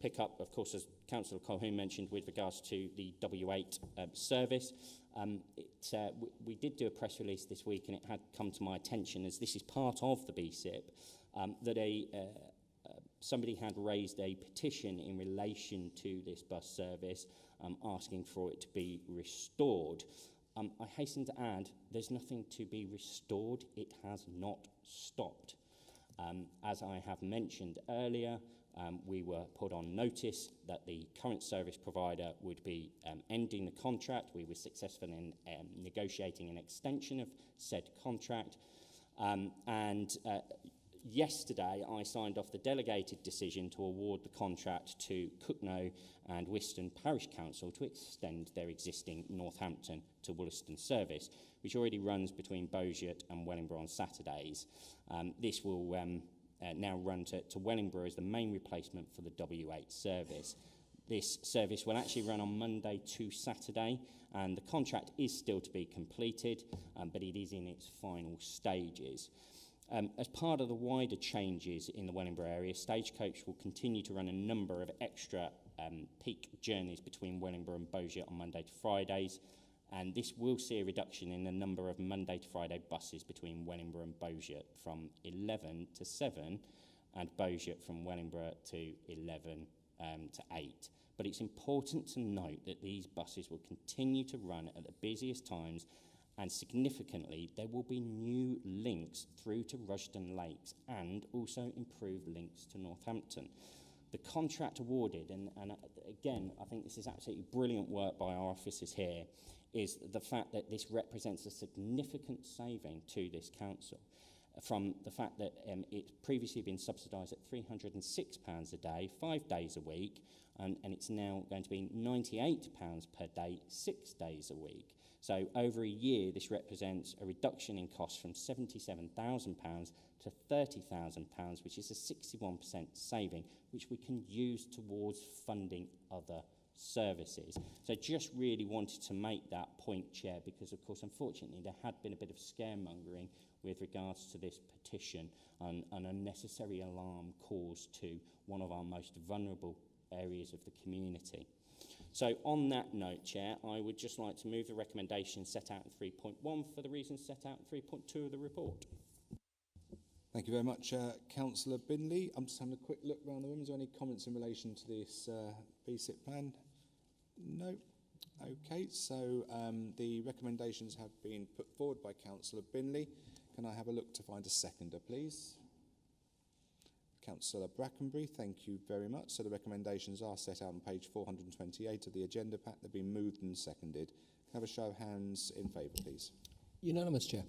pick up, of course, as Councillor Colquhoun mentioned, with regards to the W8 service. We did do a press release this week, and it had come to my attention, as this is part of the BSIP, that somebody had raised a petition in relation to this bus service, asking for it to be restored. I hasten to add, there's nothing to be restored. It has not stopped. As I have mentioned earlier, we were put on notice that the current service provider would be ending the contract. We were successful in negotiating an extension of said contract. Yesterday, I signed off the delegated decision to award the contract to Cooknoe and Wiston Parish Council to extend their existing Northampton to Wollaston service, which already runs between Beaujeu and Wellingborough on Saturdays. This will now run to Wellingborough as the main replacement for the W8 service. This service will actually run on Monday to Saturday, and the contract is still to be completed, but it is in its final stages. As part of the wider changes in the Wellingborough area, Stagecoach will continue to run a number of extra peak journeys between Wellingborough and Beaujeu on Monday to Fridays, and this will see a reduction in the number of Monday to Friday buses between Wellingborough and Beaujeu from 11 to 7, and Beaujeu from Wellingborough to 11 to 8. But it's important to note that these buses will continue to run at the busiest times, and significantly, there will be new links through to Rushden Lakes and also improved links to Northampton. The contract awarded, and again, I think this is absolutely brilliant work by our officers here, is the fact that this represents a significant saving to this council from the fact that it's previously been subsidised at £306 a day, 5 days a week, and it's now going to be £98 per day, 6 days a week. So over a year, this represents a reduction in costs from £77,000 to £30,000, which is a 61% saving, which we can use towards funding other services. So just really wanted to make that point, Chair, because, of course, unfortunately, there had been a bit of scaremongering with regards to this petition and an unnecessary alarm caused to one of our most vulnerable areas of the community. So on that note, Chair, I would just like to move the recommendations set out in 3.1 for the reasons set out in 3.2 of the report. Thank you very much, Councillor Binley. I'm just having a quick look around the room. Is there any comments in relation to this BSIP plan? No. Okay, so the recommendations have been put forward by Councillor Binley. Can I have a look to find a seconder, please? Councillor Brackenbury, thank you very much. So the recommendations are set out on page 428 of the agenda pack. They've been moved and seconded. Can I have a show of hands in favour, please? Unanimous, Chair.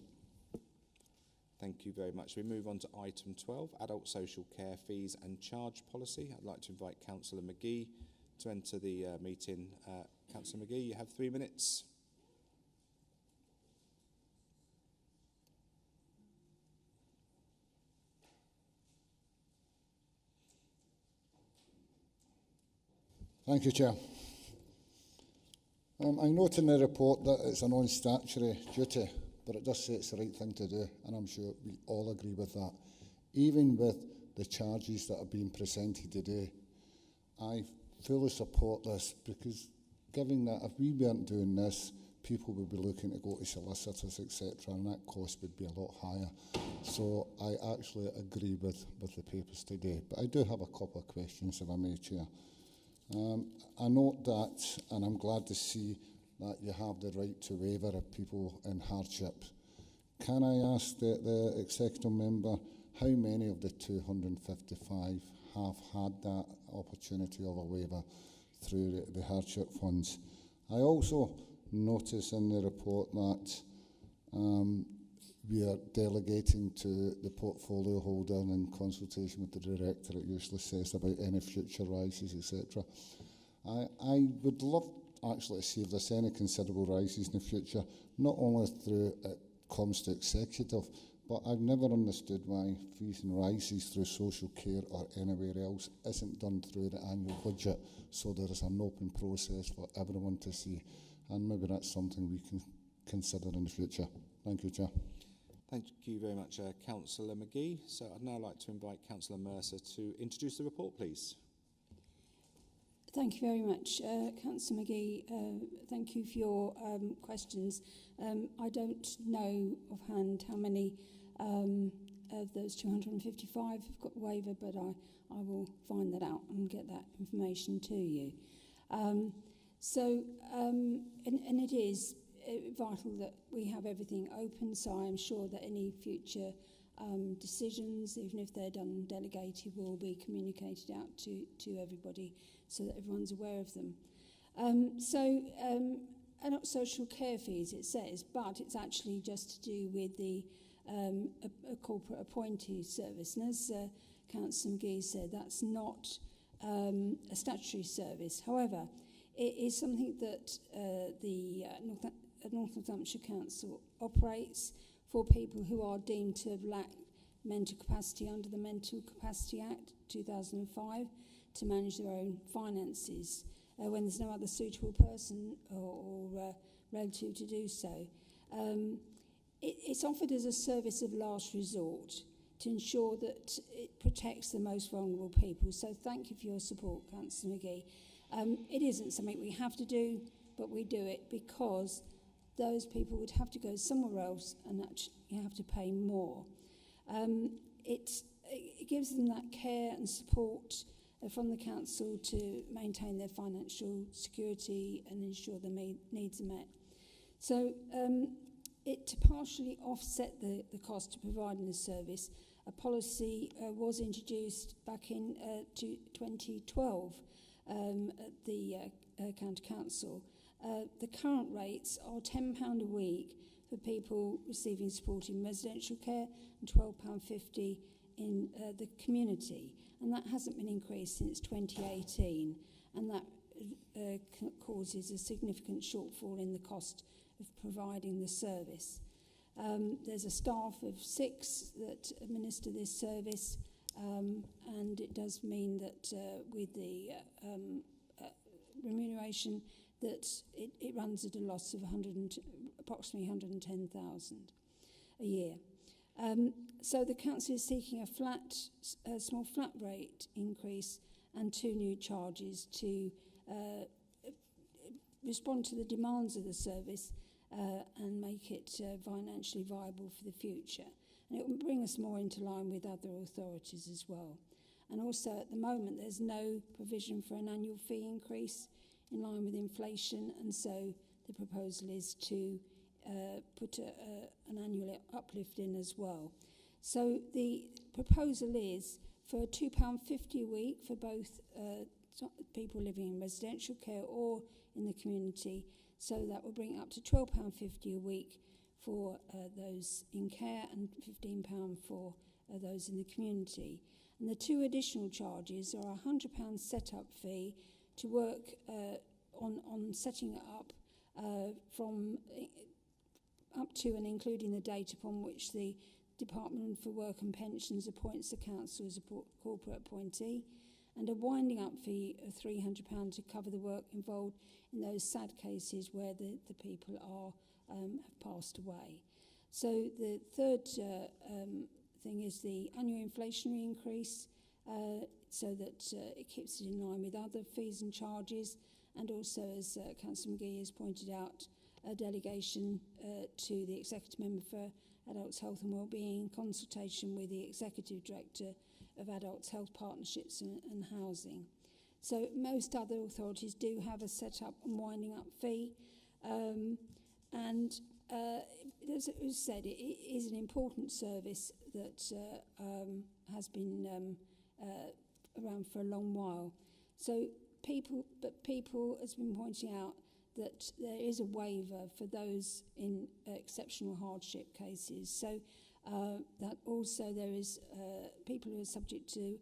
Thank you very much. We move on to item 12, adult social care fees and charge policy. I'd like to invite Councillor McGee to enter the meeting. Councillor McGee, you have 3 minutes. Thank you, Chair. I note in the report that it's a non-statutory duty, but it does say it's the right thing to do, and I'm sure we all agree with that. Even with the charges that are being presented today, I fully support this, because given that if we weren't doing this, people would be looking to go to solicitors, etc., and that cost would be a lot higher. So I actually agree with the papers today. But I do have a couple of questions, if I may, Chair. I note that, and I'm glad to see that you have the right to waiver of people in hardship. Can I ask the executive member how many of the 255 have had that opportunity of a waiver through the hardship funds? I also notice in the report that we are delegating to the portfolio holder in consultation with the director, it usually says, about any future rises, etc. I would love actually to see if there's any considerable rises in the future, not only through it comes to executive, but I've never understood why fees and rises through social care or anywhere else isn't done through the annual budget, so there is an open process for everyone to see. And maybe that's something we can consider in the future. Thank you, Chair. Thank you very much, Councillor McGee. So I'd now like to invite Councillor Mercer to introduce the report, please. Thank you very much, Councillor McGee. Thank you for your questions. I don't know offhand how many of those 255 have got the waiver, but I will find that out and get that information to you. And it is vital that we have everything open, so I'm sure that any future decisions, even if they're done delegated, will be communicated out to everybody so that everyone's aware of them. And not social care fees, it says, but it's actually just to do with the a corporate appointee service. And as Councillor McGee said, that's not a statutory service. However, it is something that the North Northamptonshire Council operates for people who are deemed to have lacked mental capacity under the Mental Capacity Act 2005 to manage their own finances when there's no other suitable person or relative to do so. It's offered as a service of last resort to ensure that it protects the most vulnerable people. So thank you for your support, Councillor McGee. It isn't something we have to do, but we do it because those people would have to go somewhere else and actually have to pay more. It gives them that care and support from the council to maintain their financial security and ensure their needs are met. So to partially offset the cost of providing the service, a policy was introduced back in 2012 at the County Council. The current rates are £10 a week for people receiving support in residential care and £12.50 in the community. And that hasn't been increased since 2018, and that causes a significant shortfall in the cost of providing the service. There's a staff of 6 that administer this service, and it does mean that with the remuneration that it runs at a loss of approximately 110,000 a year. So the council is seeking a small flat rate increase and 2 new charges to respond to the demands of the service and make it financially viable for the future. And it will bring us more into line with other authorities as well. And also at the moment there's no provision for an annual fee increase in line with inflation, and so the proposal is to put an annual uplift in as well. So the proposal is for £2.50 a week for both people living in residential care or in the community. So that will bring it up to £12.50 a week for those in care and £15 for those in the community. And the 2 additional charges are a £100 set-up fee to work on setting it up from up to and including the date upon which the Department for Work and Pensions appoints the council as a corporate appointee, and a winding up fee of £300 to cover the work involved in those sad cases where the people have passed away. So the third thing is the annual inflationary increase, so that it keeps it in line with other fees and charges, and also, as Councillor McGee has pointed out, a delegation to the Executive Member for Adults Health and Wellbeing in consultation with the Executive Director of Adults Health Partnerships and Housing. So most other authorities do have a set-up and winding-up fee, and as it was said, it is an important service that has been around for a long while. So people has been pointing out that there is a waiver for those in exceptional hardship cases. So that also there is people who are subject to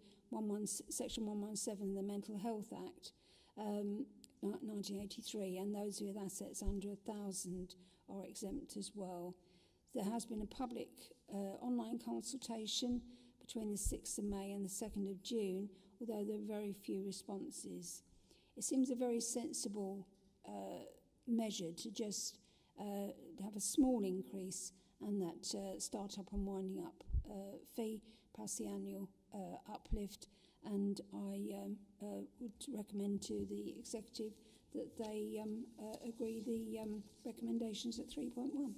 Section 117 of the Mental Health Act, 1983, and those with assets under 1,000 are exempt as well. There has been a public online consultation between the 6th of May and the 2nd of June, although there are very few responses. It seems a very sensible measure to just have a small increase and that start-up and winding-up fee plus the annual uplift, and I would recommend to the Executive that they agree the recommendations at 3.1.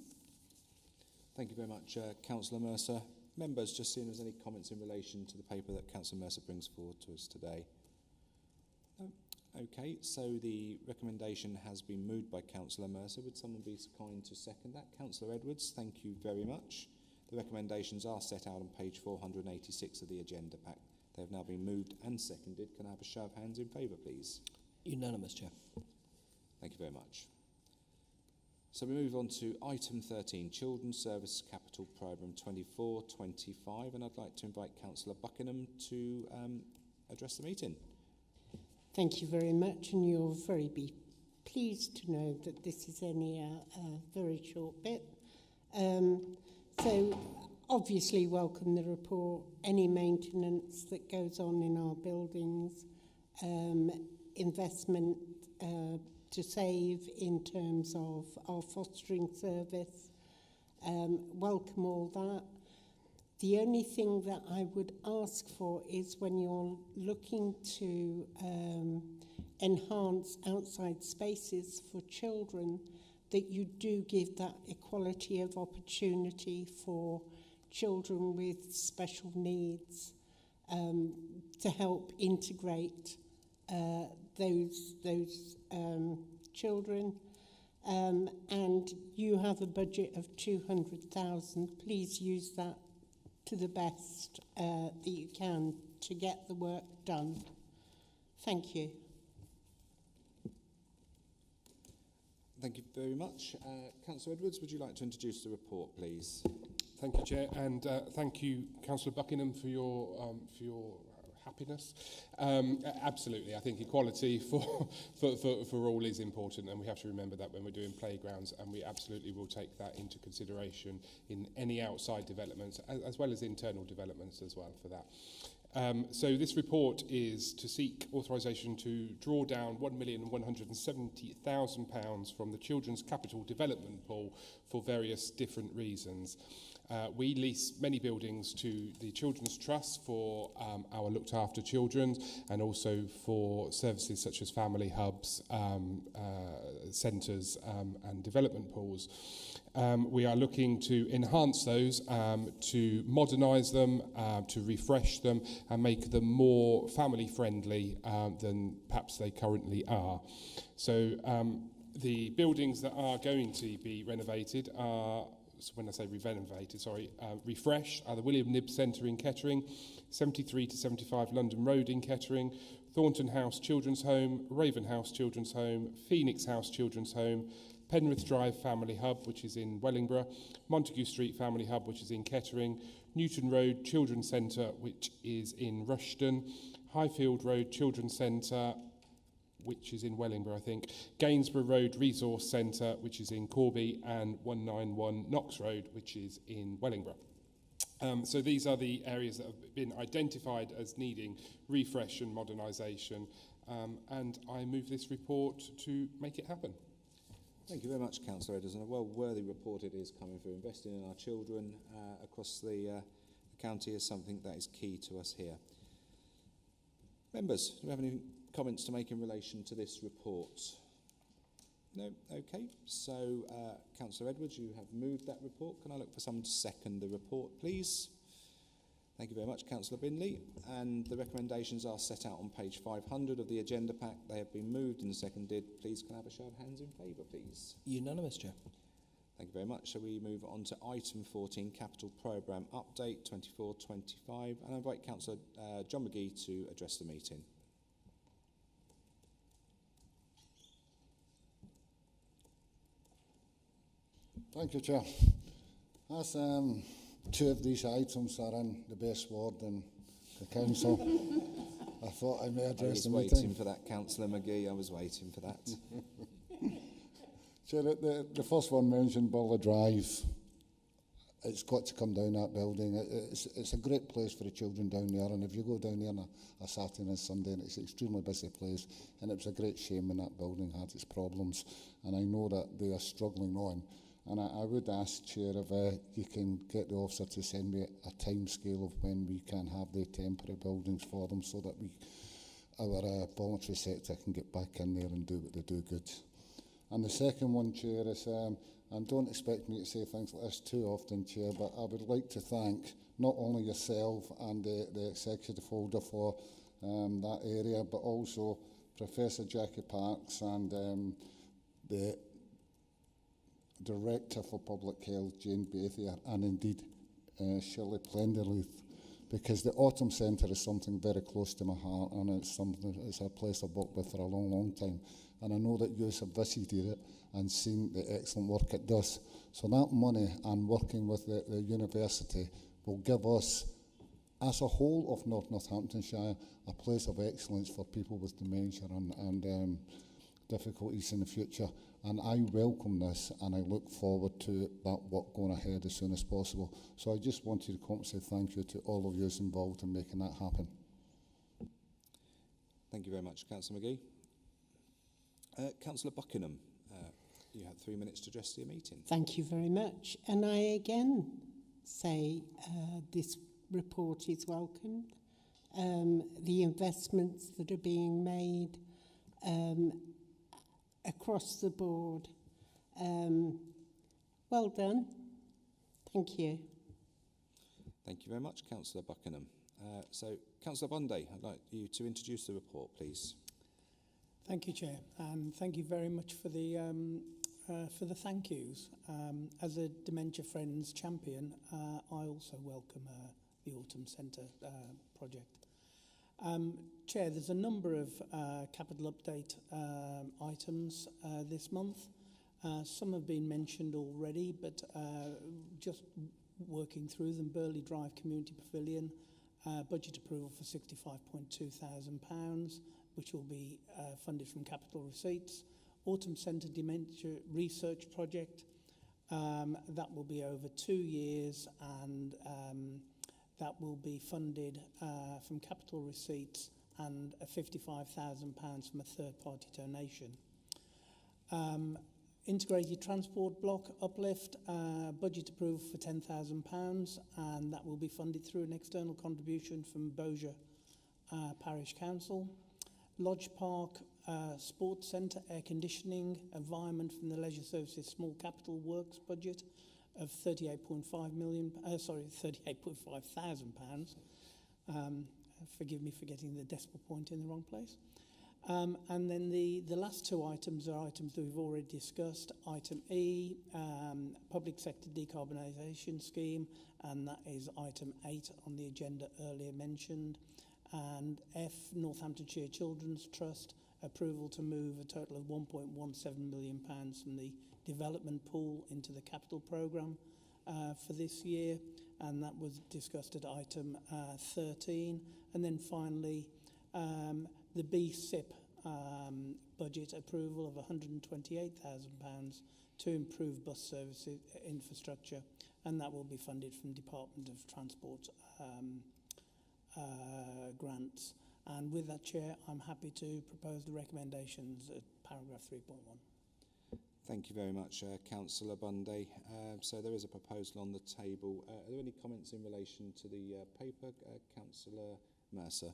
Thank you very much, Councillor Mercer. Members, just seeing if there's any comments in relation to the paper that Councillor Mercer brings forward to us today. No? Okay, so the recommendation has been moved by Councillor Mercer. Would someone be so kind to second that? Councillor Edwards, thank you very much. The recommendations are set out on page 486 of the agenda pack. They have now been moved and seconded. Can I have a show of hands in favour, please? Unanimous, Chair. Thank you very much. So we move on to item 13, Children's Service Capital Programme 24-25, and I'd like to invite Councillor Buckingham to address the meeting. Thank you very much, and you'll be pleased to know that this is only a very short bit. So obviously welcome the report, any maintenance that goes on in our buildings, investment to save in terms of our fostering service. Welcome all that. The only thing that I would ask for is when you're looking to enhance outside spaces for children, that you do give that equality of opportunity for children with special needs to help integrate those children. And you have a budget of 200,000. Please use that to the best that you can to get the work done. Thank you. Thank you very much. Councillor Edwards, would you like to introduce the report, please? Thank you, Chair, and thank you, Councillor Buckingham, for your happiness. Absolutely, I think equality for all is important, and we have to remember that when we're doing playgrounds, and we absolutely will take that into consideration in any outside developments, as well as internal developments as well for that. So this report is to seek authorisation to draw down £1,170,000 from the Children's Capital Development Pool for various different reasons. We lease many buildings to the Children's Trust for our looked after children, and also for services such as family hubs, centres and development pools. We are looking to enhance those, to modernise them, to refresh them and make them more family friendly than perhaps they currently are. So the buildings that are going to be renovated are, so when I say renovated, refresh, are the William Knibb Centre in Kettering, 73 to 75 London Road in Kettering, Thornton House Children's Home, Raven House Children's Home, Phoenix House Children's Home, Penrith Drive Family Hub, which is in Wellingborough, Montague Street Family Hub, which is in Kettering, Newton Road Children's Centre, which is in Rushden, Highfield Road Children's Centre, which is in Wellingborough, I think, Gainsborough Road Resource Centre, which is in Corby, and 191 Knox Road, which is in Wellingborough. So these are the areas that have been identified as needing refresh and modernisation, and I move this report to make it happen. Thank you very much, Councillor Edwards, and a well-worthy report it is coming through. Investing in our children across the county is something that is key to us here. Members, do we have any comments to make in relation to this report? No? Okay. So, Councillor Edwards, you have moved that report. Can I look for someone to second the report, please? Thank you very much, Councillor Binley. And the recommendations are set out on page 500 of the agenda pack. They have been moved and seconded. Please, can I have a show of hands in favour, please? Unanimous, Chair. Thank you very much. Shall we move on to item 14, Capital Programme Update 24-25? And I invite Councillor John McGee to address the meeting. Thank you, Chair. As two of these items are in the best ward in the council, I thought I may address the meeting. I was waiting for that, Councillor McGee. I was waiting for that. Chair, the first one mentioned, Burley Drive. It's got to come down that building. It's a great place for the children down there, and if you go down there on a Saturday and a Sunday, and it's an extremely busy place, and it was a great shame when that building had its problems, and I know that they are struggling on. And I would ask, Chair, if you can get the officer to send me a time scale of when we can have the temporary buildings for them, so that our voluntary sector can get back in there and do what they do good. And the second one, Chair, is, and don't expect me to say things like this too often, Chair, but I would like to thank not only yourself and the executive holder for that area, but also Professor Jackie Parks and the Director for Public Health, Jane Bethier, and indeed Shirley Plenderleith, because the Autumn Centre is something very close to my heart, and it's a place I've worked with for a long, long time. And I know that you have visited it and seen the excellent work it does. So that money and working with the university will give us, as a whole of Northamptonshire, a place of excellence for people with dementia and difficulties in the future. And I welcome this, and I look forward to that work going ahead as soon as possible. So I just wanted to come to say thank you to all of you involved in making that happen. Thank you very much, Councillor McGee. Councillor Buckingham, you have 3 minutes to address the meeting. Thank you very much. And I again say this report is welcomed. The investments that are being made across the board. Well done. Thank you. Thank you very much, Councillor Buckingham. So, Councillor Bunday, I'd like you to introduce the report, please. Thank you, Chair, and thank you very much for the thank yous. As a Dementia Friends champion, I also welcome the Autumn Centre project. Chair, there's a number of capital update items this month. Some have been mentioned already, but just working through them. Burley Drive Community Pavilion, budget approval for £65,200, which will be funded from capital receipts. Autumn Centre Dementia Research Project, that will be over 2 years, and that will be funded from capital receipts and £55,000 from a third-party donation. Integrated Transport Block Uplift, budget approved for £10,000, and that will be funded through an external contribution from Bossier Parish Council. Lodge Park Sports Centre Air Conditioning Environment from the Leisure Services Small Capital Works budget of £38,500. Forgive me for getting the decimal point in the wrong place. And then the last two items are items that we've already discussed. Item E, Public Sector Decarbonisation Scheme, and that is item 8 on the agenda earlier mentioned. And F, Northamptonshire Children's Trust, approval to move a total of £1.17 million from the development pool into the capital programme for this year, and that was discussed at item 13. And then finally, the BSIP budget approval of £128,000 to improve bus services infrastructure, and that will be funded from Department of Transport grants. And with that, Chair, I'm happy to propose the recommendations at paragraph 3.1. Thank you very much, Councillor Bunday. So there is a proposal on the table. Are there any comments in relation to the paper? Councillor Mercer.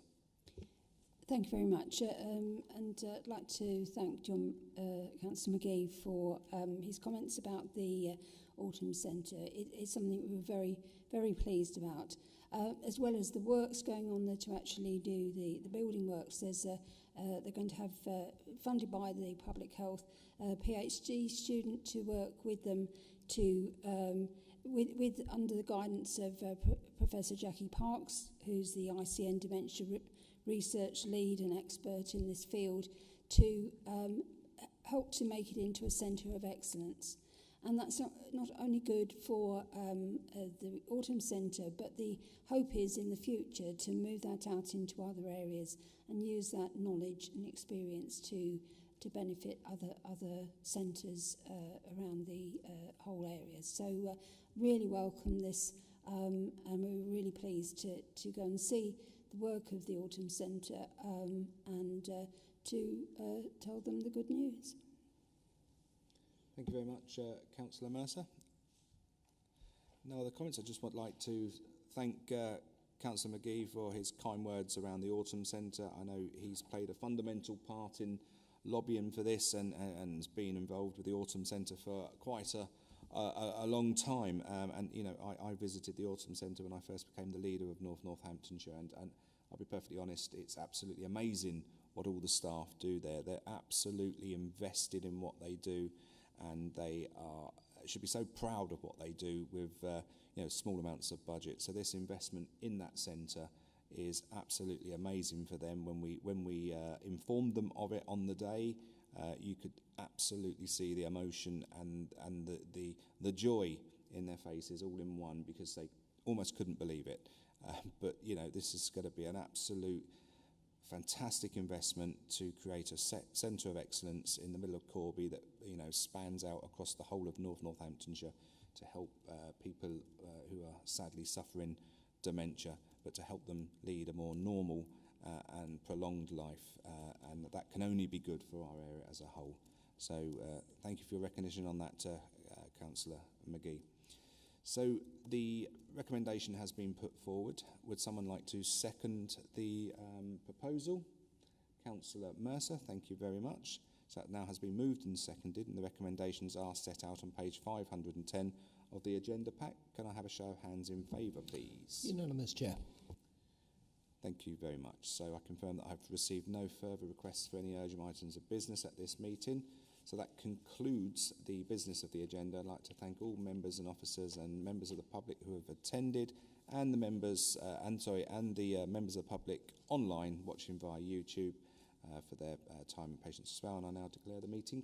Thank you very much. I'd like to thank Councillor McGee for his comments about the Autumn Centre. It's something we were very, very pleased about. As well as the works going on there to actually do the building works, they're going to have, funded by the Public Health, PhD student to work with them to, with under the guidance of Professor Jackie Parks, who's the ICN Dementia Research Lead and expert in this field, to help to make it into a centre of excellence. And that's not only good for the Autumn Centre, but the hope is in the future to move that out into other areas and use that knowledge and experience to benefit other centres around the whole area. So really welcome this, and we're really pleased to go and see the work of the Autumn Centre and to tell them the good news. Thank you very much, Councillor Mercer. No other comments. I just would like to thank Councillor McGee for his kind words around the Autumn Centre. I know he's played a fundamental part in lobbying for this and has been involved with the Autumn Centre for quite a long time. And, you know, I visited the Autumn Centre when I first became the leader of North Northamptonshire, and I'll be perfectly honest, it's absolutely amazing what all the staff do there. They're absolutely invested in what they do, and they should be so proud of what they do with you know, small amounts of budget. So this investment in that centre is absolutely amazing for them. When we informed them of it on the day, you could absolutely see the emotion and the joy in their faces all in one, because they almost couldn't believe it. But you know, this is going to be an absolute fantastic investment to create a centre of excellence in the middle of Corby that, you know, spans out across the whole of North Northamptonshire to help people who are sadly suffering dementia, but to help them lead a more normal and prolonged life, and that can only be good for our area as a whole. So thank you for your recognition on that, Councillor McGee. So the recommendation has been put forward. Would someone like to second the proposal? Councillor Mercer, thank you very much. So that now has been moved and seconded, and the recommendations are set out on page 510 of the agenda pack. Can I have a show of hands in favour, please? Unanimous, Chair. Thank you very much. So I confirm that I've received no further requests for any urgent items of business at this meeting. So that concludes the business of the agenda. I'd like to thank all members and officers and members of the public who have attended, and the members members of the public online watching via YouTube for their time and patience as well. And I now declare the meeting closed.